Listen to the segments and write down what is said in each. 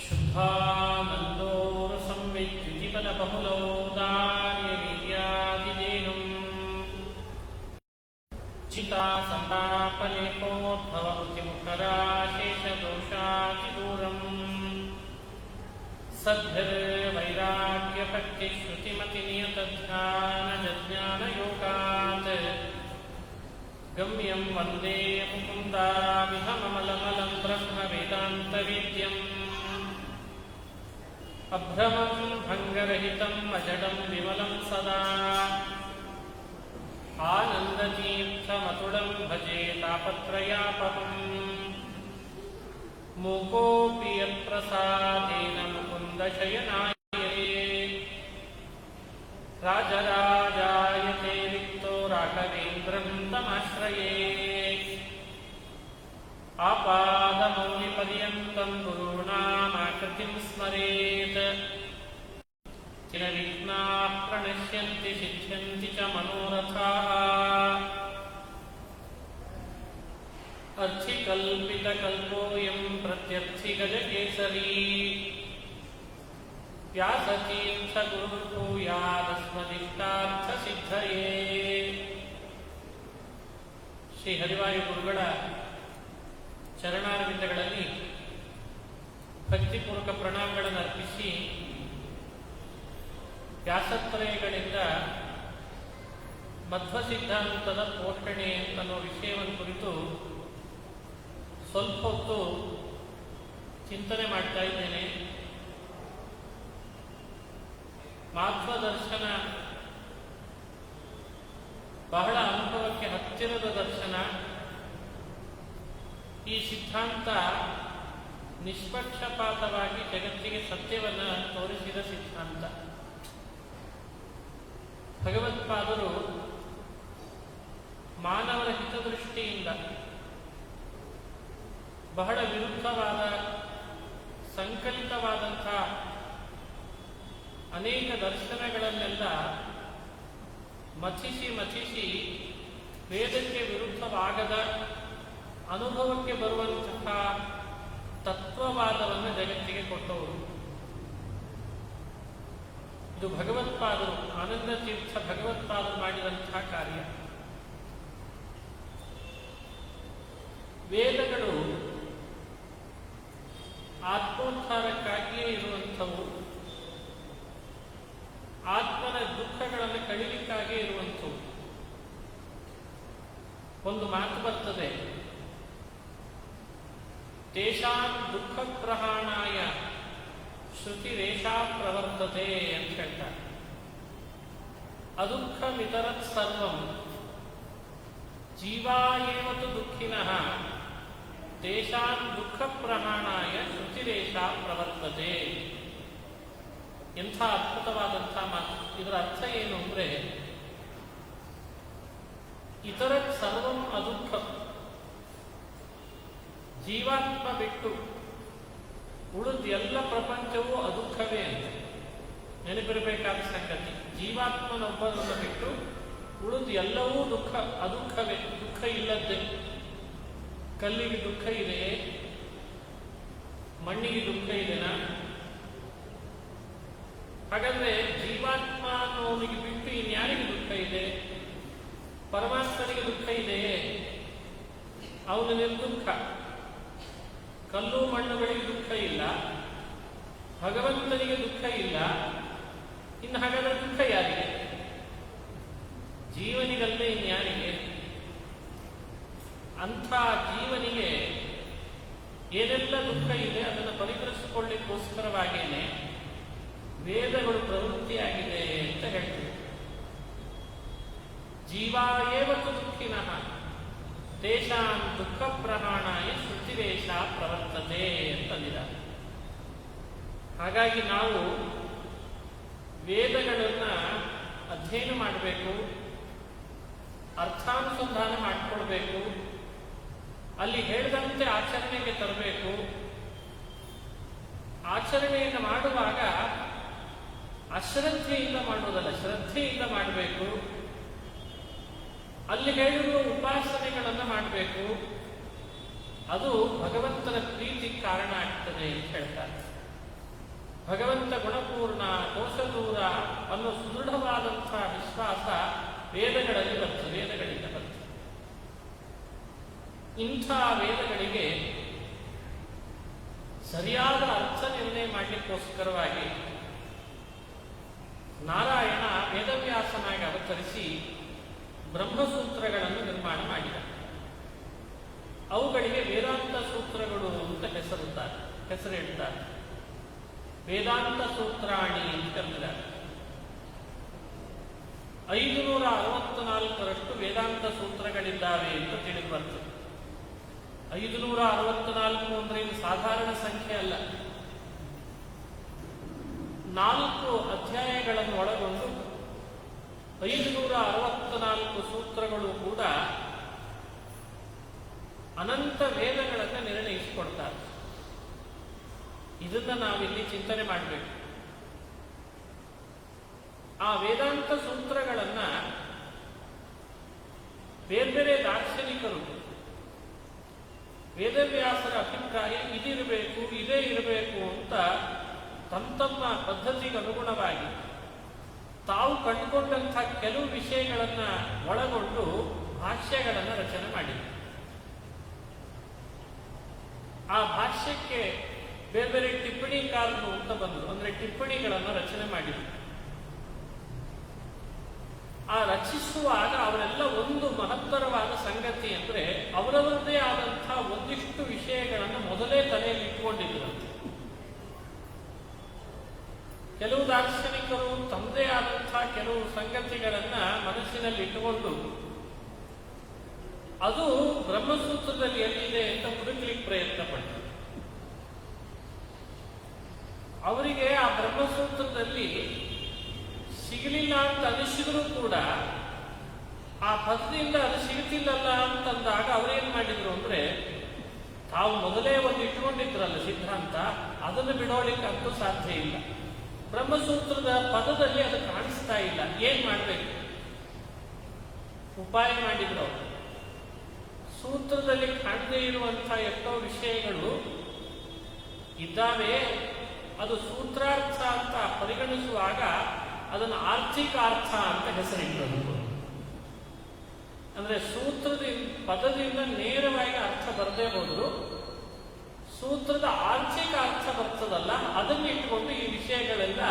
शुद्धानन्दोरसंविद्युतिपदबहुलौदार्यवीर्यादिदेनुम् चितासन्तापलेपोद्भवमुखराशेषदोषातिदूरम् सद्भिर्वैराग्यभक्तिश्रुतिमतिनियतध्यानजज्ञानयोगात् गम्यं वन्दे मुकुन्दाविहममलमलं ब्रह्मवेदान्तवेद्यम् अभ्रमं भङ्गरहितम् अजडं विमलं सदा आनन्दतीर्थमतुलं भजे तापत्रयापहम् मूकोऽपि यत्प्रसादेन मुकुन्दशयनायते राजराजायते रिक्तो राघवेन्द्रं तमाश्रये आपादमौलिपर्यन्तं गुरूणामाकृतिं स्मरेत् चिरविघ्नाः प्रणश्यन्ति सिद्ध्यन्ति च मनोरथाः अर्थिकल्पितकल्पोऽयं प्रत्यर्थिगजकेसरी व्यासतीर्थगुरुर्भूयादस्मदिष्टार्थसिद्धये ಶ್ರೀ ಹರಿವಾಯು ಗುರುಗಳ ಚರಣಾರವಿಂದಗಳಲ್ಲಿ ಭಕ್ತಿಪೂರ್ವಕ ಪ್ರಣಾಮಗಳನ್ನು ಅರ್ಪಿಸಿ ವ್ಯಾಸತ್ರಯಗಳಿಂದ ಮಧ್ವ ಸಿದ್ಧಾಂತದ ಪೋಷಣೆ ಅನ್ನೋ ವಿಷಯವನ್ನು ಕುರಿತು ಸ್ವಲ್ಪ ಹೊತ್ತು ಚಿಂತನೆ ಮಾಡ್ತಾ ಇದ್ದೇನೆ. ಮಾಧ್ವ ದರ್ಶನ ಬಹಳ ಅನುಭವಕ್ಕೆ ಹತ್ತಿರದ ದರ್ಶನ. ಈ ಸಿದ್ಧಾಂತ ನಿಷ್ಪಕ್ಷಪಾತವಾಗಿ ಜಗತ್ತಿಗೆ ಸತ್ಯವನ್ನು ತೋರಿಸಿದ ಸಿದ್ಧಾಂತ. ಭಗವತ್ಪಾದರು ಮಾನವರ ಹಿತದೃಷ್ಟಿಯಿಂದ ಬಹಳ ವಿರುದ್ಧವಾದ ಸಂಕಲಿತವಾದಂಥ ಅನೇಕ ದರ್ಶನಗಳನ್ನೆಲ್ಲ ಮಥಿಸಿ ವೇದಕ್ಕೆ ವಿರುದ್ಧವಾಗದ ಅನುಭವಕ್ಕೆ ಬರುವಂತಹ ತತ್ವವಾದವನ್ನು ಜಗತ್ತಿಗೆ ಕೊಟ್ಟವರು. ಇದು ಭಗವತ್ಪಾದರು, ಆನಂದ ತೀರ್ಥ ಭಗವತ್ಪಾದರು ಮಾಡಿದಂತಹ ಕಾರ್ಯ. ವೇದಗಳು ಆತ್ಮೋದ್ಧಾರಕ್ಕಾಗಿಯೇ ಇರುವಂಥವು, ಆತ್ಮನ ದುಃಖಗಳನ್ನು ಕಳಿಲಿಕ್ಕಾಗಿ ಇರುವಂಥವು. ಒಂದು ಮಾತು ಬರ್ತದೆ, ತೇಷಾಂ ದುಃಖ ಪ್ರಹಾಣಾಯ ಶ್ರುತಿರೇಷಾ ಪ್ರವರ್ತತೆ ಅಂತ ಹೇಳ್ತಾರೆ. ಅದುಃಖಮಿತರತ್ ಸರ್ವಂ ಜೀವಾಯೇವತು ದುಃಖಿನಃ ತೇಷಾಂ ದುಃಖ ಪ್ರಹಾಣಾಯ ಶ್ರುತಿರೇಷಾ ಪ್ರವರ್ತತೆ. ಎಂಥ ಅದ್ಭುತವಾದಂಥ ಮಾತು. ಇದರ ಅರ್ಥ ಏನು ಅಂದ್ರೆ, ಇತರ ಸರ್ವಂ ಅದುಃಖ, ಜೀವಾತ್ಮ ಬಿಟ್ಟು ಉಳಿದ ಎಲ್ಲ ಪ್ರಪಂಚವೂ ಅದುಃಖವೇ ಅಂತ ನೆನಪಿರಬೇಕಾದ ಸಂಗತಿ. ಜೀವಾತ್ಮನೊಬ್ಬನನ್ನು ಬಿಟ್ಟು ಉಳಿದ ಎಲ್ಲವೂ ದುಃಖ, ಅದುಃಖವೇ, ದುಃಖ ಇಲ್ಲದ್ದೇ. ಕಲ್ಲಿಗೆ ದುಃಖ ಇದೆಯೇ? ಮಣ್ಣಿಗೆ ದುಃಖ ಇದೆನಾ? ಹಾಗಾದ್ರೆ ಜೀವಾತ್ಮ ಅನ್ನೋನಿಗೆ ಬಿಟ್ಟು ಇನ್ಯಾರಿಗೆ ದುಃಖ ಇದೆ? ಪರಮಾತ್ಮನಿಗೆ ದುಃಖ ಇದೆಯೇ? ಅವನ ನಿರ್ದುಃಖ. ಕಲ್ಲು ಮಣ್ಣುಗಳಿಗೆ ದುಃಖ ಇಲ್ಲ, ಭಗವಂತನಿಗೆ ದುಃಖ ಇಲ್ಲ. ಇನ್ನು ಹಾಗಾದ್ರೆ ದುಃಖ ಯಾರಿಗೆ? ಜೀವನಿಗಲ್ಲೇ ಇನ್ಯಾರಿಗೆ? ಅಂಥ ಜೀವನಿಗೆ ಏನೆಲ್ಲ ದುಃಖ ಇದೆ ಅದನ್ನು ಪರಿಹರಿಸಿಕೊಳ್ಳಿಕ್ಕೋಸ್ಕರವಾಗೇನೆ ವೇದಗಳು ಪ್ರವೃತ್ತಿಯಾಗಿದೆ ಅಂತ ಹೇಳ್ತೀವಿ. ಜೀವಾಯೇವತು ದುಃಖಿನಃ ತೇಷಾಂ ದುಃಖ ಪ್ರಹಾಣಾಯ ಶ್ರುತಿರೇಷ ಪ್ರವರ್ತತೆ ಅಂತಂದಿದ್ದಾರೆ. ಹಾಗಾಗಿ ನಾವು ವೇದಗಳನ್ನು ಅಧ್ಯಯನ ಮಾಡಬೇಕು, ಅರ್ಥಾನುಸಂಧಾನ ಮಾಡಿಕೊಳ್ಬೇಕು, ಅಲ್ಲಿ ಹೇಳಿದಂತೆ ಆಚರಣೆಗೆ ತರಬೇಕು. ಆಚರಣೆಯನ್ನು ಮಾಡುವಾಗ ಅಶ್ರದ್ಧೆಯಿಂದ ಮಾಡುವುದಲ್ಲ, ಶ್ರದ್ಧೆಯಿಂದ ಮಾಡಬೇಕು. ಅಲ್ಲಿ ಹೇಳಿರುವ ಉಪಾಸನೆಗಳನ್ನು ಮಾಡಬೇಕು, ಅದು ಭಗವಂತನ ಪ್ರೀತಿಗೆ ಕಾರಣ ಆಗ್ತದೆ ಅಂತ ಹೇಳ್ತಾರೆ. ಭಗವಂತ ಗುಣಪೂರ್ಣ, ದೋಷದೂರ ಅನ್ನೋ ಸುದೃಢವಾದಂತಹ ವಿಶ್ವಾಸ ವೇದಗಳಲ್ಲಿ ಬರ್ತದೆ, ವೇದಗಳಿಂದ ಬರ್ತದೆ. ಇಂಥ ವೇದಗಳಿಗೆ ಸರಿಯಾದ ಅರ್ಥ ನಿರ್ಣಯ ಮಾಡಲಿಕ್ಕೋಸ್ಕರವಾಗಿ ನಾರಾಯಣ ವೇದವ್ಯಾಸನಾಗಿ ಅವತರಿಸಿ ಬ್ರಹ್ಮಸೂತ್ರಗಳನ್ನು ನಿರ್ಮಾಣ ಮಾಡಿದ. ಅವುಗಳಿಗೆ ವೇದಾಂತ ಸೂತ್ರಗಳು ಅಂತ ಹೆಸರಿಡ್ತಾರೆ. ವೇದಾಂತ ಸೂತ್ರಾಣಿ ಅಂತ ಕರೆದಿದ್ದಾರೆ. 564ರಷ್ಟು ವೇದಾಂತ ಸೂತ್ರಗಳಿದ್ದಾವೆ ಅಂತ ತಿಳಿದು ಬರ್ತದೆ. 564 ಅಂದ್ರೆ ಇದು ಸಾಧಾರಣ ಸಂಖ್ಯೆ ಅಲ್ಲ. 4 ಅಧ್ಯಾಯಗಳನ್ನು ಒಳಗೊಂಡು 564 ಸೂತ್ರಗಳು ಕೂಡ ಅನಂತ ವೇದಗಳನ್ನು ನಿರ್ಣಯಿಸಿಕೊಡ್ತಾರೆ. ಇದನ್ನ ನಾವಿಲ್ಲಿ ಚಿಂತನೆ ಮಾಡಬೇಕು. ಆ ವೇದಾಂತ ಸೂತ್ರಗಳನ್ನ ಬೇರೆ ಬೇರೆ ದಾರ್ಶನಿಕರು ವೇದವ್ಯಾಸರ ಅಭಿಪ್ರಾಯ ಇದಿರಬೇಕು, ಇದೇ ಇರಬೇಕು ಅಂತ ತಮ್ಮ ಪದ್ಧತಿಗೆ ಅನುಗುಣವಾಗಿ ತಾವು ಕಂಡುಕೊಂಡಂಥ ಕೆಲವು ವಿಷಯಗಳನ್ನ ಒಳಗೊಂಡು ಭಾಷ್ಯಗಳನ್ನು ರಚನೆ ಮಾಡಿದರು. ಆ ಭಾಷ್ಯಕ್ಕೆ ಬೇರೆ ಬೇರೆ ಟಿಪ್ಪಣಿಕಾರರು ಅಂತ ಬಂದರು, ಅಂದ್ರೆ ಟಿಪ್ಪಣಿಗಳನ್ನು ರಚನೆ ಮಾಡಿದರು. ಆ ರಚಿಸುವಾಗ ಅವರೆಲ್ಲ ಒಂದು ಮಹತ್ತರವಾದ ಸಂಗತಿ ಅಂದ್ರೆ ಅವರವರದೇ ಆದಂತಹ ಒಂದಿಷ್ಟು ವಿಷಯಗಳನ್ನು ಮೊದಲೇ ತಲೆಯಲ್ಲಿ ಇಟ್ಟುಕೊಂಡಿದ್ರು. ಕೆಲವು ದಾರ್ಶನಿಕರು ತಮ್ಮದೇ ಆದಂತಹ ಕೆಲವು ಸಂಗತಿಗಳನ್ನ ಮನಸ್ಸಿನಲ್ಲಿ ಇಟ್ಟುಕೊಂಡು ಅದು ಬ್ರಹ್ಮಸೂತ್ರದಲ್ಲಿ ಎಲ್ಲಿದೆ ಅಂತ ಹುಡುಕ್ಲಿಕ್ಕೆ ಪ್ರಯತ್ನ ಪಟ್ಟರು. ಅವರಿಗೆ ಆ ಬ್ರಹ್ಮಸೂತ್ರದಲ್ಲಿ ಸಿಗಲಿಲ್ಲ ಅಂತ ಅನಿಸಿದ್ರು ಕೂಡ ಆ ಪದದಿಂದ ಅದು ಸಿಗುತ್ತಿಲ್ಲಲ್ಲ ಅಂತಂದಾಗ ಅವರೇನ್ ಮಾಡಿದ್ರು ಅಂದ್ರೆ ತಾವು ಮೊದಲೇ ಒಂದು ಇಟ್ಕೊಂಡಿದ್ರಲ್ಲ ಸಿದ್ಧಾಂತ, ಅದನ್ನು ಬಿಡೋಳಿಕ್ಕೆ ಅಂತೂ ಸಾಧ್ಯ ಇಲ್ಲ. ಬ್ರಹ್ಮಸೂತ್ರದ ಪದದಲ್ಲಿ ಅದು ಕಾಣಿಸ್ತಾ ಇಲ್ಲ, ಏನ್ ಮಾಡ್ಬೇಕು? ಉಪಾಯ ಮಾಡಿದ್ರು. ಸೂತ್ರದಲ್ಲಿ ಕಾಣದೇ ಇರುವಂತಹ ಎಷ್ಟೋ ವಿಷಯಗಳು ಇದ್ದಾವೆ. ಅದು ಸೂತ್ರಾರ್ಥ ಅಂತ ಪರಿಗಣಿಸುವಾಗ ಅದನ್ನು ಆರ್ಥಿಕ ಅರ್ಥ ಅಂತ ಹೆಸರಿಟ್ಟರು. ಅಂದ್ರೆ ಸೂತ್ರದ ಪದದಿಂದ ನೇರವಾಗಿ ಅರ್ಥ ಬರದೇ ಹೋದ್ರು, ಸೂತ್ರದ ಆರ್ಥಿಕ ಅರ್ಥ ಬರ್ತದಲ್ಲ, ಅದನ್ನು ಇಟ್ಟುಕೊಂಡು ಈ ವಿಷಯಗಳೆಲ್ಲ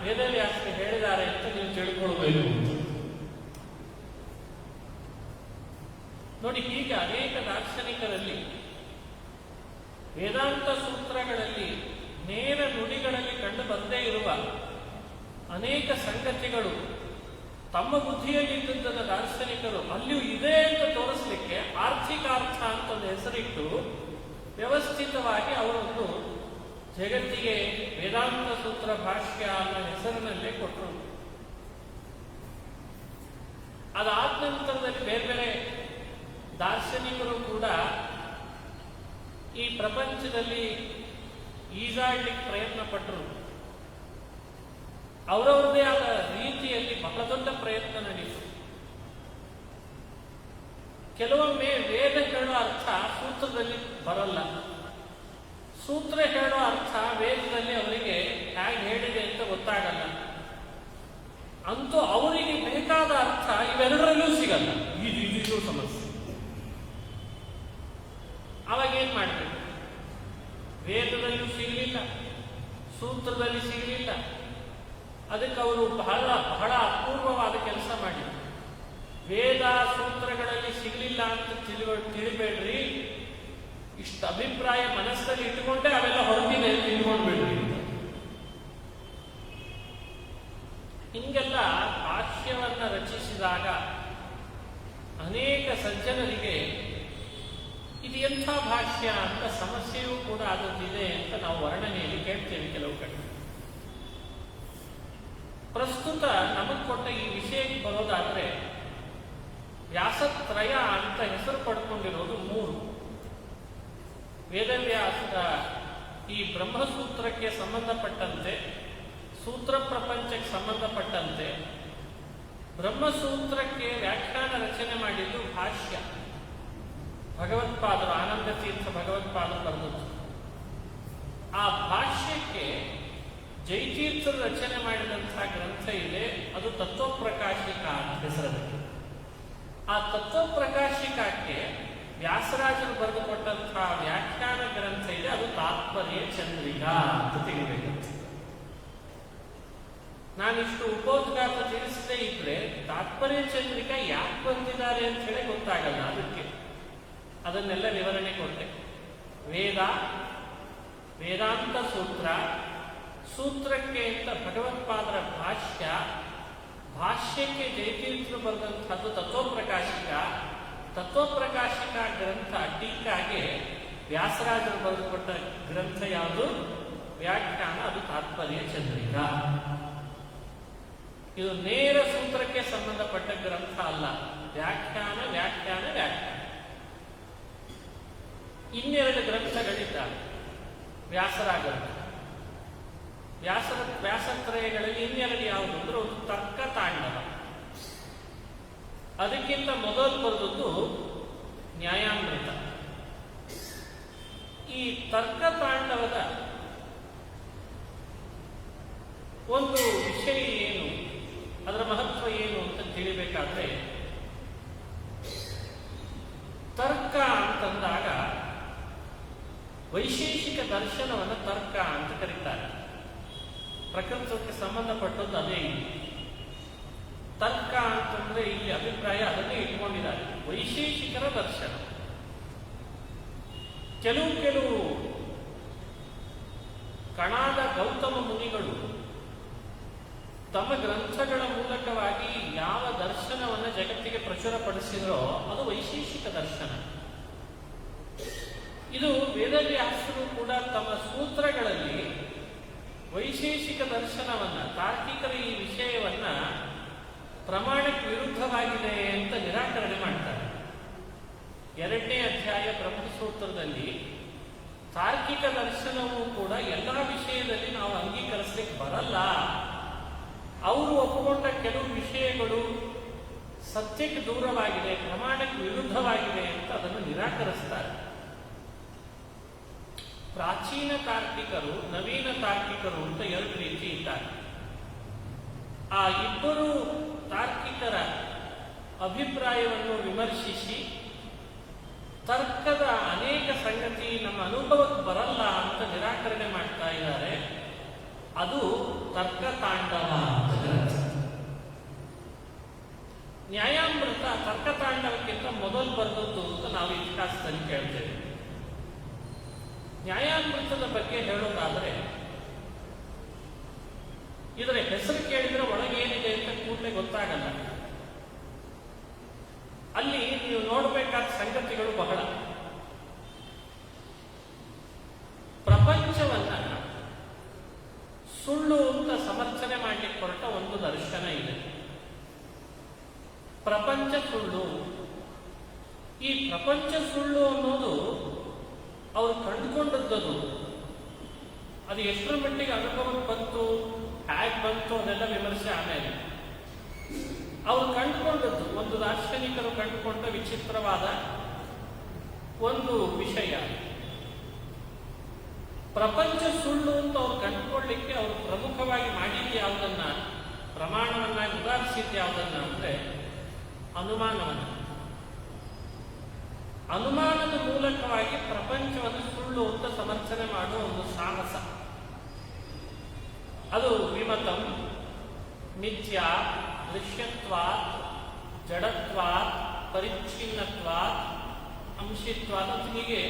ವೇದವ್ಯಾಸರು ಹೇಳಿದ್ದಾರೆ ಅಂತ ನೀವು ತಿಳ್ಕೊಳ್ಬೇಕು. ನೋಡಿ, ಹೀಗೆ ಅನೇಕ ದಾರ್ಶನಿಕರಲ್ಲಿ ವೇದಾಂತ ಸೂತ್ರಗಳಲ್ಲಿ ನೇರ ನುಡಿಗಳಲ್ಲಿ ಕಂಡು ಬಂದೇ ಇರುವ ಅನೇಕ ಸಂಗತಿಗಳು ತಮ್ಮ ಬುದ್ಧಿಯಲ್ಲಿದ್ದದ್ದನ್ನು ದಾರ್ಶನಿಕರು ಅಲ್ಲಿಯೂ ಇದೆ ಅಂತ ತೋರಿಸಲಿಕ್ಕೆ ಆರ್ಥಿಕ ಅರ್ಥ ಅಂತ ಒಂದು ಹೆಸರಿಟ್ಟು ವ್ಯವಸ್ಥಿತವಾಗಿ ಅವರೊಂದು ಜಗತ್ತಿಗೆ ವೇದಾಂತ ಸೂತ್ರ ಭಾಷ್ಯ ಅನ್ನೋ ಹೆಸರಿನಲ್ಲೇ ಕೊಟ್ಟರು. ಅದಾದ ನಂತರದಲ್ಲಿ ಬೇರೆ ಬೇರೆ ದಾರ್ಶನಿಕರು ಕೂಡ ಈ ಪ್ರಪಂಚದಲ್ಲಿ ಈಜಾಡ್ಲಿಕ್ಕೆ ಪ್ರಯತ್ನ ಪಟ್ಟರು. ಅವರವರದೇ ಆದ ರೀತಿಯಲ್ಲಿ ಬಹಳ ದೊಡ್ಡ ಪ್ರಯತ್ನ ನಡೆಯಿತು. ಕೆಲವೊಮ್ಮೆ ವೇದ ಹೇಳೋ ಅರ್ಥ ಸೂತ್ರದಲ್ಲಿ ಬರಲ್ಲ, ಸೂತ್ರ ಹೇಳೋ ಅರ್ಥ ವೇದದಲ್ಲಿ ಅವರಿಗೆ ಹೇಗೆ ಹೇಳಿದೆ ಅಂತ ಗೊತ್ತಾಗಲ್ಲ. ಅಂತೂ ಅವರಿಗೆ ಬೇಕಾದ ಅರ್ಥ ಇವೆರಡರಲ್ಲೂ ಸಿಗಲ್ಲ. ಇದು ಸಮಸ್ಯೆ. ಅವಾಗ ಏನ್ ಮಾಡಬೇಕು? ವೇದದಲ್ಲೂ ಸಿಗಲಿಲ್ಲ, ಸೂತ್ರದಲ್ಲಿ ಸಿಗಲಿಲ್ಲ. ಅದಕ್ಕೆ ಅವರು ಬಹಳ ಬಹಳ ಅಪೂರ್ವವಾದ ಕೆಲಸ ಮಾಡಿದರು. ವೇದ ಸೂತ್ರಗಳಲ್ಲಿ ಸಿಗಲಿಲ್ಲ ಅಂತ ತಿಳಿಬೇಡ್ರಿ, ಇಷ್ಟು ಅಭಿಪ್ರಾಯ ಮನಸ್ಸಲ್ಲಿ ಇಟ್ಟುಕೊಂಡೇ ಅವೆಲ್ಲ ಹೊರಟಿದೆ ಅಂತ ತಿಳ್ಕೊಂಡ್ಬಿಡ್ರಿ. ಹಿಂಗೆಲ್ಲ ಭಾಷ್ಯವನ್ನ ರಚಿಸಿದಾಗ ಅನೇಕ ಸಜ್ಜನರಿಗೆ ಇದು ಎಂಥ ಭಾಷ್ಯ ಅಂತ ಸಮಸ್ಯೆಯೂ ಕೂಡ ಆದದ್ದಿದೆ ಅಂತ ನಾವು ವರ್ಣನೆಯಲ್ಲಿ ಕೇಳ್ತೇವೆ ಕೆಲವು ಕಡೆ. ಪ್ರಸ್ತುತ ನಮಗೆ ಕೊಟ್ಟ ಈ ವಿಷಯಕ್ಕೆ ಬರೋದಾದ್ರೆ ವ್ಯಾಸತ್ರಯ ಅಂತ ಹೆಸರು ಪಡ್ಕೊಂಡಿರೋದು 3. ವೇದವ್ಯಾಸದ ಈ ಬ್ರಹ್ಮಸೂತ್ರಕ್ಕೆ ಸಂಬಂಧಪಟ್ಟಂತೆ, ಸೂತ್ರ ಪ್ರಪಂಚಕ್ಕೆ ಸಂಬಂಧಪಟ್ಟಂತೆ ಬ್ರಹ್ಮಸೂತ್ರಕ್ಕೆ ವ್ಯಾಖ್ಯಾನ ರಚನೆ ಮಾಡಿದ್ದು ಭಾಷ್ಯ, ಭಗವತ್ಪಾದರು, ಆನಂದ ತೀರ್ಥ ಭಗವತ್ಪಾದರು ಬರೆದದ್ದು. ಆ ಭಾಷ್ಯಕ್ಕೆ ಜೈತೀರ್ಥರು ರಚನೆ ಮಾಡಿದಂತಹ ಗ್ರಂಥ ಇದೆ, ಅದು ತತ್ವಪ್ರಕಾಶಿಕ ಅಂತ ಹೆಸರಬೇಕು. ಆ ತತ್ವಪ್ರಕಾಶಿಕಕ್ಕೆ ವ್ಯಾಸರಾಜರು ಬರೆದುಕೊಟ್ಟಂತಹ ವ್ಯಾಖ್ಯಾನ ಗ್ರಂಥ ಇದೆ, ಅದು ತಾತ್ಪರ್ಯ ಚಂದ್ರಿಕಾ ಅಂತ ತಿಳಿಬೇಕಂತೆ. ನಾನಿಷ್ಟು ಉಪೋದ್ಘಾತ ತಿಳಿಸದೇ ಇದ್ರೆ ತಾತ್ಪರ್ಯ ಚಂದ್ರಿಕಾ ಯಾಕೆ ಬಂದಿದ್ದಾರೆ ಅಂತ ಹೇಳಿ ಗೊತ್ತಾಗಲ್ಲ. ಅದಕ್ಕೆ ಅದನ್ನೆಲ್ಲ ವಿವರಣೆ ಕೊಟ್ಟೆ. ವೇದಾಂತ ಸೂತ್ರ, ಸೂತ್ರಕ್ಕೆ ಅಂತ ಭಗವತ್ಪಾದರ ಭಾಷ್ಯ, ಭಾಷ್ಯಕ್ಕೆ ಜಯತೀರ್ಥರು ಬರೆದಂಥದ್ದು ತತ್ವಪ್ರಕಾಶಿಕ, ತತ್ವಪ್ರಕಾಶಿಕ ಗ್ರಂಥ ಟೀಕಾಗೆ ವ್ಯಾಸರಾಜರು ಬರೆದುಕೊಟ್ಟ ಗ್ರಂಥ ಯಾವುದು? ವ್ಯಾಖ್ಯಾನ, ಅದು ತಾತ್ಪರ್ಯ ಚಂದ್ರಿಕಾ. ಇದು ನೇರ ಸೂತ್ರಕ್ಕೆ ಸಂಬಂಧಪಟ್ಟ ಗ್ರಂಥ ಅಲ್ಲ. ವ್ಯಾಖ್ಯಾನ ವ್ಯಾಖ್ಯಾನ ವ್ಯಾಖ್ಯಾನ. ಇನ್ನೆರಡು ಗ್ರಂಥಗಳಿದ್ದಾವೆ ವ್ಯಾಸರಾಜರು. ವ್ಯಾಸತ್ರಯಗಳಲ್ಲಿ ಇನ್ನೆರಡು ಯಾವುದು ಅಂದ್ರೆ ಒಂದು ತರ್ಕ ತಾಂಡವ, ಅದಕ್ಕಿಂತ ಮೊದಲು ಬರೆದದ್ದು ನ್ಯಾಯಾಮೃತ. ಈ ತರ್ಕ ತಾಂಡವದ ಒಂದು ವಿಷಯ ಏನು, ಅದರ ಮಹತ್ವ ಏನು ಅಂತ ತಿಳಿಬೇಕಾದ್ರೆ, ತರ್ಕ ಅಂತಂದಾಗ ವೈಶೇಷಿಕ ದರ್ಶನವನ್ನು ತರ್ಕ ಅಂತ ಕರೀತಾರೆ. ಪ್ರಕೃತಕ್ಕೆ ಸಂಬಂಧಪಟ್ಟದ್ದು ಅದೇ. ಇಲ್ಲಿ ತರ್ಕ ಅಂತಂದ್ರೆ ಇಲ್ಲಿ ಅಭಿಪ್ರಾಯ ಅದನ್ನೇ ಇಟ್ಕೊಂಡಿದ್ದಾರೆ, ವೈಶೇಷಿಕರ ದರ್ಶನ. ಕೆಲವು ಕಣಾದ ಗೌತಮ ಮುನಿಗಳು ತಮ್ಮ ಗ್ರಂಥಗಳ ಮೂಲಕವಾಗಿ ಯಾವ ದರ್ಶನವನ್ನು ಜಗತ್ತಿಗೆ ಪ್ರಚುರಪಡಿಸಿದರೋ ಅದು ವೈಶೇಷಿಕ ದರ್ಶನ. ಇದು ವೇದವ್ಯಾಸರು ಕೂಡ ತಮ್ಮ ಸೂತ್ರಗಳಲ್ಲಿ ವೈಶೇಷಿಕ ದರ್ಶನವನ್ನ, ತಾರ್ಕಿಕರ ಈ ವಿಷಯವನ್ನ ಪ್ರಮಾಣಕ್ಕೆ ವಿರುದ್ಧವಾಗಿದೆ ಅಂತ ನಿರಾಕರಣೆ ಮಾಡ್ತಾರೆ. 2ನೇ ಅಧ್ಯಾಯ ಬ್ರಹ್ಮಸೂತ್ರದಲ್ಲಿ ತಾರ್ಕಿಕ ದರ್ಶನವೂ ಕೂಡ ಎಲ್ಲ ವಿಷಯದಲ್ಲಿ ನಾವು ಅಂಗೀಕರಿಸಲಿಕ್ಕೆ ಬರಲ್ಲ, ಅವರು ಒಪ್ಪಿಕೊಂಡ ಕೆಲವು ವಿಷಯಗಳು ಸತ್ಯಕ್ಕೆ ದೂರವಾಗಿದೆ, ಪ್ರಮಾಣಕ್ಕೆ ವಿರುದ್ಧವಾಗಿದೆ ಅಂತ ಅದನ್ನು ನಿರಾಕರಿಸ್ತಾರೆ. ಪ್ರಾಚೀನ ತಾರ್ಕಿಕರು, ನವೀನ ತಾರ್ಕಿಕರು ಅಂತ 2 ರೀತಿ ಇದ್ದಾರೆ. ಆ ಇಬ್ಬರು ತಾರ್ಕಿಕರ ಅಭಿಪ್ರಾಯವನ್ನು ವಿಮರ್ಶಿಸಿ ತರ್ಕದ ಅನೇಕ ಸಂಗತಿ ನಮ್ಮ ಅನುಭವಕ್ಕೆ ಬರಲ್ಲ ಅಂತ ನಿರಾಕರಣೆ ಮಾಡ್ತಾ ಇದ್ದಾರೆ. ಅದು ತರ್ಕ ತಾಂಡವ ಅಂತ ಗ್ರಂಥ. ನ್ಯಾಯಾಮೃತ ತರ್ಕ ತಾಂಡವಕ್ಕಿಂತ ಮೊದಲು ಬರೆದದ್ದು ಅಂತ ನಾವು ಇತಿಹಾಸದಲ್ಲಿ ಕೇಳ್ತೇವೆ. ನ್ಯಾಯಾಮೃತದ ಬಗ್ಗೆ ಹೇಳೋದಾದ್ರೆ, ಇದರ ಹೆಸರು ಕೇಳಿದ್ರೆ ಒಳಗೇನಿದೆ ಅಂತ ಕೂಡಲೇ ಗೊತ್ತಾಗಲ್ಲ. ಅಲ್ಲಿ ನೀವು ನೋಡಬೇಕಾದ ಸಂಗತಿಗಳು ಬಹಳ. ಪ್ರಪಂಚವನ್ನ ಸುಳ್ಳು ಅಂತ ಸಮರ್ಥನೆ ಮಾಡಲಿಕ್ಕೆ ಹೊರಟ ಒಂದು ದರ್ಶನ ಇದೆ. ಪ್ರಪಂಚ ಸುಳ್ಳು. ಈ ಪ್ರಪಂಚ ಸುಳ್ಳು ಅನ್ನೋದು ಅವರು ಕಂಡುಕೊಂಡದ್ದು. ಅದು ಎಷ್ಟರ ಮಟ್ಟಿಗೆ ಅನುಭವಕ್ಕೆ ಬಂತು, ಹೇಗೆ ಬಂತು ಅದೆಲ್ಲ ವಿಮರ್ಶೆ ಆಮೇಲೆ. ಅವರು ಕಂಡುಕೊಂಡದ್ದು, ಒಂದು ದಾರ್ಶನಿಕರು ಕಂಡುಕೊಂಡ ವಿಚಿತ್ರವಾದ ಒಂದು ವಿಷಯ. ಪ್ರಪಂಚ ಸುಳ್ಳು ಅಂತ ಅವ್ರು ಕಂಡುಕೊಳ್ಳಿಕ್ಕೆ ಅವರು ಪ್ರಮುಖವಾಗಿ ಮಾಡಿದ್ದು ಯಾವುದನ್ನ, ಪ್ರಮಾಣವನ್ನಾಗಿ ಉದಾಹರಿಸಿದ್ದು ಯಾವುದನ್ನ ಅಂದ್ರೆ ಅನುಮಾನವನ್ನು. ಅನುಮಾನದ ಮೂಲಕವಾಗಿ ಪ್ರಪಂಚವನ್ನು ಸುಳ್ಳು ಅಂತ ಸಮರ್ಥನೆ ಮಾಡುವ ಒಂದು ಸಾಹಸ. ಅದು ವಿಮತಂ, ಮಿಥ್ಯಾ, ದೃಶ್ಯತ್ವಾತ್, ಜಡತ್ವಾತ್, ಪರಿಚ್ಛಿನ್ನತ್ವಾತ್, ಅಂಶಿತ್ವಾತ್ ಅಂತ ಹೀಗೆ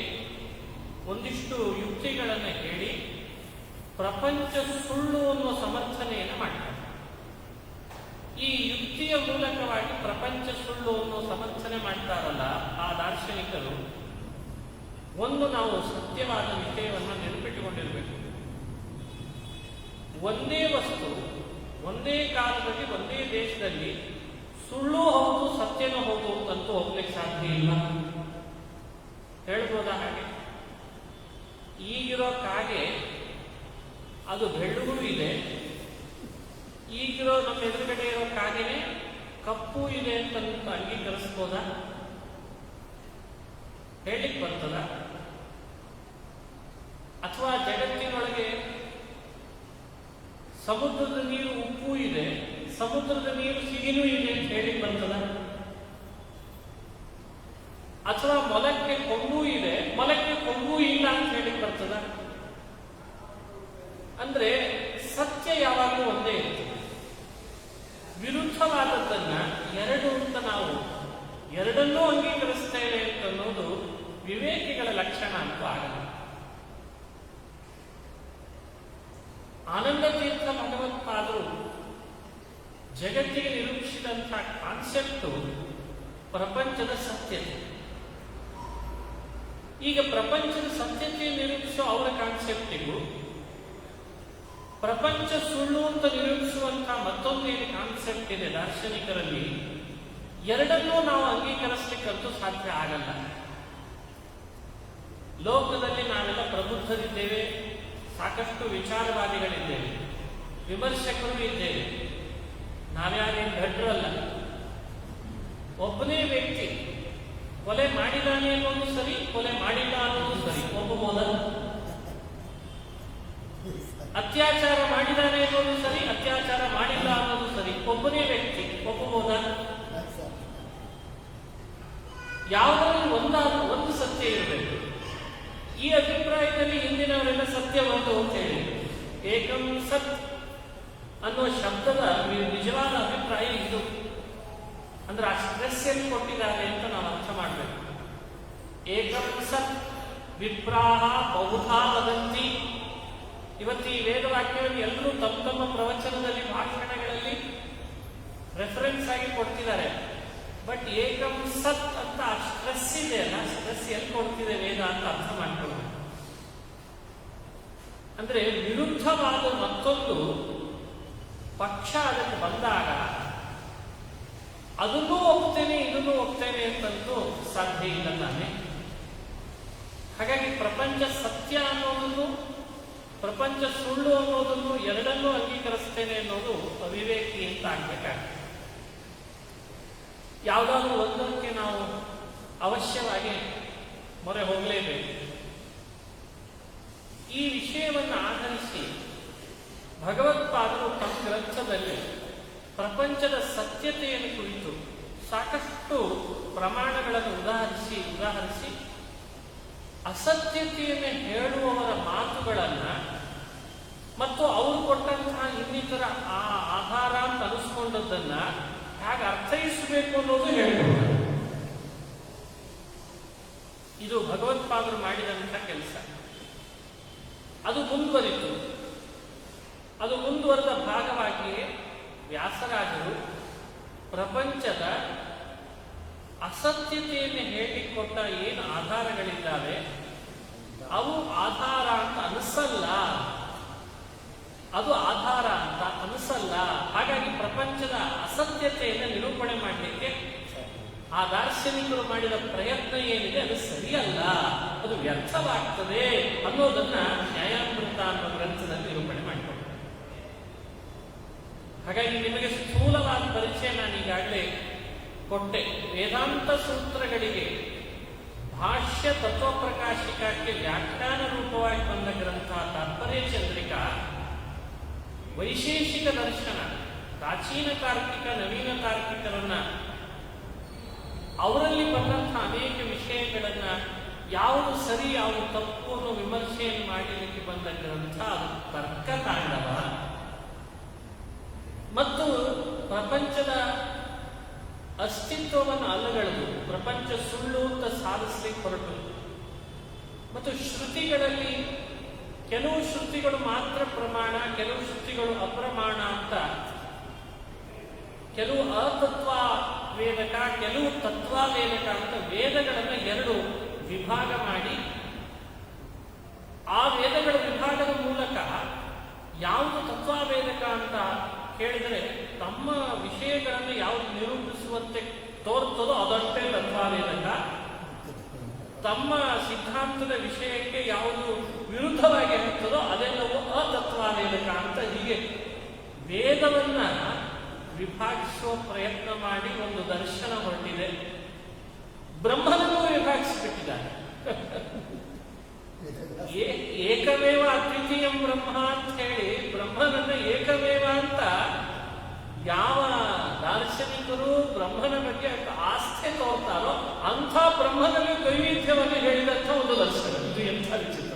ಒಂದಿಷ್ಟು ಯುಕ್ತಿಗಳನ್ನು ಹೇಳಿ ಪ್ರಪಂಚ ಸುಳ್ಳು ಅನ್ನುವ ಸಮರ್ಥನೆಯನ್ನು ಮಾಡ್ತಾರೆ. ಈ ಯುಕ್ತಿಯ ಮೂಲಕವಾಗಿ ಪ್ರಪಂಚ ಸುಳ್ಳು ಅನ್ನೋ ಸಮರ್ಥನೆ ಮಾಡ್ತಾರಲ್ಲ ಆ ದಾರ್ಶನಿಕರು, ಒಂದು ನಾವು ಸತ್ಯವಾದ ವಿಷಯವನ್ನು ನೆನಪಿಟ್ಟುಕೊಂಡಿರಬೇಕು. ಒಂದೇ ವಸ್ತು ಒಂದೇ ಕಾಲದಲ್ಲಿ ಒಂದೇ ದೇಶದಲ್ಲಿ ಸುಳ್ಳು ಹೌದು ಸತ್ಯನೂ ಹೌದು ಅಂತೂ ಹೋಗ್ಲಿಕ್ಕೆ ಸಾಧ್ಯ ಇಲ್ಲ. ಹೇಳ್ಬೋದಾ ಹಾಗೆ? ಈಗಿರೋ ಕಾಗೆ ಅದು ಬೆಳ್ಳಗೂ ಇದೆ, ಈಗಿರೋ ನಮ್ಮ ಎದುರುಗಡೆ ಇರೋ ಕಾಗೆನೆ ಕಪ್ಪು ಇದೆ ಅಂತ ಅಂಗೀಕರಿಸ್ಬೋದಾ? ಹೇಳಿಕ್ ಬರ್ತದ? ಅಥವಾ ಜಗತ್ತಿನೊಳಗೆ ಸಮುದ್ರದ ನೀರು ಉಪ್ಪು ಇದೆ, ಸಮುದ್ರದ ನೀರು ಸಿಹಿನೂ ಇದೆ ಅಂತ ಹೇಳಿಕ್ ಬರ್ತದ? ಅಥವಾ ಮೊಲಕ್ಕೆ ಕೊಂಬು ಇದೆ, ಮೊಲಕ್ಕೆ ಕೊಂಬು ಇಲ್ಲ ಅಂತ ಹೇಳಿಕ್ ಬರ್ತದ? ಅಂದ್ರೆ ಸತ್ಯ ಯಾವಾಗಲೂ ಒಂದೇ ಇರ್ತದೆ. ವಿರುದ್ಧವಾದದ್ದನ್ನ ಎರಡು ಅಂತ ನಾವು ಎರಡನ್ನೂ ಅಂಗೀಕರಿಸ್ತೇವೆ ಅಂತ ಅನ್ನೋದು ವಿವೇಕಿಗಳ ಲಕ್ಷಣ ಅಂತೂ ಆಗಲ್ಲ. ಆನಂದ ತೀರ್ಥ ಭಗವತ್ಪಾದರು ಜಗತ್ತಿಗೆ ನಿರೂಪಿಸಿದಂತಹ ಕಾನ್ಸೆಪ್ಟು ಪ್ರಪಂಚದ ಸತ್ಯತೆ. ಈಗ ಪ್ರಪಂಚದ ಸತ್ಯತೆ ನಿರೂಪಿಸುವ ಅವರ ಕಾನ್ಸೆಪ್ಟಿಗೂ ಪ್ರಪಂಚ ಸುಳ್ಳು ಅಂತ ನಿರೂಪಿಸುವಂತಹ ಮತ್ತೊಂದೇನು ಕಾನ್ಸೆಪ್ಟ್ ಇದೆ ದಾರ್ಶನಿಕರಲ್ಲಿ, ಎರಡನ್ನೂ ನಾವು ಅಂಗೀಕರಿಸಲಿಕ್ಕಂತೂ ಸಾಧ್ಯ ಆಗಲ್ಲ. ಲೋಕದಲ್ಲಿ ನಾವೆಲ್ಲ ಪ್ರಬುದ್ಧರಿದ್ದೇವೆ, ಸಾಕಷ್ಟು ವಿಚಾರವಾದಿಗಳಿದ್ದೇವೆ, ವಿಮರ್ಶಕರು ಇದ್ದೇವೆ. ನಾವ್ಯಾರೇನು ಭಟ್ರಲ್ಲ. ಒಬ್ಬನೇ ವ್ಯಕ್ತಿ ಕೊಲೆ ಮಾಡಿದಾನೆ ಅನ್ನೋದು ಸರಿ, ಕೊಲೆ ಮಾಡಿಲ್ಲ ಅನ್ನೋದು ಸರಿ, ಒಪ್ಪಬಹುದ? ಅತ್ಯಾಚಾರ ಮಾಡಿದಾನೆ ಅನ್ನೋದು ಸರಿ, ಅತ್ಯಾಚಾರ ಮಾಡಿಲ್ಲ ಅನ್ನೋದು ಸರಿ, ಒಬ್ಬನೇ ವ್ಯಕ್ತಿ ಒಪ್ಪಬಹುದ? ಯಾವುದಾದ್ರೂ ಒಂದು ಸತ್ಯ ಇರಬೇಕು. ಈ ಅಭಿಪ್ರಾಯದಲ್ಲಿ ಹಿಂದಿನವರೆಲ್ಲ ಸತ್ಯವಂತ ಅಂತ ಹೇಳಿ ಏಕಂ ಸತ್ ಅನ್ನೋ ಶಬ್ದದ ನಿಜವಾದ ಅಭಿಪ್ರಾಯ ಇದು. ಅಂದ್ರೆ ಆ ಸ್ಟ್ರೆಸ್ ಎಲ್ಲಿ ಕೊಟ್ಟಿದ್ದಾರೆ ಅಂತ ನಾವು ಅರ್ಥ ಮಾಡಬೇಕು. ಏಕಂ ಸತ್ ವಿಪ್ರಾಹ ಬಹುಧಾ ವದಂತಿ. ಇವತ್ತು ಈ ವೇದವಾಕ್ಯವನ್ನು ಎಲ್ಲರೂ ತಮ್ಮ ತಮ್ಮ ಪ್ರವಚನದಲ್ಲಿ, ಭಾಷಣಗಳಲ್ಲಿ ರೆಫರೆನ್ಸ್ ಆಗಿ ಕೊಡ್ತಿದ್ದಾರೆ. ಬಟ್ ಏಕಂ ಸತ್ ಅಂತ ಆ ಸ್ಟ್ರೆಸ್ ಇದೆ ಅಲ್ಲ, ಸ್ಟ್ರೆಸ್ ಎಲ್ಲಿ ಕೊಡ್ತಿದೆ ವೇದ ಅಂತ ಅರ್ಥ ಮಾಡ್ಕೊಳ್ಳೋದು. ಅಂದ್ರೆ ವಿರುದ್ಧವಾದ ಮತ್ತೊಂದು ಪಕ್ಷ ಅದಕ್ಕೆ ಬಂದಾಗ ಅದನ್ನೂ ಒಪ್ತೇನೆ ಇದನ್ನೂ ಒಪ್ತೇನೆ ಅಂತಂತೂ ಸಾಧ್ಯ ಇಲ್ಲ ತಾನೆ. ಹಾಗಾಗಿ ಪ್ರಪಂಚ ಸತ್ಯ ಅನ್ನೋದನ್ನು, ಪ್ರಪಂಚ ಸುಳ್ಳು ಅನ್ನೋದನ್ನು ಎರಡನ್ನೂ ಅಂಗೀಕರಿಸ್ತೇನೆ ಅನ್ನೋದು ಅವಿವೇಕಿ ಅಂತ ಆಗ್ಬೇಕಾಗ್ತದೆ. ಯಾವುದಾದ್ರೂ ಒಂದಕ್ಕೆ ನಾವು ಅವಶ್ಯವಾಗಿ ಮೊರೆ ಹೋಗಲೇಬೇಕು. ಈ ವಿಷಯವನ್ನು ಆಧರಿಸಿ ಭಗವತ್ಪಾದರು ತಮ್ಮ ಗ್ರಂಥದಲ್ಲಿ ಪ್ರಪಂಚದ ಸತ್ಯತೆಯನ್ನು ಕುರಿತು ಸಾಕಷ್ಟು ಪ್ರಮಾಣಗಳನ್ನು ಉದಾಹರಿಸಿ ಅಸತ್ಯತೆಯನ್ನು ಹೇಳುವವರ ಮಾತುಗಳನ್ನು ಮತ್ತು ಅವರು ಕೊಟ್ಟಂತಹ ಇನ್ನಿತರ ಆ ಆಧಾರ ಅಂತ ಅನಿಸ್ಕೊಂಡದ್ದನ್ನ ಹೇಗೆ ಅರ್ಥೈಸಬೇಕು ಅನ್ನೋದು ಹೇಳ್ತಾರೆ. ಇದು ಭಗವತ್ಪಾದರು ಮಾಡಿದಂತಹ ಕೆಲಸ. ಅದು ಮುಂದುವರಿತು. ಅದು ಮುಂದುವರೆದ ಭಾಗವಾಗಿಯೇ ವ್ಯಾಸರಾಜರು ಪ್ರಪಂಚದ ಅಸತ್ಯತೆಯನ್ನು ಹೇಳಿಕೊಟ್ಟ ಏನು ಆಧಾರಗಳಿದ್ದಾವೆ ಅವು ಆಧಾರ ಅಂತ ಅನಿಸಲ್ಲ, ಅದು ಆಧಾರ ಅಂತ ಅನಿಸಲ್ಲ. ಹಾಗಾಗಿ ಪ್ರಪಂಚದ ಅಸತ್ಯತೆಯನ್ನು ನಿರೂಪಣೆ ಮಾಡಲಿಕ್ಕೆ ಆ ದಾರ್ಶನಿಕರು ಮಾಡಿದ ಪ್ರಯತ್ನ ಏನಿದೆ ಅದು ಸರಿಯಲ್ಲ, ಅದು ವ್ಯರ್ಥವಾಗ್ತದೆ ಅನ್ನೋದನ್ನ ನ್ಯಾಯಾಮೃತ ಅನ್ನೋ ಗ್ರಂಥದಲ್ಲಿ ನಿರೂಪಣೆ ಮಾಡಿಕೊಂಡು. ಹಾಗಾಗಿ ನಿಮಗೆ ಸ್ಥೂಲವಾದ ಪರಿಚಯ ನಾನು ಈಗಾಗಲೇ ಕೊಟ್ಟೆ. ವೇದಾಂತ ಸೂತ್ರಗಳಿಗೆ ಭಾಷ್ಯ ತತ್ವಪ್ರಕಾಶಿಕಕ್ಕೆ ವ್ಯಾಖ್ಯಾನ ರೂಪವಾಗಿ ಬಂದ ಗ್ರಂಥ ತಾತ್ಪರ್ಯ ಚಂದ್ರಿಕಾ ವೈಶೇಷಿಕ ದರ್ಶನ, ಪ್ರಾಚೀನ ತಾರ್ಕಿಕ ನವೀನ ತಾರ್ಕಿಕರನ್ನ ಅವರಲ್ಲಿ ಬಂದಂತಹ ಅನೇಕ ವಿಷಯಗಳನ್ನ ಯಾವುದು ಸರಿ ಯಾವುದು ತಪ್ಪು ಅನ್ನೋ ವಿಮರ್ಶೆಯನ್ನು ಮಾಡಲಿಕ್ಕೆ ಬಂದ ಗ್ರಂಥ ಅದು ತರ್ಕತಾಂಡವ. ಮತ್ತು ಪ್ರಪಂಚದ ಅಸ್ತಿತ್ವವನ್ನು ಅಲ್ಲಗಳೆದು ಪ್ರಪಂಚ ಸುಳ್ಳು ಅಂತ ಸಾಧಿಸಲಿಕ್ಕೆ ಹೊರಟು. ಮತ್ತು ಶ್ರುತಿಗಳಲ್ಲಿ ಕೆಲವು ಶ್ರುತಿಗಳು ಮಾತ್ರ ಪ್ರಮಾಣ, ಕೆಲವು ಶ್ರುತಿಗಳು ಅಪ್ರಮಾಣ ಅಂತ, ಕೆಲವು ಅತತ್ವ ವೇದಕ, ಕೆಲವು ತತ್ವಾವೇದಕ ಅಂತ ವೇದಗಳನ್ನು ಎರಡು ವಿಭಾಗ ಮಾಡಿ ಆ ವೇದಗಳ ವಿಭಾಗದ ಮೂಲಕ ಯಾವುದು ತತ್ವಾವೇದಕ ಅಂತ ಕೇಳಿದರೆ ತಮ್ಮ ವಿಷಯಗಳನ್ನು ಯಾವುದು ನಿರೂಪಿಸುವಂತೆ ತೋರ್ತದೋ ಅದಷ್ಟೇ ತತ್ವಾವೇದಕ, ತಮ್ಮ ಸಿದ್ಧಾಂತದ ವಿಷಯಕ್ಕೆ ಯಾವುದು ವಿರುದ್ಧವಾಗಿ ಇರುತ್ತದೋ ಅದೆಲ್ಲವೂ ಅತತ್ವಾವೇದಕ ಅಂತ ಹೀಗೆ ವೇದವನ್ನ ವಿಭಾಗಿಸುವ ಪ್ರಯತ್ನ ಮಾಡಿ ಒಂದು ದರ್ಶನ ಹೊರಟಿದೆ. ಬ್ರಹ್ಮನನ್ನು ವಿಭಾಗಿಸಿಬಿಟ್ಟಿದ್ದಾರೆ. ಏಕಮೇವ ಅದ್ವಿತೀಯಂ ಬ್ರಹ್ಮ ಅಂತ ಹೇಳಿ ಬ್ರಹ್ಮನನ್ನ ಏಕಮೇವ ಅಂತ ಯಾವ ದಾರ್ಶನಿಕರು ಬ್ರಹ್ಮನ ಬಗ್ಗೆ ಆಸ್ಥೆ ತೋರ್ತಾರೋ ಅಂಥ ಬ್ರಹ್ಮನಲ್ಲಿ ವೈವಿಧ್ಯವನ್ನು ಹೇಳಿದಂಥ ಒಂದು ದರ್ಶನ. ಇದು ಎಂಥ ವಿಚಿತ್ರ!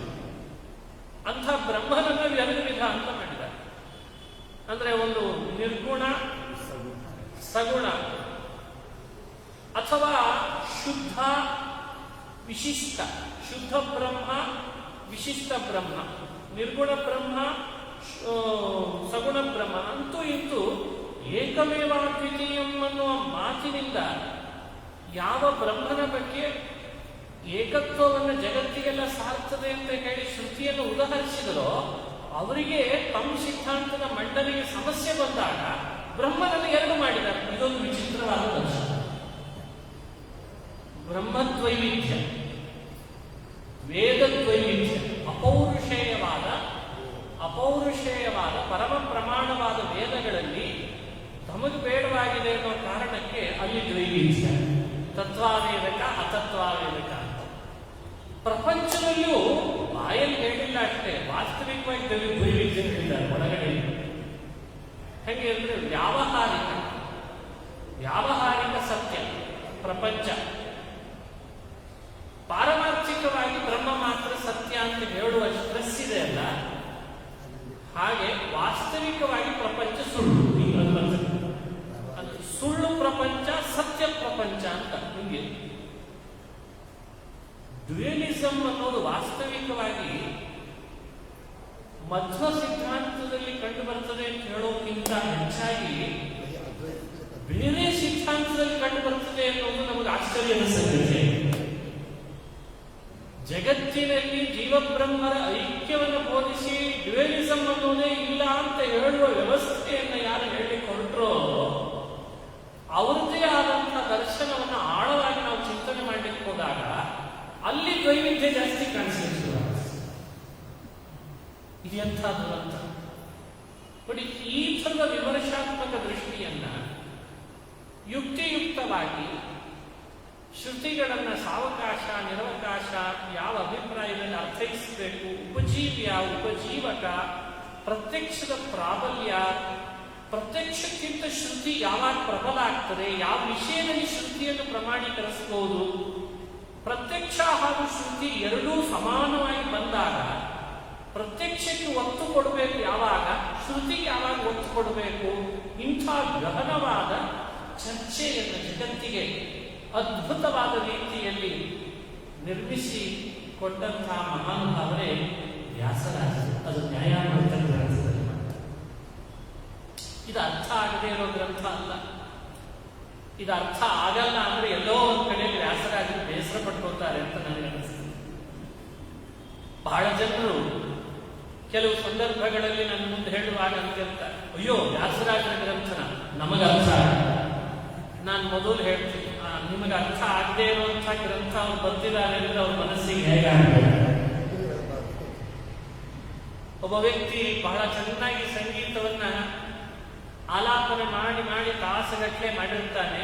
ಅಂಥ ಬ್ರಹ್ಮನನ್ನ ಎರಡು ವಿಧ ಅಂತ ಮಾಡಿದ್ದಾರೆ. ಅಂದ್ರೆ ಒಂದು ನಿರ್ಗುಣ, ಸಗುಣ, ಅಥವಾ ಶುದ್ಧ ವಿಶಿಷ್ಟ. ಶುದ್ಧ ಬ್ರಹ್ಮ, ವಿಶಿಷ್ಟ ಬ್ರಹ್ಮ, ನಿರ್ಗುಣ ಬ್ರಹ್ಮ, ಸಗುಣ ಬ್ರಹ್ಮ. ಅಂತೂ ಇಂತೂ ಏಕಮೇವಾದ್ವಿತೀಯಂ ಅನ್ನುವ ಮಾತಿನಿಂದ ಯಾವ ಬ್ರಹ್ಮನ ಬಗ್ಗೆ ಏಕತ್ವವನ್ನು ಜಗತ್ತಿಗೆಲ್ಲ ಸಾರ್ತದೆ ಅಂತ ಹೇಳಿ ಶ್ರುತಿಯನ್ನು ಉದಾಹರಿಸಿದರೋ ಅವರಿಗೆ ತಮ್ಮ ಸಿದ್ಧಾಂತದ ಮಂಡನೆಗೆ ಸಮಸ್ಯೆ ಬಂದಾಗ ಬ್ರಹ್ಮನಲ್ಲಿ ಎರಡು ಮಾಡಿದ್ದಾರೆ. ಇದೊಂದು ವಿಚಿತ್ರವಾದ ದರ್ಶನ. ಬ್ರಹ್ಮದ್ವೈವಿಧ್ಯ, ವೇದದ್ವೈವಿಧ್ಯ, ಅಪೌರುಷೇಯವಾದ ಪರಮ ಪ್ರಮಾಣವಾದ ವೇದಗಳಲ್ಲಿ ತಮಗೆ ಬೇಡವಾಗಿದೆ ಅನ್ನೋ ಕಾರಣಕ್ಕೆ ಅಲ್ಲಿ ದ್ವೈವಿಧ್ಯ, ತತ್ವಾವೇದಕ ಅತತ್ವಾವೇದಕ ಅಂತ. ಪ್ರಪಂಚದಲ್ಲೂ ಬಾಯಲ್ಲಿ ಹೇಳಿಲ್ಲ ಅಷ್ಟೇ, ವಾಸ್ತವಿಕವಾಗಿ ದ್ವೈವಿಧ್ಯ ಹೇಳಿದ್ದಾರೆ ಒಳಗಡೆ. ಹೇಗೆ ಅಂದ್ರೆ ವ್ಯಾವಹಾರಿಕ ಸತ್ಯ ಪ್ರಪಂಚ, ಪಾರಮಾರ್ಥಿಕವಾಗಿ ಬ್ರಹ್ಮ ಮಾತ್ರ ಸತ್ಯ ಅಂತ ಹೇಳುವ ಸ್ಟ್ರೆಸ್ ಇದೆ ಅಲ್ಲ, ಹಾಗೆ ವಾಸ್ತವಿಕವಾಗಿ ಪ್ರಪಂಚ ಸುಳ್ಳು. ಅದು ಸುಳ್ಳು ಪ್ರಪಂಚ, ಸತ್ಯ ಪ್ರಪಂಚ ಅಂತ. ಹಿಂಗೆ ಡ್ಯುಯಲಿಸಂ ಅನ್ನೋದು ವಾಸ್ತವಿಕವಾಗಿ ಮಧ್ವ ಸಿದ್ಧಾಂತದಲ್ಲಿ ಕಂಡು ಬರ್ತದೆ ಅಂತ ಹೇಳೋಕ್ಕಿಂತ ಹೆಚ್ಚಾಗಿ ಬೇರೆ ಸಿದ್ಧಾಂತದಲ್ಲಿ ಕಂಡು ಬರ್ತದೆ ಅನ್ನೋದು ನಮಗೆ ಆಶ್ಚರ್ಯದ ಸಂಗತಿ. ಜಗತ್ತಿನಲ್ಲಿ ಜೀವಬ್ರಹ್ಮರ ಐಕ್ಯವನ್ನು ಬೋಧಿಸಿ ಡ್ಯುಯಲಿಸಂ ಅನ್ನೋದೇ ಇಲ್ಲ ಅಂತ ಹೇಳುವ ವ್ಯವಸ್ಥೆಯನ್ನು ಯಾರು ಹೇಳಲಿಕ್ಕೆ ಹೊರಟ್ರೋ ಅವರದೇ ಆದಂತಹ ದರ್ಶನವನ್ನು ಆಳವಾಗಿ ನಾವು ಚಿಂತನೆ ಮಾಡಲಿಕ್ಕೆ ಹೋದಾಗ ಅಲ್ಲಿ ದ್ವೈವಿಧ್ಯ ಜಾಸ್ತಿ ಕಾಣಿಸಿರ್ತದೆ. ಇದು ಎಂಥ ದುರಂತ ನೋಡಿ. ಈ ಥರದ ವಿಮರ್ಶಾತ್ಮಕ ದೃಷ್ಟಿಯನ್ನ ಯುಕ್ತಿಯುಕ್ತವಾಗಿ ಶ್ರುತಿಗಳನ್ನ ಸಾವಕಾಶ, ನಿರವಕಾಶ, ಯಾವ ಅಭಿಪ್ರಾಯದಲ್ಲಿ ಅರ್ಥೈಸಬೇಕು, ಉಪಜೀವ್ಯ, ಉಪಜೀವಕ, ಪ್ರತ್ಯಕ್ಷದ ಪ್ರಾಬಲ್ಯ, ಪ್ರತ್ಯಕ್ಷಕ್ಕಿಂತ ಶ್ರುತಿ ಯಾವಾಗ ಪ್ರಬಲ ಆಗ್ತದೆ, ಯಾವ ವಿಷಯದಲ್ಲಿ ಶ್ರುತಿಯನ್ನು ಪ್ರಮಾಣೀಕರಿಸಬಹುದು, ಪ್ರತ್ಯಕ್ಷ ಹಾಗೂ ಶ್ರುತಿ ಎರಡೂ ಸಮಾನವಾಗಿ ಬಂದಾಗ ಪ್ರತ್ಯಕ್ಷಕ್ಕೆ ಒತ್ತು ಕೊಡಬೇಕು ಯಾವಾಗ, ಶ್ರುತಿಗೆ ಯಾವಾಗ ಒತ್ತು ಕೊಡಬೇಕು, ಇಂಥ ಗಹನವಾದ ಚರ್ಚೆಯನ್ನು ಜಗತ್ತಿಗೆ ಅದ್ಭುತವಾದ ರೀತಿಯಲ್ಲಿ ನಿರ್ಮಿಸಿ ಕೊಟ್ಟಂತಹ ಮಹಾನುಭಾವರೇ ವ್ಯಾಸರಾಜರು. ಅದು ನ್ಯಾಯಾಮೃತ ಗ್ರಂಥದಲ್ಲಿ ಮಾಡ್ತಾರೆ. ಇದು ಅರ್ಥ ಆಗದೇ ಇರೋ ಗ್ರಂಥ ಅಲ್ಲ. ಇದು ಅರ್ಥ ಆಗಲ್ಲ ಅಂದ್ರೆ ಎಲ್ಲೋ ಒಂದ್ ಕಡೆ ವ್ಯಾಸರಾಜರು ಬೇಸರ ಪಟ್ಕೋತಾರೆ ಅಂತ ನನಗೆ ಅನಿಸ್ತದೆ. ಬಹಳ ಜನರು ಕೆಲವು ಸಂದರ್ಭಗಳಲ್ಲಿ ನನ್ನ ಮುಂದೆ ಹೇಳುವಾಗ ಅಂತ ಅಯ್ಯೋ ವ್ಯಾಸರಾಜರ ಗ್ರಂಥನ ನಮಗೆ ಅರ್ಥ ಆಗಲ್ಲ. ನಾನು ಮೊದಲು ಹೇಳ್ತೀನಿ, ನಿಮಗೆ ಅರ್ಥ ಆಗದೆ ಇರುವಂಥ ಗ್ರಂಥ ಅವ್ರು ಬರ್ತಿದ್ದಾರೆ ಅಂದ್ರೆ ಅವ್ರ ಮನಸ್ಸಿಗೆ ಹೇಗಾಗಬೇಕು. ಒಬ್ಬ ವ್ಯಕ್ತಿ ಬಹಳ ಚೆನ್ನಾಗಿ ಸಂಗೀತವನ್ನ ಆಲಾಪನೆ ಮಾಡಿ ಮಾಡಿ ತಾಸುಗಟ್ಟಲೆ ಮಾಡಿರ್ತಾನೆ.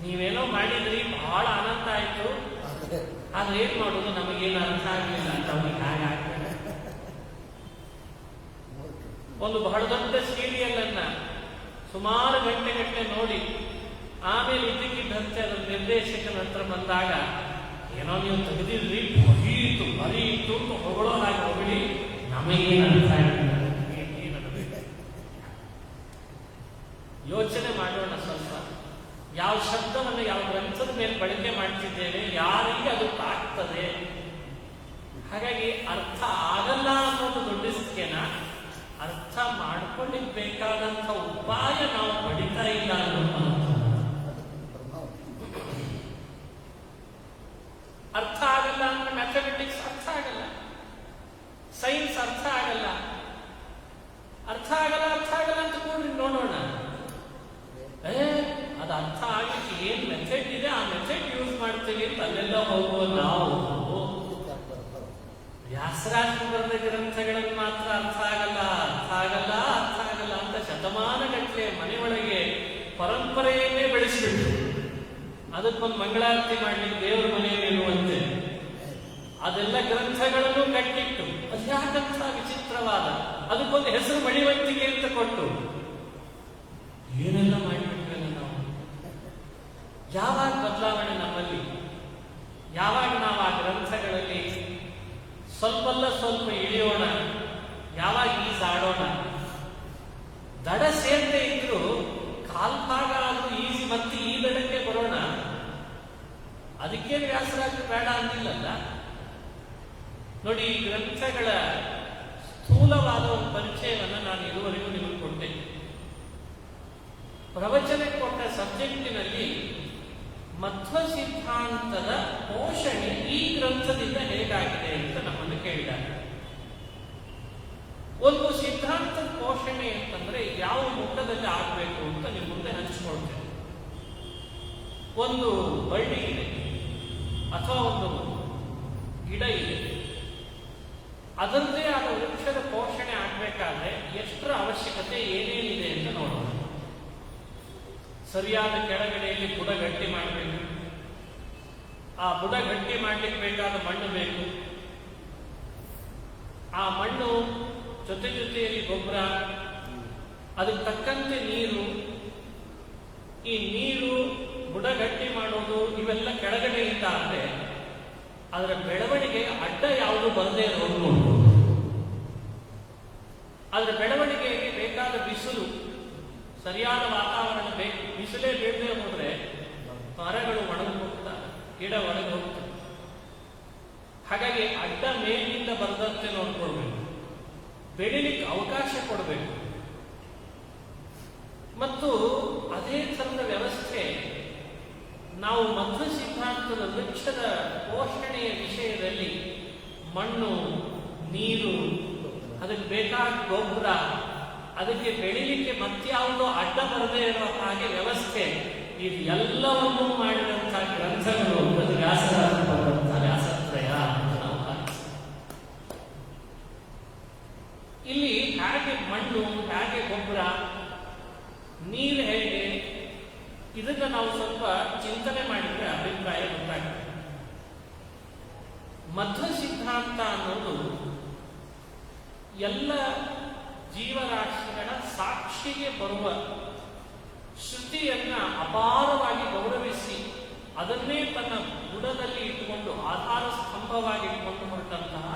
ನೀವೇನೋ ಮಾಡಿದ್ರಿ, ಬಹಳ ಆನಂದ ಆಯ್ತು, ಆದ್ರೆ ಏನ್ ಮಾಡೋದು, ನಮಗೇನು ಅರ್ಥ ಆಗಲಿಲ್ಲ ಅಂತ ಅವ್ರಿಗೆ ಹಾಗಾಗ್ತದೆ. ಒಂದು ಬಹಳ ದೊಡ್ಡ ಸೀರಿಯಲ್ ಅನ್ನ ಸುಮಾರು ಗಂಟೆಗಟ್ಟಲೆ ನೋಡಿ ಆಮೇಲೆ ಇದ್ದಕ್ಕಿದ್ದಂತೆ ಅದರ ನಿರ್ದೇಶಕನ ಹತ್ರ ಬಂದಾಗ ಏನೋ ನೀವು ತೆಗೆದಿದ್ರಿ, ಬರೀತು ಅಂತ ಹೊಗಳೋದಾಗಿ ಹೊಗಳಿ ನಮಗೇನು ಅರ್ಥ ಆಗಿಲ್ಲ. ಯೋಚನೆ ಮಾಡೋಣ ಸ್ವಲ್ಪ. ಯಾವ ಶಬ್ದವನ್ನು ಯಾವ ಗ್ರಂಥದ ಮೇಲೆ ಬಳಕೆ ಮಾಡ್ತಿದ್ದೇವೆ, ಯಾರಿಗೆ ಅದು ತಾಗ್ತದೆ. ಹಾಗಾಗಿ ಅರ್ಥ ಆಗಲ್ಲ ಅನ್ನೋದು ದೊಡ್ಡಿಸ್ಕೇನ, ಅರ್ಥ ಮಾಡ್ಕೊಳ್ಳಿಕ್ ಬೇಕಾದಂಥ ಉಪಾಯ ನಾವು ಪಡಿತಾ ಇಲ್ಲ ಅನ್ನೋದು. ಅರ್ಥ ಆಗಲ್ಲ ಅಂದ್ರೆ ಮ್ಯಾಥಮೆಟಿಕ್ಸ್ ಅರ್ಥ ಆಗಲ್ಲ, ಸೈನ್ಸ್ ಅರ್ಥ ಆಗಲ್ಲ. ಅರ್ಥ ಆಗಲ್ಲ ಅಂತ ಕೂಡ್ರಿ ನೋಡೋಣ. ಅದು ಅರ್ಥ ಆಗಲಿಕ್ಕೆ ಏನ್ ಮೆಥಡ್ ಇದೆ ಆ ಮೆಥಡ್ ಯೂಸ್ ಮಾಡ್ತೀವಿ ಅಂತ ಅಲ್ಲೆಲ್ಲ ಹೋಗುವ ನಾವು ವ್ಯಾಸರಾಜರು ಬರೆದ ಗ್ರಂಥಗಳನ್ನು ಮಾತ್ರ ಅರ್ಥ ಆಗಲ್ಲ ಅಂತ ಶತಮಾನಗಟ್ಟಲೆ ಮನೆಯೊಳಗೆ ಪರಂಪರೆಯನ್ನೇ ಬೆಳೆಸಿಬಿಟ್ರು. ಅದಕ್ಕೊಂದು ಮಂಗಳಾರತಿ ಮಾಡಲಿಕ್ಕೆ ದೇವರ ಮನೆಯಲ್ಲಿ ಇರುವಂತೆ ಅದೆಲ್ಲ ಗ್ರಂಥಗಳನ್ನು ಕಟ್ಟಿಟ್ಟು ಅದ್ಯಾಕಂತ ವಿಚಿತ್ರವಾದ ಅದಕ್ಕೊಂದು ಹೆಸರು ಮಡಿವಂತಿಕೆ ಅಂತ ಕೊಟ್ಟು ಏನೆಲ್ಲ ಮಾಡಿಬಿಟ್ರಲ್ಲ ನಾವು. ಯಾವಾಗ ಬದಲಾವಣೆ ನಮ್ಮಲ್ಲಿ? ಯಾವಾಗ ನಾವು ಆ ಗ್ರಂಥಗಳಲ್ಲಿ ಸ್ವಲ್ಪ ಇಳಿಯೋಣ, ಯಾವಾಗ ಈಜಾಡೋಣ? ದಡ ಸೇರದೆ ಇದ್ರು ಕಾಲ್ಭಾಗ ಆದ್ರೂ ಈಜಿ ಮತ್ತೆ ಈ ದಡಕ್ಕೆ ಬರೋಣ. ಅದಕ್ಕೆ ವ್ಯಾಸರಾಜರು ಬೇಡ ಅಂದಿಲ್ಲಲ್ಲ. ನೋಡಿ, ಈ ಗ್ರಂಥಗಳ ಸ್ಥೂಲವಾದ ಒಂದು ಪರಿಚಯವನ್ನು ನಾನು ಇದುವರೆಗೂ ನಿಮಗೆ ಕೊಟ್ಟೆ. ಪ್ರವಚನ ಕೊಟ್ಟ ಸಬ್ಜೆಕ್ಟಿನಲ್ಲಿ ಮಧ್ವ ಸಿದ್ಧಾಂತದ ಪೋಷಣೆ ಈ ಗ್ರಂಥದಿಂದ ಹೇಗಾಗಿದೆ ಅಂತ ನಮ್ಮನ್ನು ಕೇಳಿದ್ದಾರೆ. ಒಂದು ಸಿದ್ಧಾಂತದ ಪೋಷಣೆ ಅಂತಂದ್ರೆ ಯಾವ ಮುಖದಲ್ಲಿ ಆಗಬೇಕು ಅಂತ ನಿಮ್ಮ ಮುಂದೆ ಹಂಚಿಕೊಳ್ತೇನೆ. ಒಂದು ಬಳ್ಳಿ ಇದೆ ಅಥವಾ ಒಂದು ಗಿಡ ಇದೆ, ಅದರದ್ದೇ ಆದ ವೃಕ್ಷದ ಪೋಷಣೆ ಆಗಬೇಕಾದ್ರೆ ಎಷ್ಟರ ಅವಶ್ಯಕತೆ ಏನೇನಿದೆ ಅಂತ ನೋಡೋಣ. ಸರಿಯಾದ ಕೆಳಗಡೆಯಲ್ಲಿ ಬುಡ ಗಟ್ಟಿ ಮಾಡಬೇಕು. ಆ ಬುಡ ಗಟ್ಟಿ ಮಾಡ್ಲಿಕ್ಕೆ ಬೇಕಾದ ಮಣ್ಣು ಬೇಕು. ಆ ಮಣ್ಣು ಜೊತೆಯಲ್ಲಿ ಗೊಬ್ಬರ, ಅದಕ್ಕೆ ತಕ್ಕಂತೆ ನೀರು. ಈ ನೀರು, ಬುಡ ಗಟ್ಟಿ ಮಾಡೋದು ಇವೆಲ್ಲ ಕೆಳಗಡೆಯಿಂದ ಆದರೆ ಅದರ ಬೆಳವಣಿಗೆ ಅಡ್ಡ ಯಾವುದು ಬರದೇ ಇರೋದು ನೋಡ್ಬೋದು. ಅದರ ಬೆಳವಣಿಗೆಗೆ ಬೇಕಾದ ಬಿಸಿಲು, ಸರಿಯಾದ ವಾತಾವರಣ ಬೇಕು. ಬಿಸಿಲೇ ಬೀಳದೆ ಹೋದ್ರೆ ಮರಗಳು ಒಣಗಿ ಹೋಗ್ತವೆ, ಗಿಡ ಒಣಗಿ ಹೋಗ್ತದೆ. ಹಾಗಾಗಿ ಅಡ್ಡ ಮೇಲಿನಿಂದ ಬರದಂತೆ ನೋಡ್ಕೊಳ್ಬೇಕು, ಬೆಳಿಲಿಕ್ಕೆ ಅವಕಾಶ ಕೊಡಬೇಕು. ಮತ್ತು ಅದೇ ಥರದ ವ್ಯವಸ್ಥೆ ನಾವು ಮಧ್ವ ಸಿದ್ಧಾಂತದ ವೃಕ್ಷದ ಪೋಷಣೆಯ ವಿಷಯದಲ್ಲಿ ಮಣ್ಣು, ನೀರು, ಅದಕ್ಕೆ ಬೇಕಾದ ಗೊಬ್ಬರ, ಅದಕ್ಕೆ ಬೆಳಿಲಿಕ್ಕೆ ಮತ್ಯಾವುದೋ ಅಡ್ಡ ಬರದೇ ಇರೋ ಹಾಗೆ ವ್ಯವಸ್ಥೆ, ಇದೆಲ್ಲವನ್ನೂ ಮಾಡಿದಂತಹ ಗ್ರಂಥಗಳು ಅದು ವ್ಯಾಸತ್ರಯ ಅಂತ ನಾವು ಕಾಣಿಸ್ತೇವೆ. ಇಲ್ಲಿ ಹೇಗೆ ಮಣ್ಣು, ಹೇಗೆ ಗೊಬ್ಬರ, ನೀರು ಹೇಗೆ, ಇದನ್ನ ನಾವು ಸ್ವಲ್ಪ ಚಿಂತನೆ ಮಾಡಿದ್ರೆ ಅಭಿಪ್ರಾಯ ಗೊತ್ತಾಗುತ್ತೆ. ಮಧ್ವ ಸಿದ್ಧಾಂತ ಅನ್ನೋದು ಎಲ್ಲ ಜೀವರಾಶಿಗಳ ಸಾಕ್ಷಿಗೆ ಬರುವ ಶ್ರುತಿಯನ್ನ ಅಪಾರವಾಗಿ ಗೌರವಿಸಿ ಅದನ್ನೇ ತನ್ನ ಬುಡದಲ್ಲಿ ಇಟ್ಟುಕೊಂಡು ಆಧಾರ ಸ್ತಂಭವಾಗಿ ಇಟ್ಟುಕೊಂಡು ಹೊರಟಂತಹ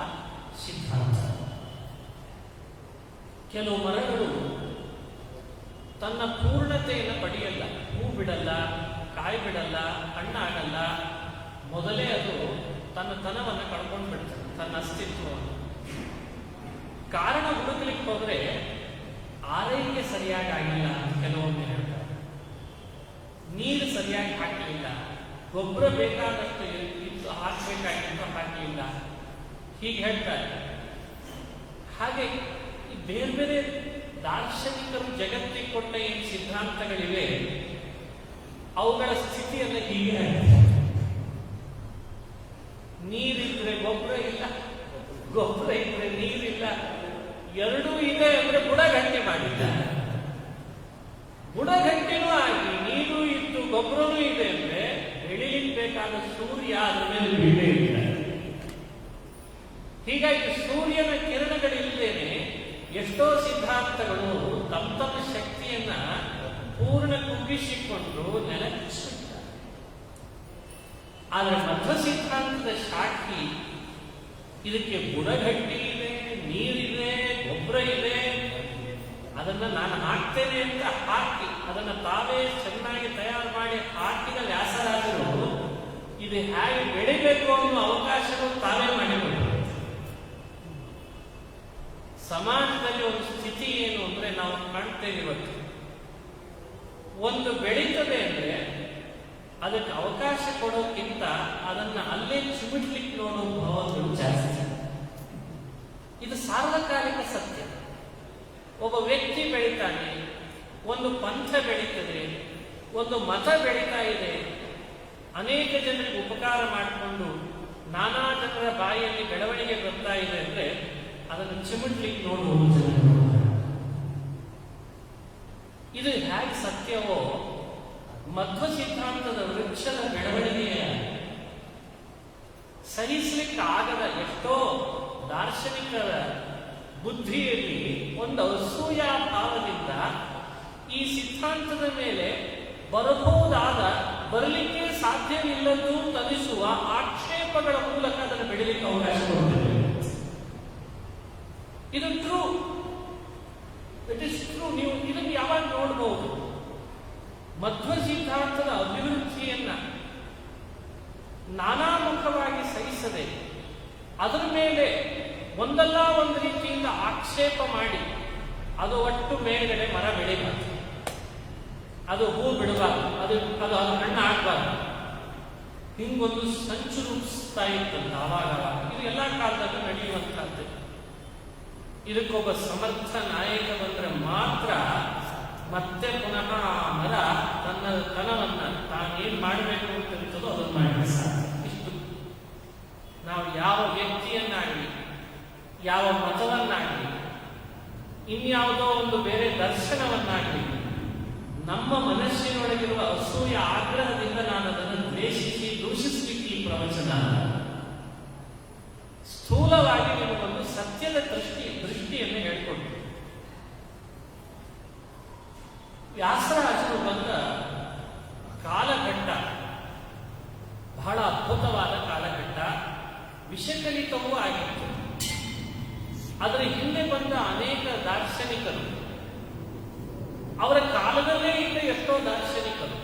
ಸಿದ್ಧಾಂತ. ಕೆಲವು ಮರಗಳು ತನ್ನ ಪೂರ್ಣತೆಯನ್ನು ಪಡೆಯಲ್ಲ, ಹೂ ಬಿಡಲ್ಲ, ಕಾಯಿ ಬಿಡಲ್ಲ, ಹಣ್ಣಾಗಲ್ಲ. ಮೊದಲೇ ಅದು ತನ್ನ ತನವನ್ನು ಕಳ್ಕೊಂಡು ಬಿಡ್ತದೆ, ತನ್ನ ಅಸ್ತಿತ್ವವನ್ನು. ಕಾರಣ ಹುಡುಕಲಿಕ್ಕೆ ಹೋದ್ರೆ ಆರೈಕೆ ಸರಿಯಾಗಿ ಆಗಿಲ್ಲ ಅಂತ ಕೆಲವೊಮ್ಮೆ ಹೇಳ್ತಾರೆ. ನೀರು ಸರಿಯಾಗಿ ಹಾಕಲಿಲ್ಲ, ಗೊಬ್ಬರ ಬೇಕಾದಷ್ಟು ಇತ್ತು ಹಾಕಬೇಕಾಗಿತ್ತು ಹಾಕಲಿಲ್ಲ, ಹೀಗೆ ಹೇಳ್ತಾರೆ. ಹಾಗೆ ಬೇರೆ ಬೇರೆ ದಾರ್ಶನಿಕರು ಜಗತ್ತಿಗೆ ಕೊಟ್ಟ ಏನು ಸಿದ್ಧಾಂತಗಳಿವೆ ಅವುಗಳ ಸ್ಥಿತಿಯನ್ನು ಹೀಗೆ ನೀರಿದ್ರೆ ಗೊಬ್ಬರ ಇಲ್ಲ, ಗೊಬ್ಬರ ಇದ್ರೆ ನೀರಿಲ್ಲ, ಎರಡೂ ಇದೆ ಅಂದ್ರೆ ಬುಡಗಟ್ಟಿ ಮಾಡಿಲ್ಲ. ಬುಡಗಟ್ಟಿನೂ ಆಗಿ ನೀರು ಇದ್ದು ಗೊಬ್ಬರನೂ ಇದೆ ಅಂದ್ರೆ ಬೆಳಿಲಿಕ್ಕೆ ಬೇಕಾದ ಸೂರ್ಯ ಅದ್ರ ಮೇಲೆ ಬೀಳೇ ಇಲ್ಲ. ಹೀಗಾಗಿ ಸೂರ್ಯನ ಕಿರಣಗಳಿಲ್ಲದೇನೆ ಎಷ್ಟೋ ಸಿದ್ಧಾಂತಗಳು ತಮ್ಮ ತಮ್ಮ ಶಕ್ತಿಯನ್ನ ಪೂರ್ಣ ಕುಗ್ಗಿಸಿಕೊಂಡು ನೆಲಕ್ಕಿಸುತ್ತಾರೆ. ಆದರೆ ಮಧ್ವ ಸಿದ್ಧಾಂತದ ಶಾಖಿ ಇದಕ್ಕೆ ಬುಡಗಟ್ಟಿ ಇದೆ, ನೀರಿದೆ, ಗೊಬ್ಬರ ಇದೆ, ಅದನ್ನ ನಾನು ಹಾಕ್ತೇನೆ ಅಂತ ಹಾಕಿ ಅದನ್ನ ತಾವೇ ಚೆನ್ನಾಗಿ ತಯಾರು ಮಾಡಿ ಹಾಕಿದ ವ್ಯಾಸರಾಜರು ಇದು ಹೇಗೆ ಬೆಳಿಬೇಕು ಅನ್ನೋ ಅವಕಾಶಗಳು ತಾವೇ ಮಾಡಿಕೊಂಡು. ಸಮಾಜದಲ್ಲಿ ಒಂದು ಸ್ಥಿತಿ ಏನು ಅಂದ್ರೆ ನಾವು ಕಾಣ್ತೇವೆ ಇವತ್ತು, ಒಂದು ಬೆಳೀತದೆ ಅಂದ್ರೆ ಅದಕ್ಕೆ ಅವಕಾಶ ಕೊಡೋಕ್ಕಿಂತ ಅದನ್ನ ಅಲ್ಲೇ ಚಿಮಿಟ್ಲಿಕ್ಕೆ ನೋಡೋ ಭಾವಗಳು ಜಾಸ್ತಿ. ಇದು ಸಾರ್ವಕಾಲಿಕ ಸತ್ಯ. ಒಬ್ಬ ವ್ಯಕ್ತಿ ಬೆಳೀತಾನೆ, ಒಂದು ಪಂಥ ಬೆಳೀತದೆ, ಒಂದು ಮತ ಬೆಳೀತಾ ಇದೆ, ಅನೇಕ ಜನರಿಗೆ ಉಪಕಾರ ಮಾಡಿಕೊಂಡು ನಾನಾ ಜನರ ಬಾಯಿಯಲ್ಲಿ ಬೆಳವಣಿಗೆ ಬರ್ತಾ ಇದೆ ಅಂದ್ರೆ ಅದನ್ನು ಚಿಮಿಟ್ಲಿಕ್ಕೆ ನೋಡುವುದು ಜನರು. ಸತ್ಯವೋ ಮಧ್ವ ಸಿದ್ಧಾಂತದ ವೃಕ್ಷದ ಬೆಳವಣಿಗೆಯ ಸಹಿಸಲಿಕ್ಕಾಗದ ಎಷ್ಟೋ ದಾರ್ಶನಿಕರ ಬುದ್ಧಿಯಲ್ಲಿ ಒಂದು ಅಸೂಯಾ ಭಾವದಿಂದ ಈ ಸಿದ್ಧಾಂತದ ಮೇಲೆ ಬರಲಿಕ್ಕೆ ಸಾಧ್ಯವಿಲ್ಲದ್ದು ತನಿಸುವ ಆಕ್ಷೇಪಗಳ ಮೂಲಕ ಅದನ್ನು ಬೆಳೀಲಿಕ್ಕೆ ಅವಕಾಶ ಕೊಡುತ್ತದೆ. ಇದು ಟ್ರೂ, ಇಟ್ ಇಸ್ ಟ್ರೂ. ನೀವು ಇದನ್ನು ಯಾವಾಗ ನೋಡಬಹುದು? ಮಧ್ವ ಸಿದ್ಧಾಂತದ ಅಭಿವೃದ್ಧಿಯನ್ನ ನಾನಾಮುಖವಾಗಿ ಸಹಿಸದೆ ಅದರ ಮೇಲೆ ಒಂದಲ್ಲ ಒಂದು ರೀತಿಯಿಂದ ಆಕ್ಷೇಪ ಮಾಡಿ ಅದು ಒಟ್ಟು ಮೇಲ್ಗಡೆ ಮರ ಬೆಳಿಬಾರ್ದು, ಅದು ಹೂ ಬಿಡಬಾರ್ದು, ಅದು ಹಣ್ಣು ಆಗಬಾರ್ದು. ಹಿಂಗೊಂದು ಸಂಚು ರೂಪಿಸ್ತಾ ಇತ್ತಂತ ಆವಾಗ. ಇದು ಎಲ್ಲ ಕಾಲದಲ್ಲೂ ನಡೆಯುವಂತಹದ್ದು. ಇದಕ್ಕೊಬ್ಬ ಸಮರ್ಥ ನಾಯಕ ಬಂದ್ರೆ ಮಾತ್ರ ಮತ್ತೆ ಪುನಃ ಮರ ತನ್ನ ತನವನ್ನ ತಾನೇನ್ ಮಾಡಬೇಕು ಅಂತಿರ್ತದೋ ಅದನ್ನು ಮಾಡಲಿಕ್ಕೆ ಸಾಧ್ಯ. ಇಷ್ಟು ನಾವು ಯಾವ ವ್ಯಕ್ತಿಯನ್ನಾಗಲಿ, ಯಾವ ಮತವನ್ನಾಗಲಿ, ಇನ್ಯಾವುದೋ ಒಂದು ಬೇರೆ ದರ್ಶನವನ್ನಾಗಲಿ ನಮ್ಮ ಮನಸ್ಸಿನೊಳಗಿರುವ ಅಸೂಯ ಆಗ್ರಹದಿಂದ ನಾನು ಅದನ್ನು ದ್ವೇಷಿಸಿ ದೂಷಿಸಲಿಕ್ಕೆ ಈ ಪ್ರವಚನ. ಸ್ಥೂಲವಾಗಿ ನಿಮಗೊಂದು ಸತ್ಯದ ದೃಷ್ಟಿಯನ್ನು ಹೇಳ್ಕೊಡ್ತೀನಿ. ವ್ಯಾಸರಾಜರು ಬಂದ ಕಾಲಘಟ್ಟ ಬಹಳ ಅದ್ಭುತವಾದ ಕಾಲಘಟ್ಟ, ವಿಷಕಲಿತವೂ ಆಗಿತ್ತು. ಅದರ ಹಿಂದೆ ಬಂದ ಅನೇಕ ದಾರ್ಶನಿಕರು, ಅವರ ಕಾಲದಲ್ಲೇ ಇದ್ದ ಎಷ್ಟೋ ದಾರ್ಶನಿಕರು,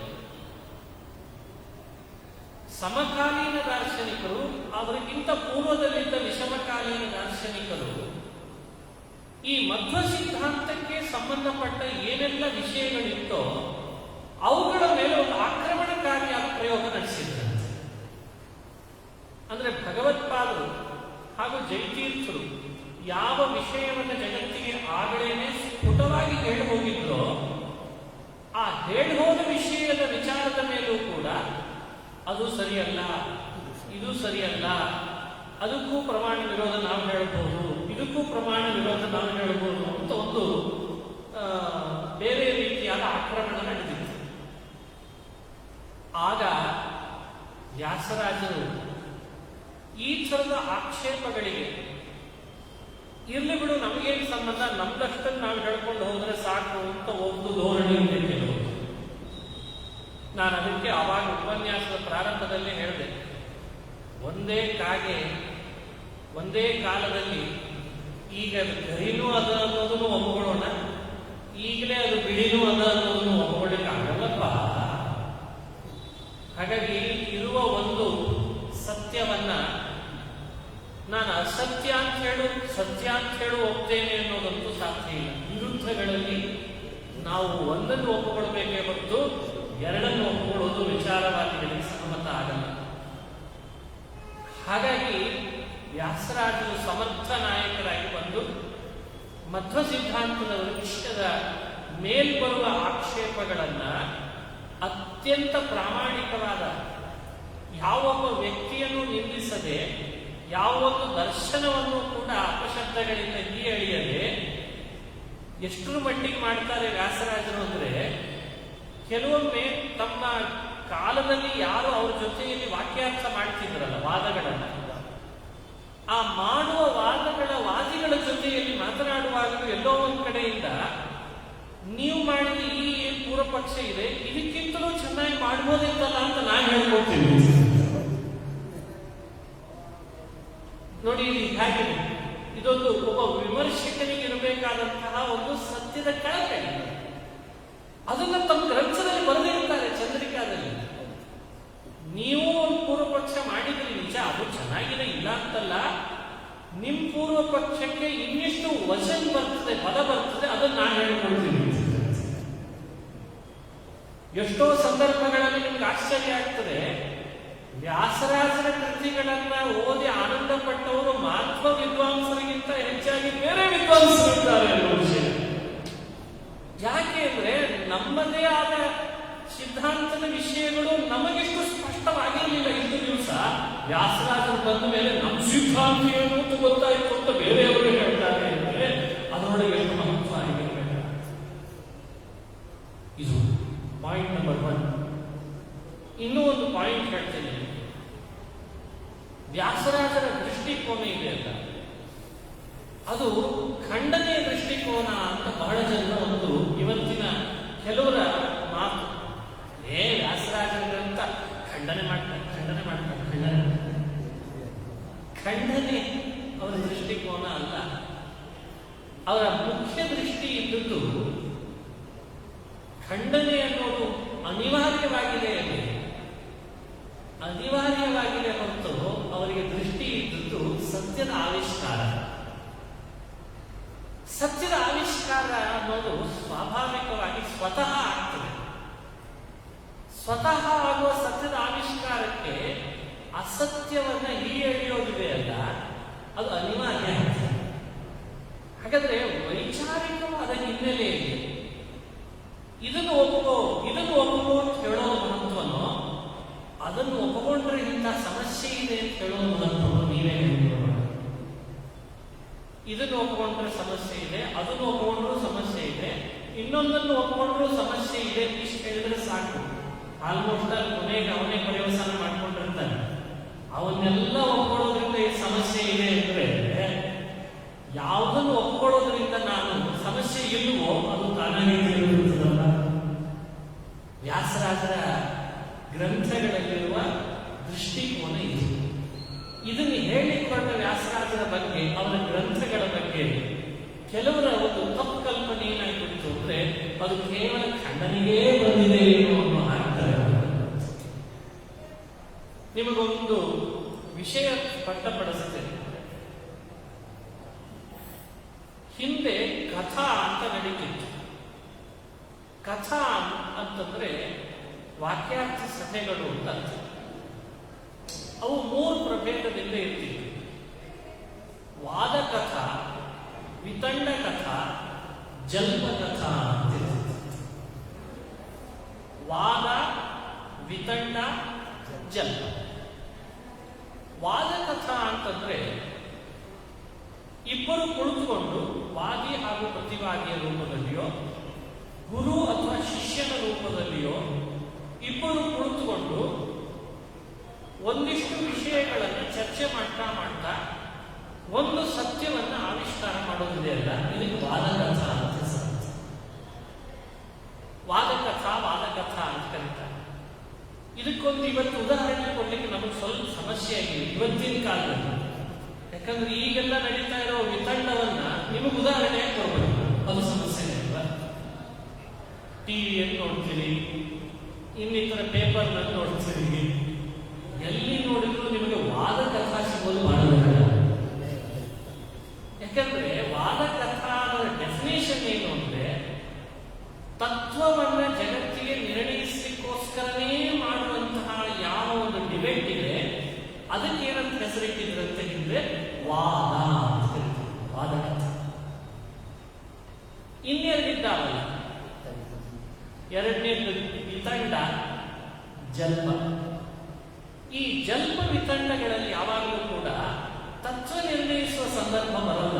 ಸಮಕಾಲೀನ ದಾರ್ಶನಿಕರು, ಅವರಿಗಿಂತ ಪೂರ್ವದಲ್ಲಿದ್ದ ವಿಷಮಕಾಲೀನ ದಾರ್ಶನಿಕರು ಈ ಮಧ್ವ ಸಿದ್ಧಾಂತಕ್ಕೆ ಸಂಬಂಧಪಟ್ಟ ಏನೆಲ್ಲ ವಿಷಯಗಳಿತ್ತೋ ಅವುಗಳ ಮೇಲೆ ಒಂದು ಆಕ್ರಮಣಕಾರಿಯಾದ ಪ್ರಯೋಗ ನಡೆಸಿದ್ರು. ಅಂದ್ರೆ ಭಗವತ್ಪಾದರು ಹಾಗೂ ಜಯತೀರ್ಥರು ಯಾವ ವಿಷಯವನ್ನು ಜಗತ್ತಿಗೆ ಆಗಲೇನೆ ಸ್ಫುಟವಾಗಿ ಹೇಳಿ ಹೋಗಿದ್ರೋ ಆ ಹೇಳಿ ಹೋದ ವಿಷಯದ ವಿಚಾರದ ಮೇಲೂ ಕೂಡ ಅದು ಸರಿಯಲ್ಲ, ಇದು ಸರಿಯಲ್ಲ, ಅದಕ್ಕೂ ಪ್ರಮಾಣ ವಿರೋಧ ನಾವು ಹೇಳ್ಬೋದು, ಇದಕ್ಕೂ ಪ್ರಮಾಣ ವಿರೋಧ ನಾವು ಹೇಳ್ಬೋದು ಅಂತ ಒಂದು ಬೇರೆ ರೀತಿಯಾದ ಆಕ್ರಮಣ ನಡೆದಿತ್ತು. ಆಗ ವ್ಯಾಸರಾಜರು ಈ ಥರದ ಆಕ್ಷೇಪಗಳಿಗೆ ಇರ್ಲಿ ಬಿಡು, ನಮಗೇನು ಸಂಬಂಧ, ನಮ್ದಷ್ಟನ್ನು ನಾವು ಹೇಳ್ಕೊಂಡು ಹೋದ್ರೆ ಸಾಕು ಅಂತ ಒಂದು ಧೋರಣೆ ಇದೆ. ನಾನು ಅದಕ್ಕೆ ಆವಾಗ ಉಪನ್ಯಾಸದ ಪ್ರಾರಂಭದಲ್ಲೇ ಹೇಳಿದೆ, ಒಂದೇ ಕಾಗೆ ಒಂದೇ ಕಾಲದಲ್ಲಿ ಈಗ ಗರಿನೂ ಅದ ಅನ್ನೋದನ್ನು ಒಪ್ಪಿಕೊಳ್ಳೋಣ, ಈಗಲೇ ಅದು ಬಿಳಿನೂ ಅದ ಅನ್ನೋದನ್ನು ಒಪ್ಪಿಕೊಳ್ಳಿಕ್ಕೆ ಆಗಲ್ಲಪ್ಪ. ಹಾಗಾಗಿ ಇರುವ ಒಂದು ಸತ್ಯವನ್ನ ನಾನು ಅಸತ್ಯ ಅಂತ ಹೇಳು, ಸತ್ಯ ಅಂತ ಹೇಳು ಒಪ್ತೇನೆ ಅನ್ನೋದಂತೂ ಸಾಧ್ಯ ಇಲ್ಲ. ವಿರುದ್ಧಗಳಲ್ಲಿ ನಾವು ಒಂದನ್ನು ಒಪ್ಪಿಕೊಳ್ಬೇಕೇ ಹೊರತು ಎರಡನ್ನು ಒಪ್ಪಿಕೊಳ್ಳೋದು ವಿಚಾರವಾದಿಗಳಿಗೆ ಸಹಮತ ಆಗಲ್ಲ. ಹಾಗಾಗಿ ವ್ಯಾಸರಾಜರು ಸಮರ್ಥ ನಾಯಕರಾಗಿ ಬಂದು ಮಧ್ವ ಸಿದ್ಧಾಂತದ ವೃಕ್ಷದ ಮೇಲ್ಬರುವ ಆಕ್ಷೇಪಗಳನ್ನ ಅತ್ಯಂತ ಪ್ರಾಮಾಣಿಕವಾದ, ಯಾವೊಬ್ಬ ವ್ಯಕ್ತಿಯನ್ನು ನಿಂದಿಸದೆ, ಯಾವೊಂದು ದರ್ಶನವನ್ನು ಕೂಡ ಅಪಶಬ್ದಗಳಿಂದ ಹೀಯಳಿಯದೆ ಎಷ್ಟರ ಮಟ್ಟಿಗೆ ಮಾಡ್ತಾರೆ ವ್ಯಾಸರಾಜರು ಅಂದ್ರೆ, ಕೆಲವೊಮ್ಮೆ ತಮ್ಮ ಕಾಲದಲ್ಲಿ ಯಾರು ಅವ್ರ ಜೊತೆಯಲ್ಲಿ ವಾಕ್ಯಾರ್ಥ ಮಾಡ್ತಿದ್ರಲ್ಲ ವಾದಗಳನ್ನ, ಆ ಮಾಡುವ ವಾದಿಗಳ ಜೊತೆಯಲ್ಲಿ ಮಾತನಾಡುವಾಗಲೂ ಎಲ್ಲೋ ಒಂದ್ ಕಡೆಯಿಂದ ನೀವು ಮಾಡಿದ ಈ ಏನ್ ಪೂರ್ವ ಪಕ್ಷ ಇದೆ ಇದಕ್ಕಿಂತಲೂ ಚೆನ್ನಾಗಿ ಮಾಡ್ಬೋದಿತ್ತಲ್ಲ ಅಂತ ನಾನು ಹೇಳ್ಕೊಡ್ತೀನಿ. ನೋಡಿ ಹಾಗೆ ಇದೊಂದು ಒಬ್ಬ ವಿಮರ್ಶಕನಿಗೆ ಇರಬೇಕಾದಂತಹ ಒಂದು ಸತ್ಯದ ಕಳಕಳಿ. ಅದನ್ನ ತಮ್ಮ ಗ್ರಂಥದಲ್ಲಿ ಬರೆದಿರ್ತಾರೆ ಚಂದ್ರಿಕಾದಲ್ಲಿ. ನೀವು ಒಂದು ಪೂರ್ವ ಪಕ್ಷ ಮಾಡಿದ್ರಿ ನಿಜ, ಅದು ಚೆನ್ನಾಗಿದೆ ಇಲ್ಲ ಅಂತಲ್ಲ, ನಿಮ್ ಪೂರ್ವ ಪಕ್ಷಕ್ಕೆ ಇನ್ನೆಷ್ಟು ವಚನ ಬರ್ತದೆ, ಪದ ಬರ್ತದೆ, ಅದನ್ನ ನಾನು ಹೇಳ್ಕೊಳ್ತೀನಿ. ಎಷ್ಟೋ ಸಂದರ್ಭಗಳಲ್ಲಿ ನಿಮ್ಗೆ ಆಶ್ಚರ್ಯ ಆಗ್ತದೆ, ವ್ಯಾಸರಾಜರ ಕೃತಿಗಳನ್ನ ಓದಿ ಆನಂದ ಪಟ್ಟವರು ಮಾಧ್ವ ವಿದ್ವಾಂಸರಿಗಿಂತ ಹೆಚ್ಚಾಗಿ ಬೇರೆ ವಿದ್ವಾಂಸರಿದ್ದಾರೆ ಅನ್ನೋ ವಿಷಯ. ಯಾಕೆ ಅಂದ್ರೆ ನಮ್ಮದೇ ಆದ ಸಿದ್ಧಾಂತದ ವಿಷಯಗಳು ನಮಗೆಷ್ಟು ಸ್ಪಷ್ಟವಾಗಿರಲಿಲ್ಲ. ಇಂದು ದಿವಸ ವ್ಯಾಸರಾಜರು ಬಂದ ಮೇಲೆ ನಮ್ಮ ಸಿದ್ಧಾಂತ ಏನು ಅಂತ ಗೊತ್ತಾಯಿತು ಅಂತ ಬೇರೆಯವರು ಹೇಳ್ತಾರೆ ಅಂದ್ರೆ ಅದರೊಳಗೆ ಎಷ್ಟು ಮಹತ್ವ ಆಗಿರಬೇಕು. ಇದು ಇನ್ನೂ ಒಂದು ಪಾಯಿಂಟ್ ಹೇಳ್ತೇನೆ. ವ್ಯಾಸರಾಜರ ದೃಷ್ಟಿಕೋನ ಇದೆಯಲ್ಲ, ಅದು ಖಂಡನೆಯ ದೃಷ್ಟಿಕೋನ ಅಂತ ಬಹಳ ಜನ ಒಂದು ಇವತ್ತಿನ ಕೆಲವರ ಮಾತು. ವ್ಯಾಸರಾಜರಂತ ಖಂಡನೆ ಮಾಡ್ತಾರೆ. ಖಂಡನೆ ಅವರ ದೃಷ್ಟಿಕೋನ ಅಲ್ಲ. ಅವರ ಮುಖ್ಯ ದೃಷ್ಟಿ ಇದ್ದದ್ದು ಖಂಡನೆ ಅನ್ನೋದು ಅನಿವಾರ್ಯವಾಗಿದೆ ಹೊರತು ಅವರಿಗೆ ದೃಷ್ಟಿ ಇದ್ದದ್ದು ಸತ್ಯದ ಆವಿಷ್ಕಾರ. ಸತ್ಯದ ಆವಿಷ್ಕಾರ ಅನ್ನೋದು ಸ್ವಾಭಾವಿಕವಾಗಿ ಸ್ವತಃ ಆಗ್ತದೆ. ಸ್ವತಃ ಆಗುವ ಸತ್ಯದ ಆವಿಷ್ಕಾರಕ್ಕೆ ಅಸತ್ಯವನ್ನ ಎಳೆಯೋದಿದೆ ಅಲ್ಲ, ಅದು ಅನಿವಾರ್ಯ. ಹಾಗಾದ್ರೆ ವೈಚಾರಿಕವಾದ ಹಿನ್ನೆಲೆಯಲ್ಲಿ ಇದನ್ನು ಒಪ್ಪೋ ಅಂತ ಹೇಳೋದು ಮಹತ್ವನೋ, ಅದನ್ನು ಒಪ್ಪಿಕೊಂಡ್ರೆ ಇಂಥ ಸಮಸ್ಯೆ ಇದೆ ಅಂತ ಹೇಳೋದು ಮಹತ್ವನೋ ನೀವೇ ಹೇಳಿರೋಣ. ಇದನ್ನು ಒಪ್ಪಿಕೊಂಡ್ರೆ ಸಮಸ್ಯೆ ಇದೆ, ಅದನ್ನು ಒಪ್ಪಿಕೊಂಡ್ರೂ ಸಮಸ್ಯೆ ಇದೆ, ಇನ್ನೊಂದನ್ನು ಒಪ್ಪಿಕೊಂಡ್ರೂ ಸಮಸ್ಯೆ ಇದೆ, ಇಷ್ಟು ಹೇಳಿದ್ರೆ ಸಾಕು. ಆಲ್ಮೋಸ್ಟ್ ಅಲ್ಲಿ ಕೊನೆಗೆ ಅವನೇ ಪರ್ಯವಸಾನ ಮಾಡ್ಕೊಂಡಿರ್ತಾನೆ. ಅವನ್ನೆಲ್ಲ ಒಪ್ಕೊಳ್ಳೋದ್ರಿಂದ ಈ ಸಮಸ್ಯೆ ಇದೆ ಅಂದ್ರೆ ಯಾವುದನ್ನು ಒಪ್ಕೊಳ್ಳೋದ್ರಿಂದ ನಾನು ಸಮಸ್ಯೆ ಇಲ್ಲವೋ ಅದು ತಾನಾಗಿ ತಿಳಿದಿರುತ್ತದಲ್ಲ. ವ್ಯಾಸರಾಜರ ಗ್ರಂಥಗಳಲ್ಲಿರುವ ದೃಷ್ಟಿಕೋನ ಇದು. ಇದನ್ನು ಹೇಳಿಕೊಂಡ ವ್ಯಾಸರಾಜರ ಬಗ್ಗೆ, ಅವರ ಗ್ರಂಥಗಳ ಬಗ್ಗೆ ಕೆಲವರ ಒಂದು ತಪ್ಪು ಕಲ್ಪನೆ ಏನಾಗಿತ್ತು ಅಂದ್ರೆ ಅದು ಕೇವಲ ಖಂಡನೆಗೇ ಬಂದಿದೆ ಅನ್ನೋ ಹಾಕ್ತಾರೆ. ನಿಮಗೊಂದು ವಿಷಯ ಸ್ಪಷ್ಟಪಡಿಸುತ್ತೇನೆ. ಹಿಂದೆ ಕಥಾ ಅಂತ ನಡೀತಿತ್ತು. ಕಥಾ ಅಂತಂದ್ರೆ ವಾಕ್ಯಾರ್ಥ ಸಭೆಗಳು ಅಂತ. ಅವು 3 ಪ್ರಭೇದದಿಂದ ಇರ್ತಿತ್ತು. ವಾದ ಕಥಾ, ವಿತಂಡ ಕಥಾ, ಜಲ್ಪ ಕಥಾ ಅಂತ. ವಾದ, ವಿತಂಡ, ಜಲ್ಪ. ವಾದ ಕಥಾ ಅಂತಂದ್ರೆ ಇಬ್ಬರು ಕುಳಿತುಕೊಂಡು ವಾದಿ ಹಾಗೂ ಪ್ರತಿವಾದಿಯ ರೂಪದಲ್ಲಿಯೋ, ಗುರು ಅಥವಾ ಶಿಷ್ಯನ ರೂಪದಲ್ಲಿಯೋ ಇಬ್ಬರು ಕುಳಿತುಕೊಂಡು ಒಂದಿಷ್ಟು ವಿಷಯಗಳನ್ನು ಚರ್ಚೆ ಮಾಡ್ತಾ ಒಂದು ಸತ್ಯವನ್ನ ಆವಿಷ್ಕಾರ ಮಾಡೋದಿದೆ ಅಲ್ಲ, ಇದಕ್ಕೆ ವಾದಕಥಾ ಅಂತ ಹೆಸರು. ವಾದಕಥಾ ಅಂತ ಕರೀತಾರೆ. ಇದಕ್ಕೊಂದು ಇವತ್ತು ಉದಾಹರಣೆ ಕೊಡ್ಲಿಕ್ಕೆ ನಮಗೆ ಸ್ವಲ್ಪ ಸಮಸ್ಯೆ ಆಗಿದೆ ಇವತ್ತಿನ ಕಾಲದಲ್ಲಿ. ಯಾಕಂದ್ರೆ ಈಗೆಲ್ಲ ನಡೀತಾ ಇರೋ ವಿತಂಡವನ್ನ ನಿಮಗೆ ಉದಾಹರಣೆ ಕೊಡ್ಬೇಕು, ಅದು ಸಮಸ್ಯೆ ಅಲ್ವಾ? ಟಿವಿಯನ್ನು ನೋಡ್ತೀರಿ, ಇನ್ನಿತರ ಪೇಪರ್ನಲ್ಲಿ ನೋಡ್ತೀರಿ, ಎಲ್ಲಿ ನೋಡಿದ್ರು ನಿಮಗೆ ವಾದ ಕಥಾ ಸಿಗೋದು ಮಾಡಬೇಕು. ಯಾಕಂದ್ರೆ ವಾದ ಕಥಾದ ಡೆಫಿನೇಷನ್ ಏನು ಅಂದ್ರೆ ತತ್ವವನ್ನ ಜಗತ್ತಿಗೆ ನಿರ್ಣಯಿಸಲಿಕ್ಕೋಸ್ಕರನೇ ಮಾಡುವಂತಹ ಯಾವ ಒಂದು ಡಿಬೇಟ್ ಇದೆ ಅದಕ್ಕೆ ಏನಂತ ಹೆಸರಿಟ್ಟಿದ್ರಂತೆ ಹಿಂದೆ ವಾದ ಅಂತ ಕರೀತಾರೆ. ವಾದ ಕಥಾ. ಇನ್ನೆರಡಿದ್ದಾವಲ್ಲ, ಎರಡನೇದು ವಿತಂಡ, ಜಲ್ಪ. ಈ ಜಲ್ಪ ವಿತಂಡಗಳಲ್ಲಿ ಯಾವಾಗಲೂ ಕೂಡ ತತ್ವ ನಿರ್ಣಯಿಸುವ ಸಂದರ್ಭ ಬರಲ್ಲ.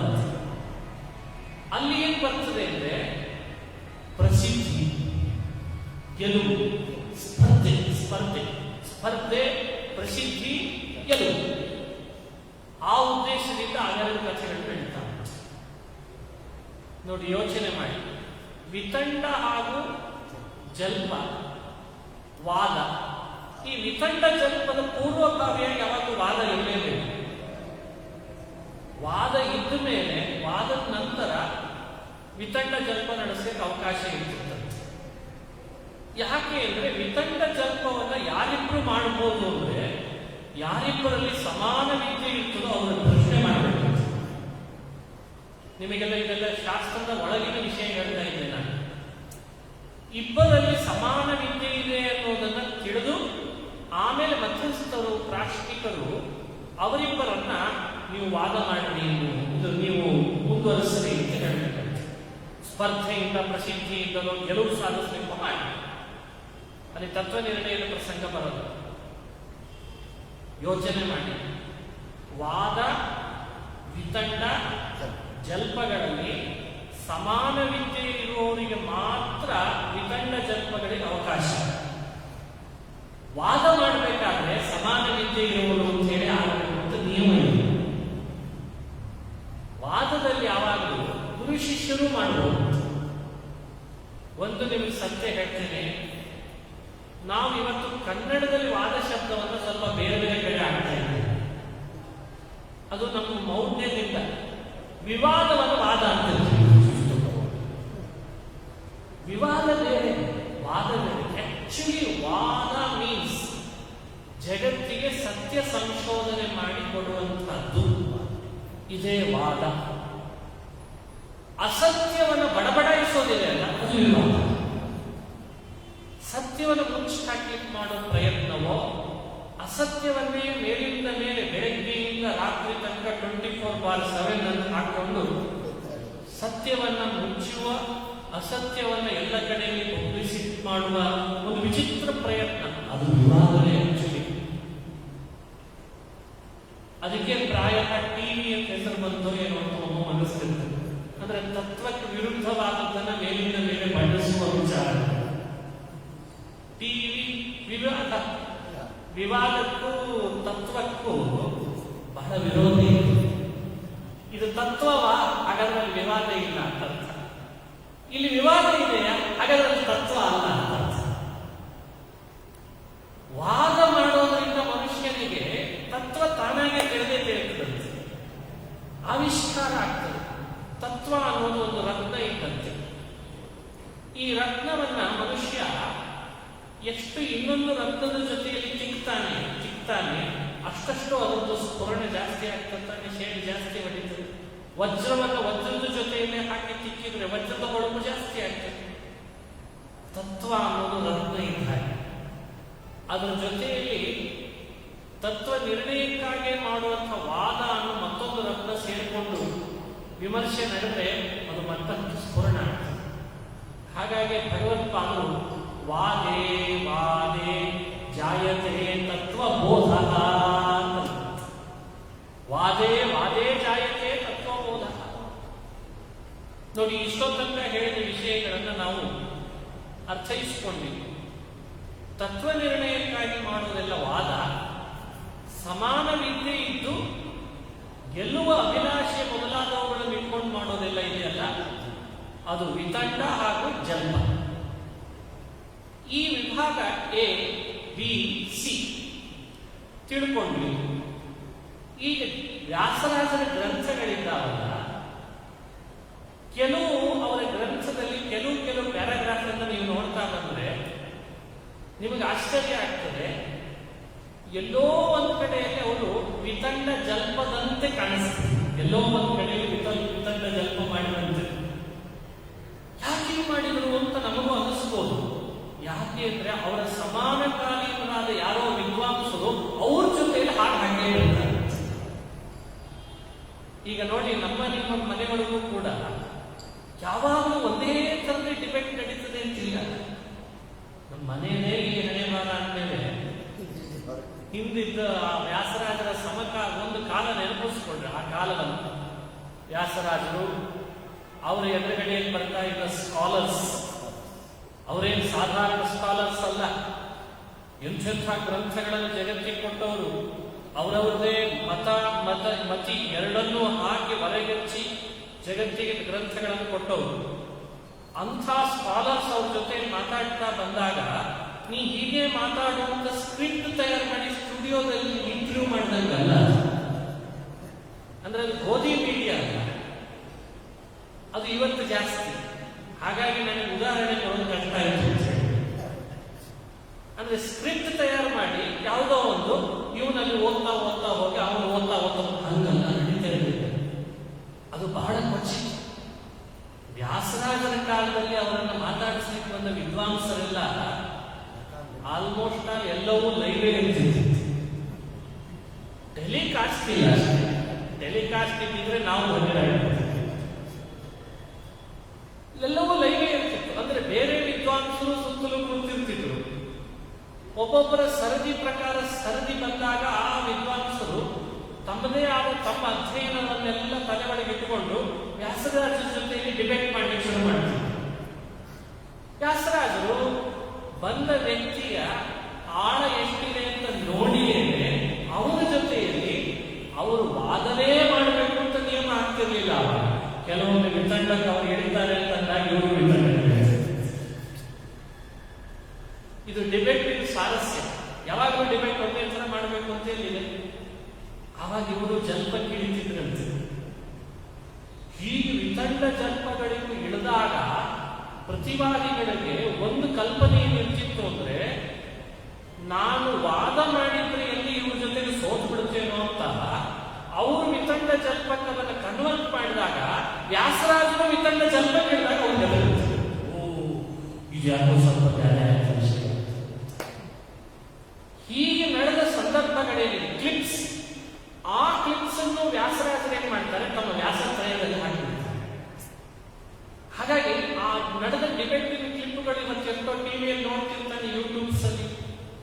ಅಲ್ಲಿ ಏನ್ ಬರ್ತದೆ ಅಂದ್ರೆ ಪ್ರಸಿದ್ಧಿ, ಗೆಲುವು, ಸ್ಪರ್ಧೆ, ಪ್ರಸಿದ್ಧಿ, ಗೆಲುವು. ಆ ಉದ್ದೇಶದಿಂದ ಅವೆರಡು ಕಥೆಗಳು ಹೇಳ್ತಾರೆ. ನೋಡಿ, ಯೋಚನೆ ಮಾಡಿ. ವಿತಂಡ ಹಾಗೂ ಜಲ್ಪ, ವಾದ. ಈ ವಿತಂಡ ಜಲ್ಪದ ಪೂರ್ವಭಾವಿಯಾಗಿ ಯಾವಾಗಲೂ ವಾದ ಇರಲೇಬೇಕು. ವಾದ ಇದ್ದ ಮೇಲೆ ವಾದದ ನಂತರ ವಿತಂಡ ಜಲ್ಪ ನಡೆಸಲಿಕ್ಕೆ ಅವಕಾಶ ಇರ್ತದೆ. ಯಾಕೆ ಅಂದ್ರೆ ವಿತಂಡ ಜಲ್ಪವನ್ನ ಯಾರಿಬ್ರು ಮಾಡಬಹುದು ಅಂದ್ರೆ ಯಾರಿಬ್ಬರಲ್ಲಿ ಸಮಾನ ವಿದ್ಯೆ ಇರ್ತದೋ ಅವರ ಪ್ರಶ್ನೆ ಮಾಡಬೇಕು. ನಿಮಗೆಲ್ಲ ಇದೆಲ್ಲ ಶಾಸ್ತ್ರದ ಒಳಗಿನ ವಿಷಯ ಹೇಳ್ತಾ ಇದ್ದೆ ನಾನು. ಇಬ್ಬರಲ್ಲಿ ಸಮಾನ ವಿದ್ಯೆ ಇದೆ ಅನ್ನೋದನ್ನ ತಿಳಿದು ಆಮೇಲೆ ಮಧ್ಯಸ್ಥರು, ಪ್ರಾಶ್ನಿಕರು ಅವರಿಬ್ಬರನ್ನ ನೀವು ವಾದ ಮಾಡಿ, ಇದು ನೀವು ಮುಂದುವರಿಸಲಿ ಅಂತ ಹೇಳಬೇಕು. ಸ್ಪರ್ಧೆಯಿಂದ, ಪ್ರಸಿದ್ಧಿಯಿಂದಲೋ ಗೆಲುವು ಸಾಧಿಸಬೇಕು ಮಾಡಿ. ಅಲ್ಲಿ ತತ್ವ ನಿರ್ಣಯದ ಪ್ರಸಂಗ ಬರೋದು. ಯೋಚನೆ ಮಾಡಿ. ವಾದ, ವಿತಂಡ, ಜಲ್ಪಗಳಲ್ಲಿ ಸಮಾನ ವಿದ್ಯೆ ಇರುವವರಿಗೆ ಮಾತ್ರ ವಿತಂಡ ಜಲ್ಪಗಳಿಗೆ ಅವಕಾಶ. ವಾದ ಮಾಡಬೇಕಾದ್ರೆ ಸಮಾನ ವಿದ್ಯೆ ಇರುವುದು ಅಂತ ಹೇಳಿ ಆಗಬೇಕಂತ ನಿಯಮ ಇದೆ. ವಾದದಲ್ಲಿ ಯಾವಾಗಲೂ ಗುರು ಶಿಷ್ಯರು ಮಾಡಬಹುದು. ಒಂದು ನಿಮಗೆ ಸತ್ಯ ಹೇಳ್ತೇನೆ, ನಾವು ಇವತ್ತು ಕನ್ನಡದಲ್ಲಿ ವಾದ ಶಬ್ದವನ್ನು ಸ್ವಲ್ಪ ಬೇರೆ ಬೇರೆ ಕಡೆ ಆಗ್ತಾ ಇದ್ದೇವೆ. ಅದು ನಮ್ಮ ಮೌಢ್ಯದಿಂದ ವಿವಾದವನ್ನು ವಾದ ಅಂತ ವಿವಾದ ಬೇರೆ, ವಾದ ಬೇರೆ. ಆಕ್ಚುಲಿ ವಾದ ಮೀನ್ಸ್ ಜಗತ್ತಿಗೆ ಸತ್ಯ ಸಂಶೋಧನೆ ಮಾಡಿಕೊಡುವಂತಹದ್ದು. ಇದೇ ವಾದ. ಅಸತ್ಯವನ್ನು ಬಡಬಡಾಯಿಸೋದಿದೆ ಅಲ್ಲ, ಅದು ವಿವಾದ. ಸತ್ಯವನ್ನು ಮುಚ್ಚಿ ಹಾಕಲಿಕ್ಕೆ ಮಾಡೋ ಪ್ರಯತ್ನವೋ, ಅಸತ್ಯವನ್ನೇ ಮೇಲಿಂದ ಮೇಲೆ ಬೆಳಗ್ಗೆಯಿಂದ ರಾತ್ರಿ ತನಕ 24/7 ಅಂತ ಹಾಕೊಂಡು ಸತ್ಯವನ್ನ ಮುಚ್ಚುವ, ಅಸತ್ಯವನ್ನ ಎಲ್ಲ ಕಡೆಯಲ್ಲಿ ಪಬ್ಲಿಸಿಟಿ ಮಾಡುವ ಒಂದು ವಿಚಿತ್ರ ಪ್ರಯತ್ನ, ಅದು ವಿವಾದವೇ ಆಕ್ಚುಲಿ. ಅದಕ್ಕೆ ಪ್ರಾಯ ಟಿವಿ ಅಂತ ಹೆಸರು ಬಂತು ಏನೋ ಅಂತ ಒಮ್ಮೆ ಮನಸ್ಸಿರ್ತದೆ. ಅಂದ್ರೆ ತತ್ವಕ್ಕೆ ವಿರುದ್ಧವಾದದ್ದನ್ನ ಮೇಲಿಂದ ಮೇಲೆ ಬಳಸುವ ವಿಚಾರ. ಟಿವಿ ವಿವಾದಕ್ಕೂ ತತ್ವಕ್ಕೂ ಬಹಳ ವಿರೋಧ ಇದೆ. ಇದು ತತ್ವವಾ, ಹಾಗಾದ್ರೆ ವಿವಾದ ಇಲ್ಲ ಅಂತ ಅರ್ಥ. ಇಲ್ಲಿ ವಿವಾದ ಇದೆಯಾ, ಹಾಗಾದ್ರೆ ತತ್ವ ಅಲ್ಲ ಅಂತ ಅರ್ಥ. ವಾದ ಮಾಡೋದ್ರಿಂದ ಮನುಷ್ಯನಿಗೆ ತತ್ವ ತಾನಾಗೆ ತಿಳಿದಂತೆ ಆವಿಷ್ಕಾರ ಆಗ್ತದೆ. ತತ್ವ ಅನ್ನೋದು ಒಂದು ರತ್ನ ಇದ್ದಂತೆ. ಈ ರತ್ನವನ್ನ ಮನುಷ್ಯ ಎಷ್ಟು ಇನ್ನೊಂದು ರತ್ನದ ಜೊತೆಯಲ್ಲಿ ಚಿಕ್ತಾನೆ ಅಷ್ಟಷ್ಟು ಅದೊಂದು ಸ್ಫುರಣೆ ಜಾಸ್ತಿ ಆಗ್ತದೆ, ಶೇಡ್ ಜಾಸ್ತಿ ಹೊಡಿತದೆ. ವಜ್ರವನ್ನು ವಜ್ರದ ಜೊತೆಯಲ್ಲೇ ಹಾಕಿ ತಿಕ್ಕಿದ್ರೆ ವಜ್ರದ ಹೊಳಪು ಜಾಸ್ತಿ ಆಗ್ತದೆ. ತತ್ವ ಅನ್ನೋದು ರತ್ನ ಇದ್ದಾಗ ಅದರ ಜೊತೆಯಲ್ಲಿ ತತ್ವ ನಿರ್ಣಯಕ್ಕಾಗಿ ಮಾಡುವಂತಹ ವಾದ ಅನ್ನೋ ಮತ್ತೊಂದು ರತ್ನ ಸೇರಿಕೊಂಡು ವಿಮರ್ಶೆ ನಡೆದ್ರೆ ಅದು ಮತ್ತಷ್ಟು ಸ್ಫುರಣ ಆಗ್ತದೆ. ಹಾಗಾಗಿ ಭಗವತ್ಪಾದರು ವಾದೇ ವಾದೇ ಜಾಯತೆ ತತ್ವಬೋಧ, ವಾದೇ ವಾದೇ ಜಾಯತೆ ತತ್ವಬೋಧ. ನೋಡಿ, ಇಷ್ಟೊತ್ತಂಕ ಹೇಳಿದ ವಿಷಯಗಳನ್ನು ನಾವು ಅರ್ಥೈಸಿಕೊಂಡಿವಿ. ತತ್ವ ನಿರ್ಣಯಕ್ಕಾಗಿ ಮಾಡುವುದೆಲ್ಲ ವಾದ. ಸಮಾನ ವಿದ್ಯೆ ಇದ್ದು ಗೆಲ್ಲುವ ಅಭಿಲಾಷೆ ಮೊದಲಾದವುಗಳನ್ನು ಇಟ್ಕೊಂಡು ಮಾಡೋದೆಲ್ಲ ಇದೆಯಲ್ಲ, ಅದು ವಿತಂಡ ಹಾಗೂ ಜನ್ಮ. ಈ ವಿಭಾಗ ಎ ಬಿ ಸಿ ತಿಳ್ಕೊಂಡ್ವಿ. ಈಗ ವ್ಯಾಸರಾಜರ ಗ್ರಂಥಗಳಿದ್ದಾವಲ್ಲ, ಕೆಲವು ಅವರ ಗ್ರಂಥದಲ್ಲಿ ಕೆಲವು ಪ್ಯಾರಾಗ್ರಾಫ್ ಅನ್ನು ನೀವು ನೋಡ್ತಾ ಬಂದ್ರೆ ನಿಮಗೆ ಆಶ್ಚರ್ಯ ಆಗ್ತದೆ. ಎಲ್ಲೋ ಒಂದು ಕಡೆಯಲ್ಲಿ ಅವರು ವಿತಂಡ ಜಲ್ಪದಂತೆ ಕಾಣಿಸ್ತದೆ. ಎಲ್ಲೋ ಒಂದು ಕಡೆಯಲ್ಲಿ ವಿತಂಡ ಜಲ್ಪ ಮಾಡಿದಂತೆ. ಯಾಕೆ ಮಾಡಿದರು ಅಂತ ನಮಗೂ ಅನಿಸ್ಬೋದು. ಯಾಕೆ ಅಂದ್ರೆ ಅವರ ಸಮಾನಕಾಲೀನರಾದ ಯಾರೋ ವಿದ್ವಾಂಸರು ಅವ್ರ ಜೊತೆಯಲ್ಲಿ ಹಾಗೆ ಇರ್ತಾರೆ. ಈಗ ನೋಡಿ, ನಿಮ್ಮ ಮನೆಗಳಿಗೂ ಕೂಡ ಯಾವಾಗಲೂ ಒಂದೇ ತರದ ಡಿಬೇಟ್ ನಡೀತದೆ ಅಂತಿಲ್ಲ. ನಮ್ಮ ಮನೆಯೇ ಈಗ ನಡೆಯಬಾರ ಅಂದ್ಮೇಲೆ ಹಿಂದಿದ್ದ ಆ ವ್ಯಾಸರಾಜರ ಒಂದು ಕಾಲ ನೆನಪಿಸ್ಕೊಂಡ್ರೆ, ಆ ಕಾಲವನ್ನು ವ್ಯಾಸರಾಜರು ಅವರ ಎದುರುಗಡೆಯಲ್ಲಿ ಬರ್ತಾ ಇದ್ದ ಸ್ಕಾಲರ್ಸ್, ಅವರೇನು ಸಾಧಾರಣ ಸ್ಕಾಲರ್ಸ್ ಅಲ್ಲ. ಎಂಥೆಂಥ ಗ್ರಂಥಗಳನ್ನು ಜಗತ್ತಿಗೆ ಕೊಟ್ಟವರು. ಅವರವರದೇ ಮತಿ ಎರಡನ್ನೂ ಹಾಕಿ ಹೊರಗೆಚ್ಚಿ ಜಗತ್ತಿಗೆ ಗ್ರಂಥಗಳನ್ನು ಕೊಟ್ಟವರು. ಅಂಥ ಸ್ಕಾಲರ್ಸ್ ಅವ್ರ ಜೊತೆ ಮಾತಾಡ್ತಾ ಬಂದಾಗ ನೀ ಹೀಗೆ ಮಾತಾಡುವಂತ ಸ್ಕ್ರಿಪ್ಟ್ ತಯಾರು ಮಾಡಿ ಸ್ಟುಡಿಯೋದಲ್ಲಿ ಇಂಟರ್ವ್ಯೂ ಮಾಡಿದಂಗಲ್ಲ. ಅಂದ್ರೆ ಅದು ಗೋಧಿ ಮೀಡಿಯಾ ಅಲ್ಲ, ಅದು ಇವತ್ತು ಜಾಸ್ತಿ. ಹಾಗಾಗಿ ನನಗೆ ಉದಾಹರಣೆ ಕೊಡೋದು ಕಷ್ಟ ಆಯ್ತು. ಅಂದ್ರೆ ಸ್ಕ್ರಿಪ್ಟ್ ತಯಾರು ಮಾಡಿ ಯಾವುದೋ ಒಂದು ಇವನಲ್ಲಿ ಓದ್ತಾ ಹೋಗಿ ಅವನು ಓದ್ತಾ ಹಂಗಲ್ಲ ನಡೀತಾ ಇರಬೇಕು. ಅದು ಬಹಳ ಕೊಚ್ಚಿ. ವ್ಯಾಸರಾಜರ ಕಾಲದಲ್ಲಿ ಅವರನ್ನು ಮಾತಾಡಿಸ್ಲಿಕ್ಕೆ ಬಂದ ವಿದ್ವಾಂಸರೆಲ್ಲ ಆಲ್ಮೋಸ್ಟ್ ಎಲ್ಲವೂ ಲೈವೇ ಇರ್ತಿತ್ತು. ಟೆಲಿಕಾಸ್ಟ್ ಇಲ್ಲ. ಟೆಲಿಕಾಸ್ಟ್ ಇದ್ದಿದ್ರೆ ನಾವು ಹೊರಗಡೆ ಎಲ್ಲವೂ ಲೈವೇ ಇರ್ತಿತ್ತು. ಅಂದ್ರೆ ಬೇರೆ ವಿದ್ವಾಂಸರು ಸುತ್ತಲೂ ಕುಳಿತಿರ್ತಿದ್ರು. ಒಬ್ಬೊಬ್ಬರ ಸರದಿ ಪ್ರಕಾರ ಸರದಿ ಬಂದಾಗ ಆ ವಿದ್ವಾಂಸರು ತಮ್ಮದೇ ಆದ ತಮ್ಮ ಅಧ್ಯಯನವನ್ನೆಲ್ಲ ತಲೆ ಒಳಗೆ ಇಟ್ಟುಕೊಂಡು ವ್ಯಾಸರಾಜರ ಜೊತೆಯಲ್ಲಿ ಡಿಬೇಟ್ ಮಾಡಲಿಕ್ಕೆ ಶುರು ಮಾಡ್ತಿದ್ರು. ವ್ಯಾಸರಾಜರು ಬಂದ ವ್ಯಕ್ತಿಯ ಆಳ ಎಷ್ಟಿದೆ ಅಂತ ನೋಡಿಯೇ ಅವರ ಜೊತೆಯಲ್ಲಿ ಅವರು ವಾದನೇ ಮಾಡಬೇಕು ಅಂತ ನಿಯಮ ಆಗ್ತಿರ್ಲಿಲ್ಲ. ಕೆಲವೊಂದು ವಿತಂಡಕ್ಕೆ ಅವ್ರು ಹೇಳ್ತಾರೆ ಅಂತಂದಾಗ ಇವರು ವಿತಂಡ. ಇದು ಡಿಬೇಟ್ ಸಾರಸ್ಯ. ಯಾವಾಗಲೂ ಡಿಬೇಟ್ ಒಂದೇ ಥರ ಮಾಡಬೇಕು ಅಂತ ಹೇಳಿದೆ. ಆವಾಗ ಇವರು ಜಲ್ಪಕ್ಕೆ ಇಳಿತಿದ್ರಂತೆ. ಹೀಗೆ ವಿತಂಡ ಜಲ್ಪಗಳಿಗೂ ಇಳಿದಾಗ ಪ್ರತಿವಾದಿಗಳಿಗೆ ಒಂದು ಕಲ್ಪನೆ ಏನಿರ್ತಿತ್ತು ಅಂದ್ರೆ, ನಾನು ವಾದ ಮಾಡಿದ್ರೆ ಎಲ್ಲಿ ಇವ್ರ ಜೊತೆಗೆ ಸೋತು ಬಿಡುತ್ತೇನೋ ಅಂತ ಅವರು ವಿತಂಡ ಜಲ್ಪಕ್ಕೆ ಅದನ್ನು ಕನ್ವರ್ಟ್ ಮಾಡಿದಾಗ ವ್ಯಾಸರಾಜರು ವಿತಂಡ ಜಲ್ಪಕ್ಕೆ ಹೇಳಿದಾಗ ಅವ್ರಿಗೆ ಇದ್ಯಾಕೋ ಸ್ವಲ್ಪ ಬೇರೆ ಆಯ್ತು ವಿಷಯ. ಹೀಗೆ ನಡೆದ ಸಂದರ್ಭಗಳೇನಿದೆ ಕ್ಲಿಪ್ಸ್, ಆ ಕ್ಲಿಪ್ಸ್ ಅನ್ನು ವ್ಯಾಸರಾಜರು ಏನ್ ಮಾಡ್ತಾರೆ, ತಮ್ಮ ವ್ಯಾಸತ್ರಯದಲ್ಲಿ ಹಾಕಿಬಿಡ್ತಾರೆ. ಹಾಗಾಗಿ ಆ ನಡೆದ ಡಿಬೇಟಿನ ಕ್ಲಿಪ್ಗಳು ಇವತ್ತು ಎಷ್ಟೋ ಟಿವಿಯಲ್ಲಿ ನೋಡ್ತಿರ್ತಾನೆ, ಯೂಟ್ಯೂಬ್ಸ್ ಅಲ್ಲಿ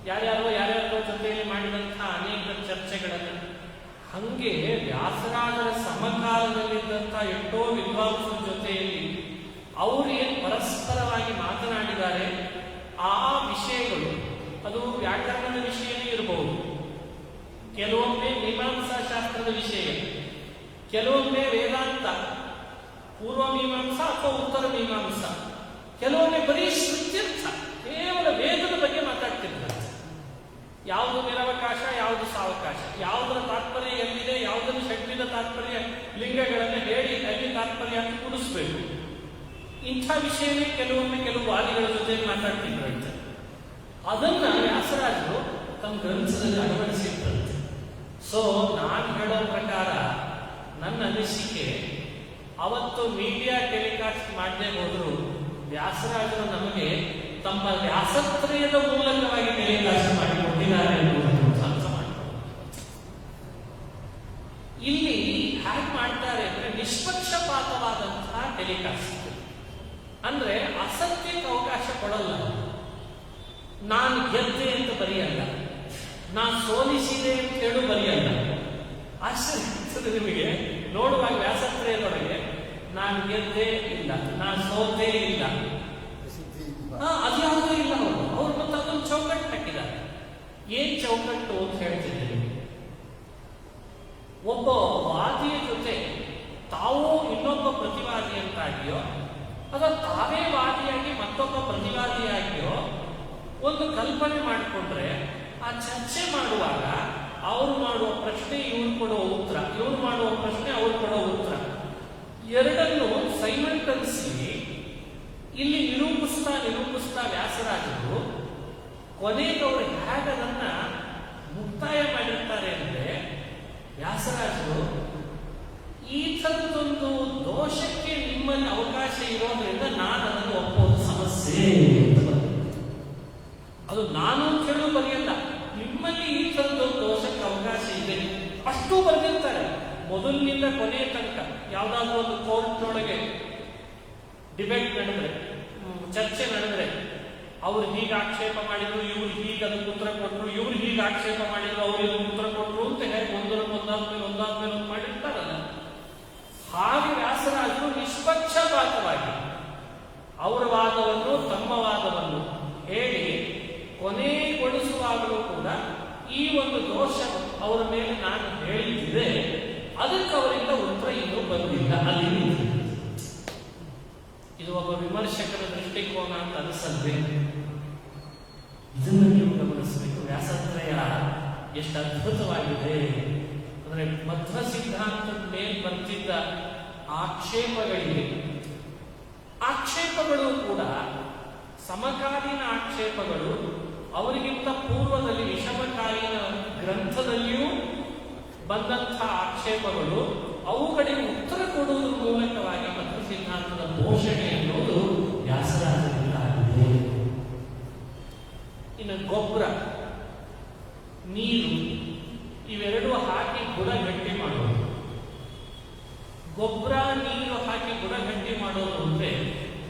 ಯಾರ್ಯಾರೋ ಜೊತೆಯಲ್ಲಿ ಮಾಡಿದಂತಹ ಅನೇಕ ಚರ್ಚೆಗಳನ್ನು. ಹಂಗೆ ವ್ಯಾಸರಾಜರ ಸಮಕಾಲದಲ್ಲಿದ್ದಂತಹ ಎಷ್ಟೋ ವಿದ್ವಾಂಸರ ಜೊತೆಯಲ್ಲಿ ಅವರು ಏನು ಪರಸ್ಪರವಾಗಿ ಮಾತನಾಡಿದ್ದಾರೆ, ಆ ವಿಷಯಗಳು ಅದು ವ್ಯಾಕರಣದ ವಿಷಯನೇ ಇರಬಹುದು, ಕೆಲವೊಮ್ಮೆ ಮೀಮಾಂಸಾ ಶಾಸ್ತ್ರದ ವಿಷಯ, ಕೆಲವೊಮ್ಮೆ ವೇದಾಂತ ಪೂರ್ವ ಮೀಮಾಂಸಾ ಅಥವಾ ಉತ್ತರ ಮೀಮಾಂಸಾ, ಕೆಲವೊಮ್ಮೆ ಬರೀ ಶ್ರುತ್ಯರ್ಥ, ಕೇವಲ ವೇದದ ಬಗ್ಗೆ ಮಾತಾಡ್ತಿರ್ತಾರೆ. ಯಾವುದು ನಿರವಕಾಶ, ಯಾವುದು ಸಾವಕಾಶ, ಯಾವುದರ ತಾತ್ಪರ್ಯ ಎಲ್ಲಿದೆ, ಯಾವುದನ್ನು ಷಡ್ವಿಧ ತಾತ್ಪರ್ಯ ಲಿಂಗಗಳನ್ನು ಹೇಳಿ ಅಲ್ಲಿ ತಾತ್ಪರ್ಯ ಅಂತ ಕೂಡಿಸ್ಬೇಕು. ಇಂಥ ವಿಷಯವೇ ಕೆಲವು ವಾದಿಗಳ ಜೊತೆ ಮಾತಾಡ್ತಿದ್ರಂತೆ. ಅದನ್ನ ವ್ಯಾಸರಾಜರು ತಮ್ಮ ಗ್ರಂಥದಲ್ಲಿ ಅಳವಡಿಸಿದ್ರಂತೆ. ಸೊ ನಾನು ಹೇಳೋ ಪ್ರಕಾರ ನನ್ನ ಅನಿಸಿಕೆ, ಅವತ್ತು ಮೀಡಿಯಾ ಟೆಲಿಕಾಸ್ಟ್ ಮಾಡದೆ ಹೋದ್ರು ವ್ಯಾಸರಾಜರು ನಮಗೆ ತಮ್ಮ ವ್ಯಾಸತ್ರಯದ ಮೂಲಕವಾಗಿ ಟೆಲಿಕಾಸ್ಟ್ ಮಾಡಿಕೊಟ್ಟಿದ್ದಾರೆ ಎನ್ನುವುದನ್ನು ಅರ್ಥ ಮಾಡಿಕೊಳ್ಳೋಣ. ಇಲ್ಲಿ ಹ್ಯಾಕ್ ಮಾಡ್ತಾರೆ ಅಂದ್ರೆ ನಿಷ್ಪಕ್ಷಪಾತವಾದಂತಹ ಟೆಲಿಕಾಸ್ಟ್, ಅಂದ್ರೆ ಅಸತ್ಯಕ್ಕೆ ಅವಕಾಶ ಕೊಡಲ್ಲ. ನಾನು ಗೆದ್ದೆ ಅಂತ ಬರೆಯಲ್ಲ, ನಾನು ಸೋಲಿಸಿದೆ ಅಂತ ಹೇಳು ಬರೆಯಲ್ಲ. ಆಶ್ಚರ್ಯ ನಿಮಗೆ ನೋಡುವಾಗ ವ್ಯಾಸತ್ರಯದೊಳಗೆ ನಾನು ಗೆದ್ದೆ ಇಲ್ಲ, ನಾನು ಸೋತೆ ಇಲ್ಲ, ಅದ್ಯಾವುದೂ ಇಲ್ಲ. ಅವ್ರು ಮತ್ತೆ ಅದೊಂದು ಚೌಕಟ್ಟು ಹಾಕಿದ್ದಾರೆ. ಏನ್ ಚೌಕಟ್ಟು ಅಂತ ಹೇಳ್ತಿದ್ದೀನಿ, ಒಬ್ಬ ವಾದಿಯ ಜೊತೆ ತಾವು ಇನ್ನೊಬ್ಬ ಪ್ರತಿವಾದಿಯಂತಾಗಿಯೋ ಅಥವಾ ತಾವೇ ವಾದಿಯಾಗಿ ಮತ್ತೊಬ್ಬ ಪ್ರತಿವಾದಿಯಾಗಿಯೋ ಒಂದು ಕಲ್ಪನೆ ಮಾಡಿಕೊಂಡ್ರೆ ಆ ಚರ್ಚೆ ಮಾಡುವಾಗ ಅವರು ಮಾಡುವ ಪ್ರಶ್ನೆ ಇವ್ರು ಕೊಡುವ ಉತ್ತರ, ಇವ್ರು ಮಾಡುವ ಪ್ರಶ್ನೆ ಅವ್ರು ಕೊಡುವ ಉತ್ತರ, ಎರಡನ್ನು ಸೈಮಲ್ಟನ್ಸ್ಲಿ ಇಲ್ಲಿ ನಿರೂಪಿಸ್ತಾ ವ್ಯಾಸರಾಜರು ಕೊನೆಗವರು ಹೇಗದನ್ನ ಮುಕ್ತಾಯ ಮಾಡಿರ್ತಾರೆ ಅಂದ್ರೆ, ವ್ಯಾಸರಾಜರು ಈ ಥರದೊಂದು ದೋಷಕ್ಕೆ ನಿಮ್ಮಲ್ಲಿ ಅವಕಾಶ ಇರೋದ್ರಿಂದ ನಾನು ಅದನ್ನು ಒಪ್ಪೋದು ಸಮಸ್ಯೆ. ಅದು ನಾನು ಅಂತ ಹೇಳೋ ಬರೆಯಲ್ಲ, ನಿಮ್ಮಲ್ಲಿ ಈ ಥರದೊಂದು ದೋಷಕ್ಕೆ ಅವಕಾಶ ಇದೆ ಅಷ್ಟು ಬರೆದಿರ್ತಾರೆ. ಮೊದಲಿನಿಂದ ಕೊನೆಯ ತನಕ ಯಾವುದಾದ್ರೂ ಒಂದು ಕೋರ್ಟ್ನೊಳಗೆ ಡಿಬೇಟ್ ನಡೆದ್ರೆ, ಚರ್ಚೆ ನಡೆದ್ರೆ, ಅವ್ರು ಹೀಗೆ ಆಕ್ಷೇಪ ಮಾಡಿದ್ರು, ಇವ್ರು ಹೀಗೆ ಅದಕ್ಕೆ ಉತ್ತರ ಕೊಟ್ಟರು, ಇವ್ರು ಹೀಗೆ ಆಕ್ಷೇಪ ಮಾಡಿದ್ರು, ಅವ್ರು ಇದಕ್ಕೆ ಉತ್ತರ ಕೊಟ್ಟರು ಅಂತ ಹೇಳಿ ಒಂದಾದ್ಮೇಲೆ ಒಂದು ಮಾಡಿರ್ತಾರಲ್ಲ, ಹಾಗೆ ವ್ಯಾಸರಾಜರು ನಿಷ್ಪಕ್ಷಪಾತವಾಗಿ ಅವರ ವಾದವನ್ನು ತಮ್ಮ ವಾದವನ್ನು ಹೇಳಿ ಕೊನೆಗೊಳಿಸುವಾಗಲೂ ಕೂಡ ಈ ಒಂದು ದೋಷ ಅವರ ಮೇಲೆ ನಾನು ಹೇಳಿದ್ದೆ, ಅದಕ್ಕೆ ಅವರಿಂದ ಉತ್ತರ ಇನ್ನೂ ಬಂದಿಲ್ಲ. ಅಲ್ಲಿ ಇದು ಒಬ್ಬ ವಿಮರ್ಶಕರ ದೃಷ್ಟಿಕೋನ ಅಂತ ಅನಿಸಲ್ವೇ? ಇದನ್ನು ನೀವು ಗಮನಿಸಬೇಕು. ವ್ಯಾಸತ್ರಯ ಎಷ್ಟು ಅದ್ಭುತವಾಗಿದೆ ಅಂದ್ರೆ, ಮಧ್ವ ಸಿದ್ಧಾಂತದ ಮೇಲೆ ಬರ್ತಿದ್ದ ಆಕ್ಷೇಪಗಳು ಕೂಡ ಸಮಕಾಲೀನ ಆಕ್ಷೇಪಗಳು, ಅವರಿಗಿಂತ ಪೂರ್ವದಲ್ಲಿ ವಿಷಮಕಾಲೀನ ಗ್ರಂಥದಲ್ಲಿಯೂ ಬಂದಂತಹ ಆಕ್ಷೇಪಗಳು, ಅವುಗಳಿಗೆ ಉತ್ತರ ಕೊಡುವುದರ ಮೂಲಕವಾಗಿ ಮಧ್ವ ಸಿದ್ಧಾಂತದ ಪೋಷಣೆ ಎನ್ನುವುದು ವ್ಯಾಸರಾಜರಿಂದ ಆಗಿದೆ. ಇನ್ನು ಗೊಬ್ಬರ, ನೀರು ಇವೆರಡೂ ಹಾಕಿ ಬುಡ ಗಟ್ಟಿ ಮಾಡೋದು. ಗೊಬ್ಬರ ನೀರು ಹಾಕಿ ಬುಡ ಗಟ್ಟಿ ಮಾಡೋದು ಅಂದ್ರೆ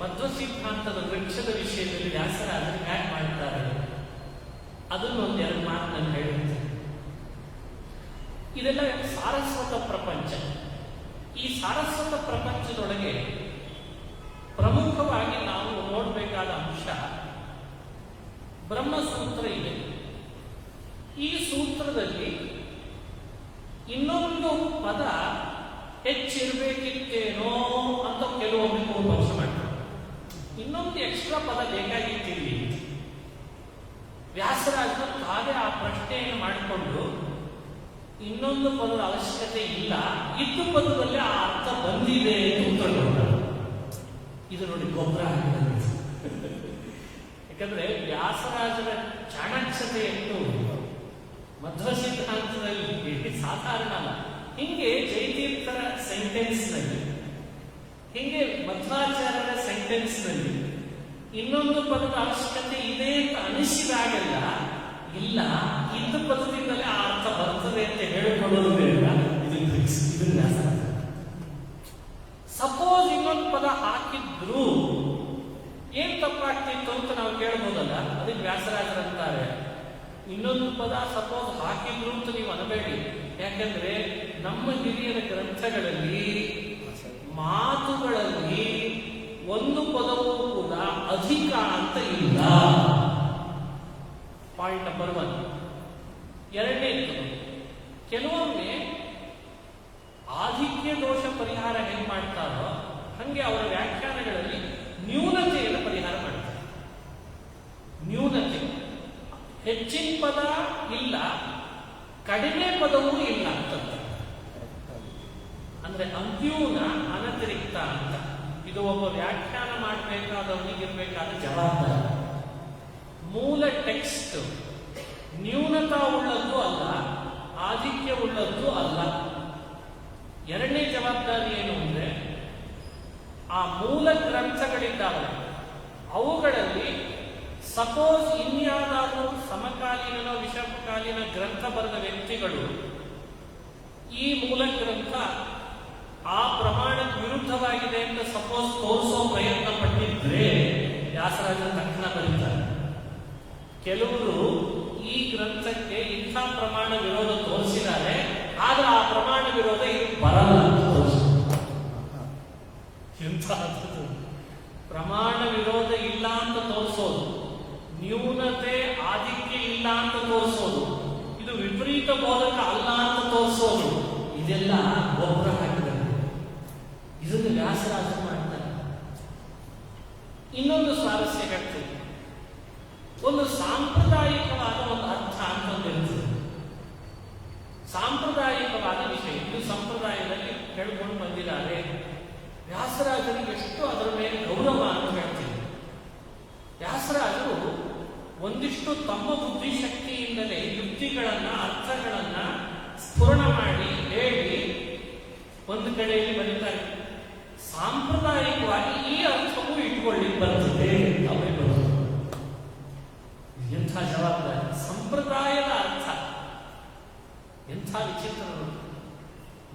ಮಧ್ವ ಸಿದ್ಧಾಂತದ ವೃಕ್ಷದ ವಿಷಯದಲ್ಲಿ ವ್ಯಾಸರಾಜರು ಹ್ಯಾಕ್ ಮಾಡ್ತಾರೆ, ಅದನ್ನೊಂದೆರಡು ಮಾತು ನಾನು ಹೇಳುತ್ತೇನೆ. ಇದೆಲ್ಲ ಸಾರಸ್ವತ ಪ್ರಪಂಚ. ಈ ಸಾರಸ್ವತ ಪ್ರಪಂಚದೊಳಗೆ ಪ್ರಮುಖವಾಗಿ ನಾವು ನೋಡಬೇಕಾದ ಅಂಶ ಬ್ರಹ್ಮಸೂತ್ರ ಇದೆ. ಈ ಸೂತ್ರದಲ್ಲಿ ಇನ್ನೊಂದು ಪದ ಹೆಚ್ಚಿರ್ಬೇಕಿತ್ತೇನೋ ಅಂತ ಕೆಲವೊಮ್ಮೆ ಪೂರ್ವಪಕ್ಷ ಮಾಡ್ತಾರೆ. ಇನ್ನೊಂದು ಎಕ್ಸ್ಟ್ರಾ ಪದ ಬೇಕಾಗಿತ್ತಿಲ್ಲಿ. ವ್ಯಾಸರಾಜರು ತಾವೇ ಆ ಪ್ರಶ್ನೆಯನ್ನು ಮಾಡಿಕೊಂಡು ಇನ್ನೊಂದು ಪದದ ಅವಶ್ಯಕತೆ ಇಲ್ಲ, ಇದ್ದು ಪದದಲ್ಲಿ ಆ ಅರ್ಥ ಬಂದಿದೆ ಅಂತ ಉತ್ತರ. ಇದು ನೋಡಿ ಗೊಬ್ಬರ ಯಾಕಂದ್ರೆ ವ್ಯಾಸರಾಜರ ಚಾಣಾಕ್ಷತೆಯನ್ನು ಮಧ್ವ ಸಿದ್ಧಾಂತದಲ್ಲಿ ಸಾಧಾರಣ ಅಲ್ಲ. ಹಿಂಗೆ ಜಯತೀರ್ಥರ ಸೆಂಟೆನ್ಸ್ ನಲ್ಲಿ, ಹಿಂಗೆ ಮಧ್ವಾಚಾರ್ಯರ ಸೆಂಟೆನ್ಸ್ ನಲ್ಲಿ ಇನ್ನೊಂದು ಪದದ ಅವಶ್ಯಕತೆ ಇದೆ ಅಂತ ಅನಿಸಿದಾಗೆಲ್ಲ ಇಲ್ಲ, ಇದ್ದು ಪದದಿಂದಲೇ ಆ ಅರ್ಥ ಬರ್ತದೆ ಅಂತ ಹೇಳಿಕೊಳ್ಳೋದು ಬೇಡ. ಇದು ವ್ಯಾಸರಾಜ. ಸಪೋಸ್ ಇನ್ನೊಂದು ಪದ ಹಾಕಿದ್ರು ಏನ್ ತಪ್ಪಾಗ್ತಿತ್ತು ಅಂತ ನಾವು ಕೇಳ್ಬೋದಲ್ಲ. ಅದಕ್ಕೆ ವ್ಯಾಸರಾಜರಂತಾರೆ ಇನ್ನೊಂದು ಪದ ಸಪೋಸ್ ಹಾಕಿದ್ರು ಅಂತ ನೀವು ಅನಬೇಡಿ. ಯಾಕಂದ್ರೆ ನಮ್ಮ ಹಿರಿಯರ ಗ್ರಂಥಗಳಲ್ಲಿ ಮಾತುಗಳಲ್ಲಿ ಒಂದು ಪದವೂ ಕೂಡ ಅಧಿಕ ಅಂತ ಇಲ್ಲ. Point number 1. ಎರಡನೇದು, ಕೆಲವೊಮ್ಮೆ ಆಧಿಕ್ಯ ದೋಷ ಪರಿಹಾರ ಹೆಂಗ್ ಮಾಡ್ತಾರೋ ಹಂಗೆ ಅವರ ವ್ಯಾಖ್ಯಾನಗಳಲ್ಲಿ ನ್ಯೂನತೆಯನ್ನು ಪರಿಹಾರ ಮಾಡ್ತಾರೆ. ನ್ಯೂನತೆ, ಹೆಚ್ಚಿನ ಪದ ಇಲ್ಲ, ಕಡಿಮೆ ಪದವೂ ಇಲ್ಲ ಅಂತಂತ. ಅಂದ್ರೆ ಅನ್ಯೂನ ಅನತಿರಿಕ್ತ ಅಂತ. ಇದು ಒಬ್ಬ ವ್ಯಾಖ್ಯಾನ ಮಾಡಬೇಕಾದವನಿಗಿರ್ಬೇಕಾದ ಜವಾಬ್ದಾರಿ. ಮೂಲ ಟೆಕ್ಸ್ಟ್ ನ್ಯೂನತಾ ಉಳ್ಳದ್ದು ಅಲ್ಲ, ಆಧಿಕ್ಯ ಉಳ್ಳದ್ದು ಅಲ್ಲ. ಎರಡನೇ ಜವಾಬ್ದಾರಿ ಏನು ಅಂದ್ರೆ ಆ ಮೂಲ ಗ್ರಂಥಗಳಿದ್ದಾವೆ, ಅವುಗಳಲ್ಲಿ ಸಪೋಸ್ ಇನ್ಯಾವುದಾದ್ರೂ ಸಮಕಾಲೀನ ವಿಷಮಕಾಲೀನ ಗ್ರಂಥ ಬರೆದ ವ್ಯಕ್ತಿಗಳು ಈ ಮೂಲ ಗ್ರಂಥ ಆ ಪ್ರಮಾಣಕ್ಕೆ ವಿರುದ್ಧವಾಗಿದೆ ಅಂತ ಸಪೋಸ್ ತೋರಿಸೋ ಪ್ರಯತ್ನ ಪಟ್ಟಿದ್ರೆ ವ್ಯಾಸರಾಜರ ತಕ್ಷಣ ಬರೀತಾರೆ. ಕೆಲವರು ಈ ಗ್ರಂಥಕ್ಕೆ ಇಂಥ ಪ್ರಮಾಣ ವಿರೋಧ ತೋರಿಸಿದ್ದಾರೆ, ಆದ್ರೆ ಆ ಪ್ರಮಾಣ ವಿರೋಧ ಇದು ಬರಲ್ಲ ಅಂತ ತೋರಿಸಿದ್ದಾರೆ. ಪ್ರಮಾಣ ವಿರೋಧ ಇಲ್ಲ ಅಂತ ತೋರಿಸೋದು, ನ್ಯೂನತೆ ಆಧಿಕ್ಯ ಇಲ್ಲ ಅಂತ ತೋರಿಸೋದು, ಇದು ವಿಪರೀತ ಬೋಧಕ ಅಲ್ಲ ಅಂತ ತೋರಿಸೋದು, ಇದೆಲ್ಲ ಒಬ್ಬರ ಹಾಕಿದ್ದಾರೆ. ಇದನ್ನು ವ್ಯಾಸರಾಜ ಮಾಡ್ತಾರೆ. ಇನ್ನೊಂದು ಸ್ವಾರಸ್ಯ ಹೇಳ್ತೀವಿ. ಒಂದು ಸಾಂಪ್ರದಾಯಿಕವಾದ ಒಂದು ಅರ್ಥ ಅಂತ ಇರ್ತದೆ. ಸಾಂಪ್ರದಾಯಿಕವಾದ ವಿಷಯ ಇದು ಸಂಪ್ರದಾಯದಲ್ಲಿ ಹೇಳ್ಕೊಂಡು ಬಂದಿದ್ದಾರೆ. ವ್ಯಾಸರಾಜರಿಗೆ ಎಷ್ಟು ಅದರ ಮೇಲೆ ಗೌರವ ಅಂತ ಹೇಳ್ತೀವಿ. ವ್ಯಾಸರಾಜರು ಒಂದಿಷ್ಟು ತಮ್ಮ ಬುದ್ಧಿಶಕ್ತಿಯಿಂದಲೇ ಯುಕ್ತಿಗಳನ್ನ ಅರ್ಥಗಳನ್ನ ಸ್ಫುರಣ ಮಾಡಿ ಹೇಳಿ ಒಂದು ಕಡೆಯಲ್ಲಿ ಬರೀತಾರೆ. ಸಾಂಪ್ರದಾಯಿಕವಾಗಿ ಈ ಅರ್ಥವೂ ಇಟ್ಕೊಳ್ಳಿ ಬರ್ತದೆ. ಎಂಥ ಜವಾಬ್ದಾರಿ! ಸಂಪ್ರದಾಯದ ಅರ್ಥ ಎಂಥ ವಿಚಿತ್ರ.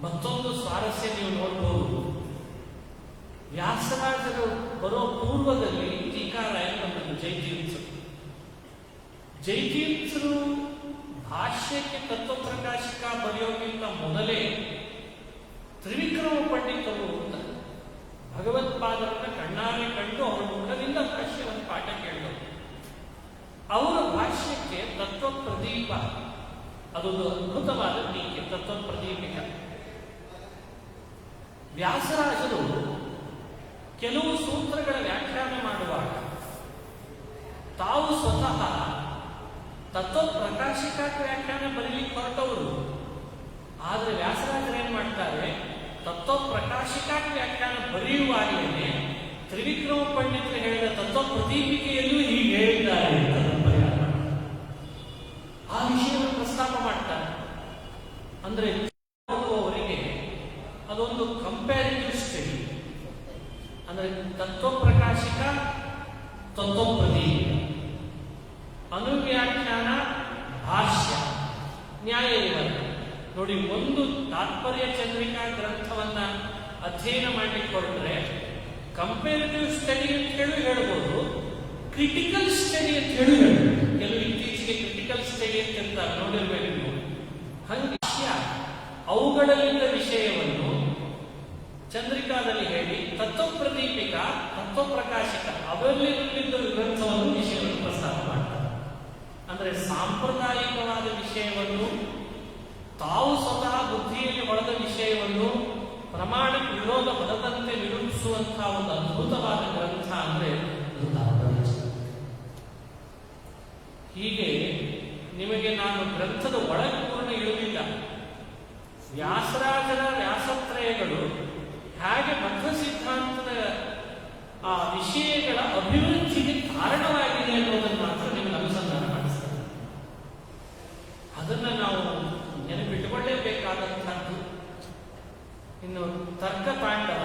ಮತ್ತೊಂದು ಸ್ವಾರಸ್ಯ ನೀವು ನೋಡಬಹುದು. ವ್ಯಾಸರಾಜರು ಬರೋ ಪೂರ್ವದಲ್ಲಿ ಟೀಕಾರಾಯ ಬಂದರು ಜೈತೀರ್ಥರು ಭಾಷ್ಯಕ್ಕೆ ತತ್ವಪ್ರಕಾಶಿಕ ಬರೆಯೋಕ್ಕಿಂತ ಮೊದಲೇ ತ್ರಿವಿಕ್ರಮ ಪಂಡಿತರು ಅಂತ ಭಗವತ್ಪಾದರನ್ನ ಕಣ್ಣಾರೆ ಕಂಡು ಅವರ ಮುಖದಿಂದ ಭಾಷ್ಯವನ್ನು ಪಾಠ ಕೇಳಿದರು. ಅವರ ಭಾಷ್ಯಕ್ಕೆ ತತ್ವ ಪ್ರದೀಪ, ಅದೊಂದು ಅದ್ಭುತವಾದ ಟೀಕೆ, ತತ್ವ ಪ್ರದೀಪಿಕ. ವ್ಯಾಸರಾಜರು ಕೆಲವು ಸೂತ್ರಗಳ ವ್ಯಾಖ್ಯಾನ ಮಾಡುವಾಗ ತಾವು ಸ್ವತಃ ತತ್ವ ಪ್ರಕಾಶಿಕ ವ್ಯಾಖ್ಯಾನ ಬರೀಲಿಕ್ಕೆ ಹೊರಟವರು. ಆದ್ರೆ ವ್ಯಾಸರಾಜರು ಏನ್ ಮಾಡ್ತಾರೆ, ತತ್ವ ಪ್ರಕಾಶಿಕ ವ್ಯಾಖ್ಯಾನ ಬರೆಯುವಾಗಲೇ ತ್ರಿವಿಕ್ರಮ ಪಂಡಿತರು ಹೇಳಿದ ತತ್ವ ಪ್ರದೀಪಿಕೆಯಲ್ಲೂ ಹೀಗೆ ಹೇಳಿದ್ದಾರೆ ಆ ವಿಷಯವನ್ನು ಪ್ರಸ್ತಾಪ ಮಾಡ್ತಾರೆ. ಅಂದ್ರೆ ಓದುವವರಿಗೆ ಅದೊಂದು ಕಂಪ್ಯಾರಿಟಿವ್ ಸ್ಟಡಿ. ಅಂದ್ರೆ ತತ್ವ ಪ್ರಕಾಶಿಕ, ತತ್ವ ಪ್ರದೀಪ, ಅನುವ್ಯಾಖ್ಯಾನ, ಭಾಷ್ಯ, ನ್ಯಾಯ ವಿವರಣೆ. ನೋಡಿ, ಒಂದು ತಾತ್ಪರ್ಯ ಚಂದ್ರಿಕಾ ಗ್ರಂಥವನ್ನ ಅಧ್ಯಯನ ಮಾಡಲಿಕ್ಕೆ ಹೊರಟ್ರೆ ಕಂಪೇರಿಟಿವ್ ಸ್ಟಡಿ ಅಂತ ಹೇಳ್ಬೋದು, ಕ್ರಿಟಿಕಲ್ ಸ್ಟಡಿ ಅಂತ ಹೇಳ್ಬೋದು. ಕೆಲವು ಇತ್ತೀಚೆಗೆ ಕ್ರಿಟಿಕಲ್ ಸ್ಟಡಿ ಅಂತ ನೋಡಿರ್ಬೇಕು ನೀವು. ಹಂಗೆ ಅವುಗಳಲ್ಲಿದ್ದ ವಿಷಯವನ್ನು ಚಂದ್ರಿಕಾದಲ್ಲಿ ಹೇಳಿ ತತ್ವ ಪ್ರದೀಪಿಕ, ತತ್ವ ಪ್ರಕಾಶಿಕ ಅವರಲ್ಲಿದ್ದ ಗ್ರಂಥವನ್ನು ವಿಷಯವನ್ನು ಪ್ರಸ್ತಾಪ ಮಾಡ್ತಾರೆ. ಅಂದರೆ ಸಾಂಪ್ರದಾಯಿಕವಾದ ವಿಷಯವನ್ನು ತಾವು ಸ್ವತಃ ಬುದ್ಧಿಯಲ್ಲಿ ಹೊಳೆದ ವಿಷಯವನ್ನು ಪ್ರಮಾಣಕ್ಕೆ ವಿರೋಧ ಬರದಂತೆ ನಿರೂಪಿಸುವಂತಹ ಒಂದು ಅದ್ಭುತವಾದ ಗ್ರಂಥ ಅಂದ್ರೆ ಹೀಗೆ ನಿಮಗೆ ನಾನು ಗ್ರಂಥದ ಒಳಗೆ ಪೂರ್ಣ ಇರುವುದಿಲ್ಲ. ವ್ಯಾಸರಾಜರ ವ್ಯಾಸತ್ರಯಗಳು ಹೇಗೆ ಮಧ್ವ ಸಿದ್ಧಾಂತದ ಆ ವಿಷಯಗಳ ಅಭಿವೃದ್ಧಿಗೆ ಕಾರಣವಾಗಿದೆ ಅನ್ನೋದನ್ನು ಮಾತ್ರ ನಿಮಗೆ ಅನುಸಂಧಾನ ಮಾಡಿಸ್ತಾರೆ. ಅದನ್ನ ನಾವು ನೆನಪಿಟ್ಟುಕೊಳ್ಳೇಬೇಕಾದಂತಹದ್ದು. ಇನ್ನು ತರ್ಕ ತಾಂಡವ,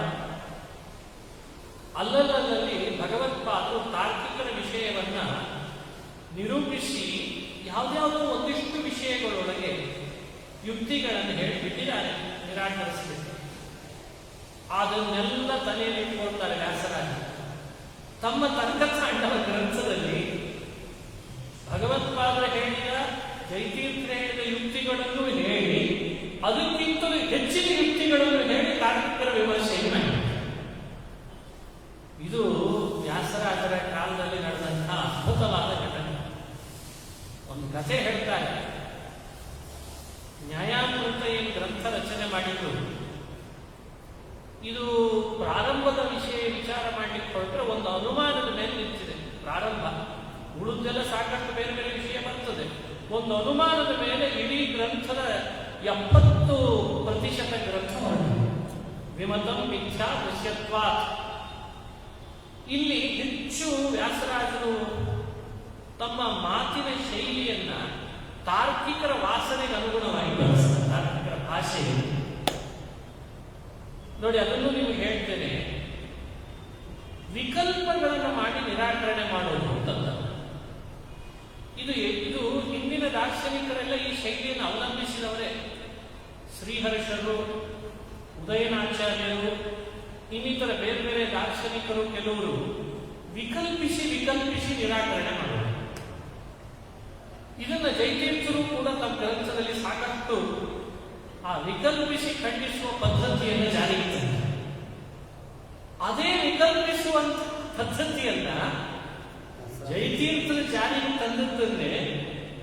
ಅಲ್ಲಲ್ಲಲ್ಲಿ ಭಗವತ್ಪಾದರು ತಾರ್ಕಿಕರ ವಿಷಯವನ್ನ ನಿರೂಪಿಸಿ ಯಾವುದ್ಯಾವುದೋ ಒಂದಿಷ್ಟು ವಿಷಯಗಳೊಳಗೆ ಯುಕ್ತಿಗಳನ್ನು ಹೇಳಿಬಿಟ್ಟಿದ್ದಾರೆ, ನಿರಾಕರಿಸಬೇಕು. ಅದನ್ನೆಲ್ಲ ತಲೆಯಲ್ಲಿ ಇಟ್ಕೊಳ್ತಾರೆ ವ್ಯಾಸರಾಜ. ತಮ್ಮ ತರ್ಕ ತಾಂಡವ ಗ್ರಂಥದಲ್ಲಿ ಭಗವತ್ಪಾದರು ಹೇಳಿದ ಜೈತೀರ್ಥ್ರೇಯದ ಯುಕ್ತಿಗಳನ್ನು ಹೇಳಿ ಅದಕ್ಕಿಂತಲೂ ಹೆಚ್ಚಿನ ಯುಕ್ತಿಗಳನ್ನು ಹೇಳಿ ತಾರ್ಕಿಕರ ವಿಮರ್ಶೆಯನ್ನು ಮಾಡಿದ್ದಾರೆ. ಇದು ವ್ಯಾಸರಾಜರ ಕಾಲದಲ್ಲಿ ನಡೆದಂತಹ ಅದ್ಭುತವಾದ ಘಟನೆ. ಒಂದು ಕಥೆ ಹೇಳ್ತಾರೆ. ನ್ಯಾಯಾಮೃತ ಏನು ಗ್ರಂಥ ರಚನೆ ಮಾಡಿದ್ರು, ಇದು ಪ್ರಾರಂಭದ ವಿಚಾರ ಮಾಡಲಿಕ್ಕೆ ಹೊರಟ್ರೆ ಒಂದು ಅನುಮಾನದ ಮೇಲೆ ನಿಂತಿದೆ. ಪ್ರಾರಂಭ ಉಳಿದೆಲ್ಲ ಸಾಕಷ್ಟು ಬೇರೆ ಬೇರೆ ವಿಷಯ ಬರ್ತದೆ. ಒಂದು ಅನುಮಾನದ ಮೇಲೆ ಇಡೀ ಗ್ರಂಥದ 70% ಗ್ರಂಥ ಹೊರಟಿದೆ. ವಿಮತಂ ಮಿಥ್ಯಾ ದೃಶ್ಯತ್ವಾತ್. ಇಲ್ಲಿ ಹೆಚ್ಚು ವ್ಯಾಸರಾಜರು ತಮ್ಮ ಮಾತಿನ ಶೈಲಿಯನ್ನ ತಾರ್ಕಿಕರ ವಾಸನೆಗೆ ಅನುಗುಣವಾಗಿ ಬಳಸ್ತಾರೆ. ತಾರ್ಕಿಕರ ಭಾಷೆಯಲ್ಲಿ ನೋಡಿ, ಅದನ್ನು ನೀವು ಹೇಳ್ತೇನೆ. ವಿಕಲ್ಪಗಳನ್ನು ಮಾಡಿ ನಿರಾಕರಣೆ ಮಾಡೋದು ಅಂತಂದ. ಇದು ಹಿಂದಿನ ದಾರ್ಶನಿಕರೆಲ್ಲ ಈ ಶೈಲಿಯನ್ನು ಅವಲಂಬಿಸಿದವರೇ. ಶ್ರೀಹರ್ಷರು, ಉದಯನಾಚಾರ್ಯರು, ಇನ್ನಿತರ ಬೇರೆ ಬೇರೆ ದಾರ್ಶನಿಕರು ಕೆಲವರು ವಿಕಲ್ಪಿಸಿ ನಿರಾಕರಣೆ ಮಾಡೋದು. ಇದನ್ನ ಜೈತೀರ್ಥರು ಕೂಡ ತಮ್ಮ ಗ್ರಂಥದಲ್ಲಿ ಸಾಕಷ್ಟು ಆ ವಿಕಲ್ಪಿಸಿ ಖಂಡಿಸುವ ಪದ್ಧತಿಯನ್ನು ಜಾರಿಗೆ ತಂದರು. ಅದೇ ವಿಕಲ್ಪಿಸುವಂತ ಪದ್ಧತಿಯನ್ನ ಜೈತೀರ್ಥರು ಜಾರಿಗೆ ತಂದದ್ದನ್ನೇ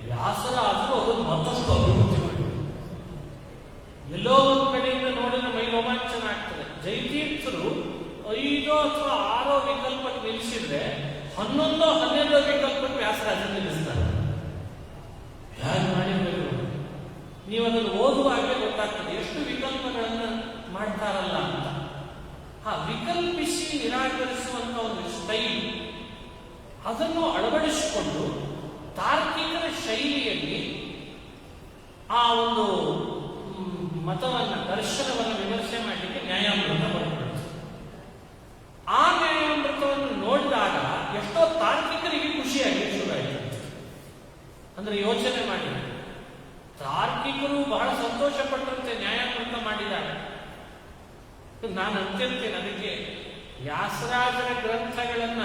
ವ್ಯಾಸರಾಜರು ಅದನ್ನು ಮತ್ತಷ್ಟು ಅಭಿವೃದ್ಧಿ ಮಾಡಿದರು. ಎಲ್ಲೋ ಒಂದು ಕಡೆಯಿಂದ ನೋಡಿದ್ರೆ ಮೈ ರೋಮಾಂಚನ ಆಗ್ತದೆ. ಜೈತೀರ್ಥರು 5 ಅಥವಾ 6 ವಿಕಲ್ಪಕ್ಕೆ ನಿಲ್ಲಿಸಿದ್ರೆ 11, 12 ವಿಕಲ್ಪಕ್ಕೆ ವ್ಯಾಸರಾಜರು ನಿಲ್ಲಿಸ್ತಾರೆ. ಹೇಗೆ ಮಾಡಿರ್ಬೇಕು? ನೀವು ಅದನ್ನು ಓದುವಾಗಲೇ ಗೊತ್ತಾಗ್ತದೆ ಎಷ್ಟು ವಿಕಲ್ಪಗಳನ್ನು ಮಾಡ್ತಾರಲ್ಲ ಅಂತ. ವಿಕಲ್ಪಿಸಿ ನಿರಾಕರಿಸುವಂತ ಒಂದು ಸ್ಟೈಲ್, ಅದನ್ನು ಅಳವಡಿಸಿಕೊಂಡು ತಾರ್ಕಿಕರ ಶೈಲಿಯಲ್ಲಿ ಆ ಒಂದು ಮತವನ್ನ, ದರ್ಶನವನ್ನು ವಿಮರ್ಶೆ ಮಾಡಲಿಕ್ಕೆ ನ್ಯಾಯಾಮೃತ ಬರೆದು, ಆ ನ್ಯಾಯಾಮೃತವನ್ನು ನೋಡಿದಾಗ ಎಷ್ಟೋ ತಾರ್ಕಿಕರಿಗೆ ಖುಷಿಯಾಗಿ ಶುರುವಾಯಿತು. ಅಂದ್ರೆ ಯೋಚನೆ ಮಾಡಿ, ತಾರ್ಕಿಕರು ಬಹಳ ಸಂತೋಷ ಪಟ್ಟಂತೆ ನ್ಯಾಯಾಮೃತ ಮಾಡಿದಾಗ. ನಾನು ಅಂತಿರ್ತೇನೆ, ಅದಕ್ಕೆ ವ್ಯಾಸರಾಜರ ಗ್ರಂಥಗಳನ್ನ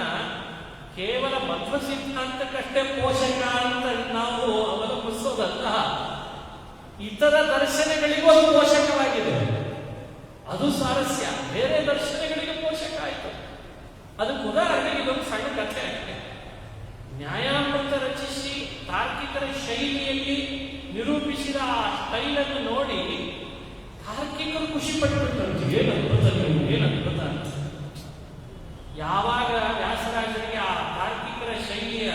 ಕೇವಲ ಮಧ್ವ ಸಿದ್ಧಾಂತಕ್ಕಷ್ಟೇ ಪೋಷಕ ಅಂತ ನಾವು ಅವಲಂಬಿಸೋದಲ್ಲ, ಇತರ ದರ್ಶನಗಳಿಗೂ ಅದು ಪೋಷಕವಾಗಿದೆ. ಅದು ಸಾರಸ್ಯ. ಬೇರೆ ದರ್ಶನಗಳಿಗೆ ಪೋಷಕ ಆಯಿತು. ಅದಕ್ಕೆ ಉದಾಹರಣೆಗೆ ಇದೊಂದು ಸಣ್ಣ ಕಥೆ ಆಗಿದೆ. ನ್ಯಾಯಾಮೃತ ರಚಿಸಿ ತಾರ್ಕಿಕರ ಶೈಲಿಯಲ್ಲಿ ನಿರೂಪಿಸಿದ ಆ ಸ್ಟೈಲನ್ನು ನೋಡಿ ತಾರ್ಕಿಕರು ಖುಷಿ ಪಟ್ಟುಬಿಟ್ಟರು. ಏನದ್ಭುತ ಅಂತ. ಯಾವಾಗ ವ್ಯಾಸರಾಜರಿಗೆ ಆ ತಾರ್ಕಿಕರ ಶೈಲಿಯ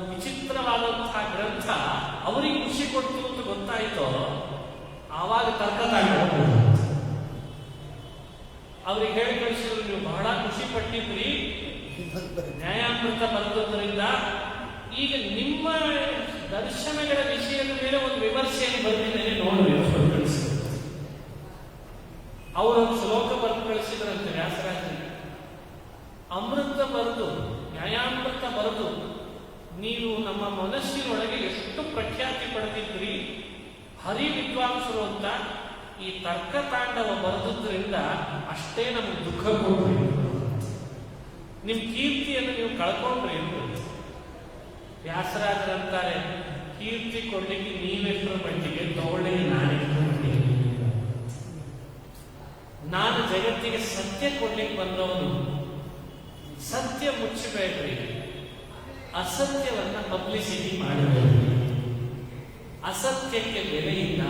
ವಿಚಿತ್ರವಾದಂತಹ ಗ್ರಂಥ ಅವರಿಗೆ ಖುಷಿ ಕೊಡ್ತು ಅಂತ ಗೊತ್ತಾಯಿತೋ, ಆವಾಗ ತರ್ಕತಾಂಡವ ಅವ್ರಿಗೆ ಹೇಳಿ ಕಳಿಸಿದ್ರು, ನೀವು ಬಹಳ ಖುಷಿ ಪಟ್ಟಿದ್ರಿ ನ್ಯಾಯಾಮೃತ ಬರೆದದ್ರಿಂದ, ಈಗ ನಿಮ್ಮ ದರ್ಶನಗಳ ವಿಷಯದ ಮೇಲೆ ಒಂದು ವಿಮರ್ಶೆಯನ್ನು ಬರೆದಿದ್ದೇನೆ ನೋಡಿ. ಅವರೊಂದು ಶ್ಲೋಕ ಬರೆದು ಕಳಿಸಿದ್ರಂತೆ ವ್ಯಾಸರಾಜರಿಗೆ. ಅಮೃತ ಬರೆದು, ನ್ಯಾಯಾಮೃತ ಬರೆದು ನೀವು ನಮ್ಮ ಮನಸ್ಸಿನೊಳಗೆ ಎಷ್ಟು ಪ್ರಖ್ಯಾತಿ ಪಡೆದಿದ್ರಿ, ಹರಿ ವಿದ್ವಾಂಸರು ಅಂತ. ಈ ತರ್ಕ ತಾಂಡವ ಬರೆದ್ರಿಂದ ಅಷ್ಟೇ ನಮ್ಗೆ ದುಃಖ ಕೊಡ್ರಿ, ನಿಮ್ ಕೀರ್ತಿಯನ್ನು ನೀವು ಕಳ್ಕೊಂಡ್ರಿ ಎಂದು. ವ್ಯಾಸರಾಜರಂತಾರೆ, ಕೀರ್ತಿ ಕೊಡ್ಲಿಕ್ಕೆ ನೀವೆಷ್ಟರ ಮಟ್ಟಿಗೆ ತಗೊಳ್ಳಿ, ನಾನು ಜಗತ್ತಿಗೆ ಸತ್ಯ ಕೊಡ್ಲಿಕ್ಕೆ ಬಂದವನು. ಸತ್ಯ ಮುಚ್ಚಬೇಡ್ರಿ, ಅಸತ್ಯವನ್ನ ಪಬ್ಲಿಸಿಟಿ ಮಾಡಬೇಕು. ಅಸತ್ಯಕ್ಕೆ ಬೆಲೆ ಇಲ್ಲ.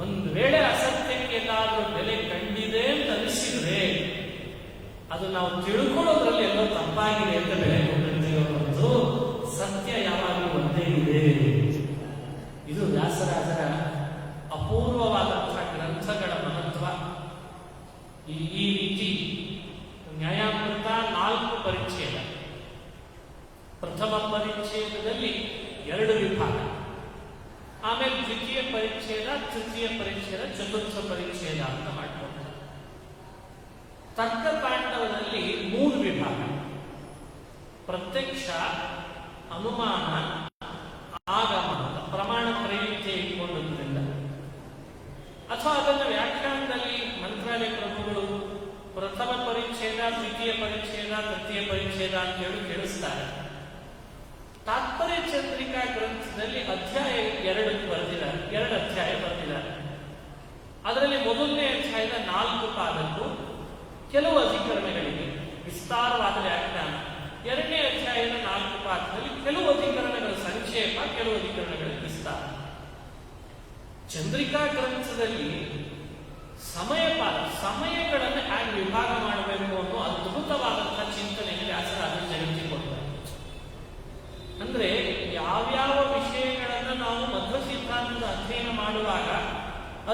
ಒಂದು ವೇಳೆ ಅಸತ್ಯಕ್ಕೆ ಏನಾದರೂ ಬೆಲೆ ಕಂಡಿದೆ ಅಂತ ಅನಿಸಿದ್ರೆ ಅದು ನಾವು ತಿಳ್ಕೊಳ್ಳೋದ್ರಲ್ಲಿ ಎಲ್ಲೋ ತಪ್ಪಾಗಿದೆ ಅಂತ ಬೆಲೆ ಕೊಟ್ಟಿದ್ದೇವೆ ಹೊರತು ಸತ್ಯ ಯಾವಾಗಲೂ ಒಂದೇ ಇದೆ. ಇದು ವ್ಯಾಸರಾಜರ ಅಪೂರ್ವವಾದಂತಹ ಗ್ರಂಥಗಳ ಮಹತ್ವ. ಈ ರೀತಿ ನ್ಯಾಯಾಮೃತ 4 ಪರಿಚ್ಛೇದ. ಪ್ರಥಮ ಪರಿಚ್ಛೇದದಲ್ಲಿ 2 ವಿಭಾಗ, ಆಮೇಲೆ ದ್ವಿತೀಯ ಪರಿಚ್ಛೇದ, ತೃತೀಯ ಪರಿಚ್ಛೇದ, ಚತುರ್ಥ ಪರಿಚ್ಛೇದ ಅಂತ ಮಾಡ್ಕೊಳ್ತಾರೆ. ತರ್ಕ ತಾಂಡವದಲ್ಲಿ 3 ವಿಭಾಗ: ಪ್ರತ್ಯಕ್ಷ, ಅನುಮಾನ, ಆಗಮ. ಪ್ರಮಾಣ ಪ್ರಯುಕ್ತಿ ಇಟ್ಕೊಂಡದ್ರಿಂದ ಅಥವಾ ಅದನ್ನು ವ್ಯಾಖ್ಯಾನದಲ್ಲಿ ಮಂತ್ರಾಲಯ ಪ್ರಭುಗಳು ಪ್ರಥಮ ಪರಿಚ್ಛೇದ, ದ್ವಿತೀಯ ಪರಿಚ್ಛೇದ, ತೃತೀಯ ಪರಿಚ್ಛೇದ ಅಂತ ಹೇಳಿ ತಿಳಿಸ್ತಾರೆ. ತಾತ್ಪರ್ಯ ಚಂದ್ರಿಕಾ ಗ್ರಂಥದಲ್ಲಿ ಅಧ್ಯಾಯ 2 ಬರೆದಿದ್ದಾರೆ, 2 ಅಧ್ಯಾಯ ಬರೆದಿದ್ದಾರೆ. ಅದರಲ್ಲಿ ಮೊದಲನೇ ಅಧ್ಯಾಯದ 4 ಪಾದಕ್ಕೂ ಕೆಲವು ಅಧಿಕರಣಗಳಿಗೆ ವಿಸ್ತಾರವಾದ ವ್ಯಾಖ್ಯಾನ, 2ನೇ ಅಧ್ಯಾಯದ 4 ಪಾದದಲ್ಲಿ ಕೆಲವು ಅಧಿಕರಣಗಳ ಸಂಕ್ಷೇಪ, ಕೆಲವು ಅಧಿಕರಣಗಳ ವಿಸ್ತಾರ. ಚಂದ್ರಿಕಾ ಗ್ರಂಥದಲ್ಲಿ ಸಮಯಗಳನ್ನು ಹೇಗೆ ವಿಭಾಗ ಮಾಡಬೇಕು ಅನ್ನೋ ಅದ್ಭುತವಾದಂತಹ ಚಿಂತನೆಗೆ ವ್ಯಾಸರಾಜರು ಜಗತ್ತಿಗೆ ಕೊಡ್ತಾರೆ. ಅಂದ್ರೆ ಯಾವ್ಯಾವ ವಿಷಯಗಳನ್ನು ನಾವು ಮಧ್ವ ಸಿದ್ಧಾಂತದ ಅಧ್ಯಯನ ಮಾಡುವಾಗ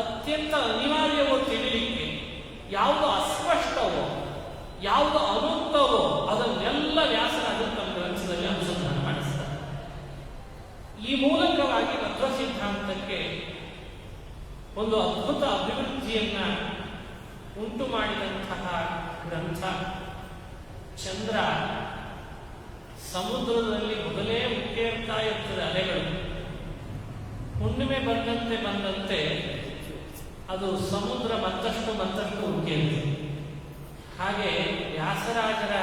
ಅತ್ಯಂತ ಅನಿವಾರ್ಯವೋ ತಿಳಿಲಿಕ್ಕೆ, ಯಾವುದು ಅಸ್ಪಷ್ಟವೋ, ಯಾವುದು ಅನುಕ್ತವೋ ಅದನ್ನೆಲ್ಲ ವ್ಯಾಸರಾಜರು ತಮ್ಮ ಗ್ರಂಥದಲ್ಲಿ ಅನುಸಂಧಾನ ಮಾಡಿಸ್ತಾರೆ. ಈ ಮೂಲಕವಾಗಿ ಮಧ್ವ ಸಿದ್ಧಾಂತಕ್ಕೆ ಒಂದು ಅದ್ಭುತ ಅಭಿವೃದ್ಧಿಯನ್ನ ಉಂಟು ಮಾಡಿದಂತಹ ಗ್ರಂಥ. ಚಂದ್ರ ಸಮುದ್ರದಲ್ಲಿ ಮೊದಲೇ ಉಕ್ಕೇರ್ತಾ ಇರ್ತದೆ ಅಲೆಗಳು. ಹುಣ್ಣಿಮೆ ಬಂದಂತೆ ಅದು ಸಮುದ್ರ ಮತ್ತಷ್ಟು ಉಕ್ಕೇರ್ತದೆ. ಹಾಗೆ ವ್ಯಾಸರಾಜರ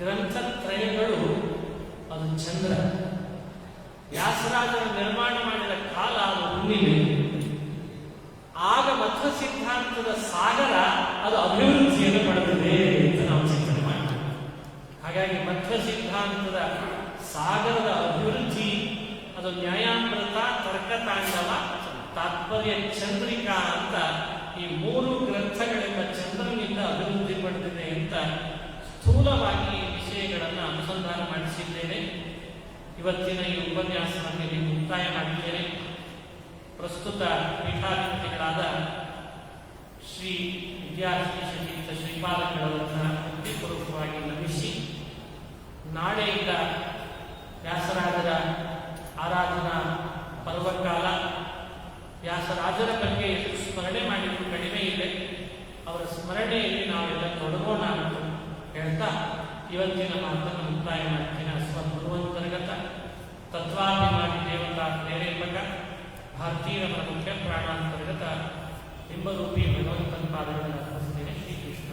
ಗ್ರಂಥತ್ರಯಗಳು ಅದು ಚಂದ್ರ. ವ್ಯಾಸರಾಜರ ನಿರ್ಮಾಣ ಮಾಡಿದ ಕಾಲ ಅದು ಹುಣ್ಣಿಮೆ. ಆಗ ಮಧ್ವ ಸಿದ್ಧಾಂತದ ಸಾಗರ ಅದು ಅಭಿವೃದ್ಧಿಯನ್ನು ಪಡೆದಿದೆ ಅಂತ ನಾವು ಚಿಂತನೆ ಮಾಡ್ತೀವಿ. ಹಾಗಾಗಿ ಮಧ್ವ ಸಿದ್ಧಾಂತದ ಸಾಗರದ ಅಭಿವೃದ್ಧಿ ಅದು ನ್ಯಾಯಾಮೃತ, ತರ್ಕ ತಾಂಡವ, ತಾತ್ಪರ್ಯ ಚಂದ್ರಿಕಾ ಅಂತ ಈ 3 ಗ್ರಂಥಗಳಿಂದ ಚಂದ್ರನಿಂದ ಅಭಿವೃದ್ಧಿ ಪಡೆದಿದೆ ಅಂತ ಸ್ಥೂಲವಾಗಿ ಈ ವಿಷಯಗಳನ್ನು ಅನುಸಂಧಾನ ಮಾಡಿಸಿದ್ದೇನೆ. ಇವತ್ತಿನ ಈ ಉಪನ್ಯಾಸವನ್ನು ಇಲ್ಲಿ ಮುಕ್ತಾಯ ಮಾಡಿದ್ದೇನೆ. ಪ್ರಸ್ತುತ ಪೀಠಾಧಿಪತಿಗಳಾದ ಶ್ರೀ ವಿದ್ಯಾಶ್ರೀ ಶ್ರೀಪಾದಗಳವರನ್ನ ಭಕ್ತಿಪೂರ್ವಕವಾಗಿ ನಮಿಸಿ, ನಾಳೆಯಿಂದ ವ್ಯಾಸರಾಜರ ಆರಾಧನಾ ಪರ್ವಕಾಲ. ವ್ಯಾಸರಾಜರ ಬಗ್ಗೆ ಸ್ಮರಣೆ ಮಾಡಿದ್ದು ಕಡಿಮೆ ಇದೆ, ಅವರ ಸ್ಮರಣೆಯಲ್ಲಿ ನಾವೆಲ್ಲ ತೊಡಗೋಣ ಅಂತ ಹೇಳ್ತಾ ಇವತ್ತಿನ ಮಾತನ್ನು ಮುಕ್ತಾಯ ಮಾಡ್ತೀನಿ. ಅಸ್ಮದ್ ಗುರುವಂತರ್ಗತ ತತ್ವಾಭಿಮಾನಿ ದೇವತಾ ಪ್ರೇರೇಪಕ ಭಾರತೀಯರ ಮುಖ್ಯ ಪ್ರಾಣಾಂತರ್ಗತ ಬಿಂಬರೂಪಿ ಭಗವಂತನ ಪಾದಗಳನ್ನು ಅರ್ಪಿಸ್ತೇನೆ. ಶ್ರೀಕೃಷ್ಣ.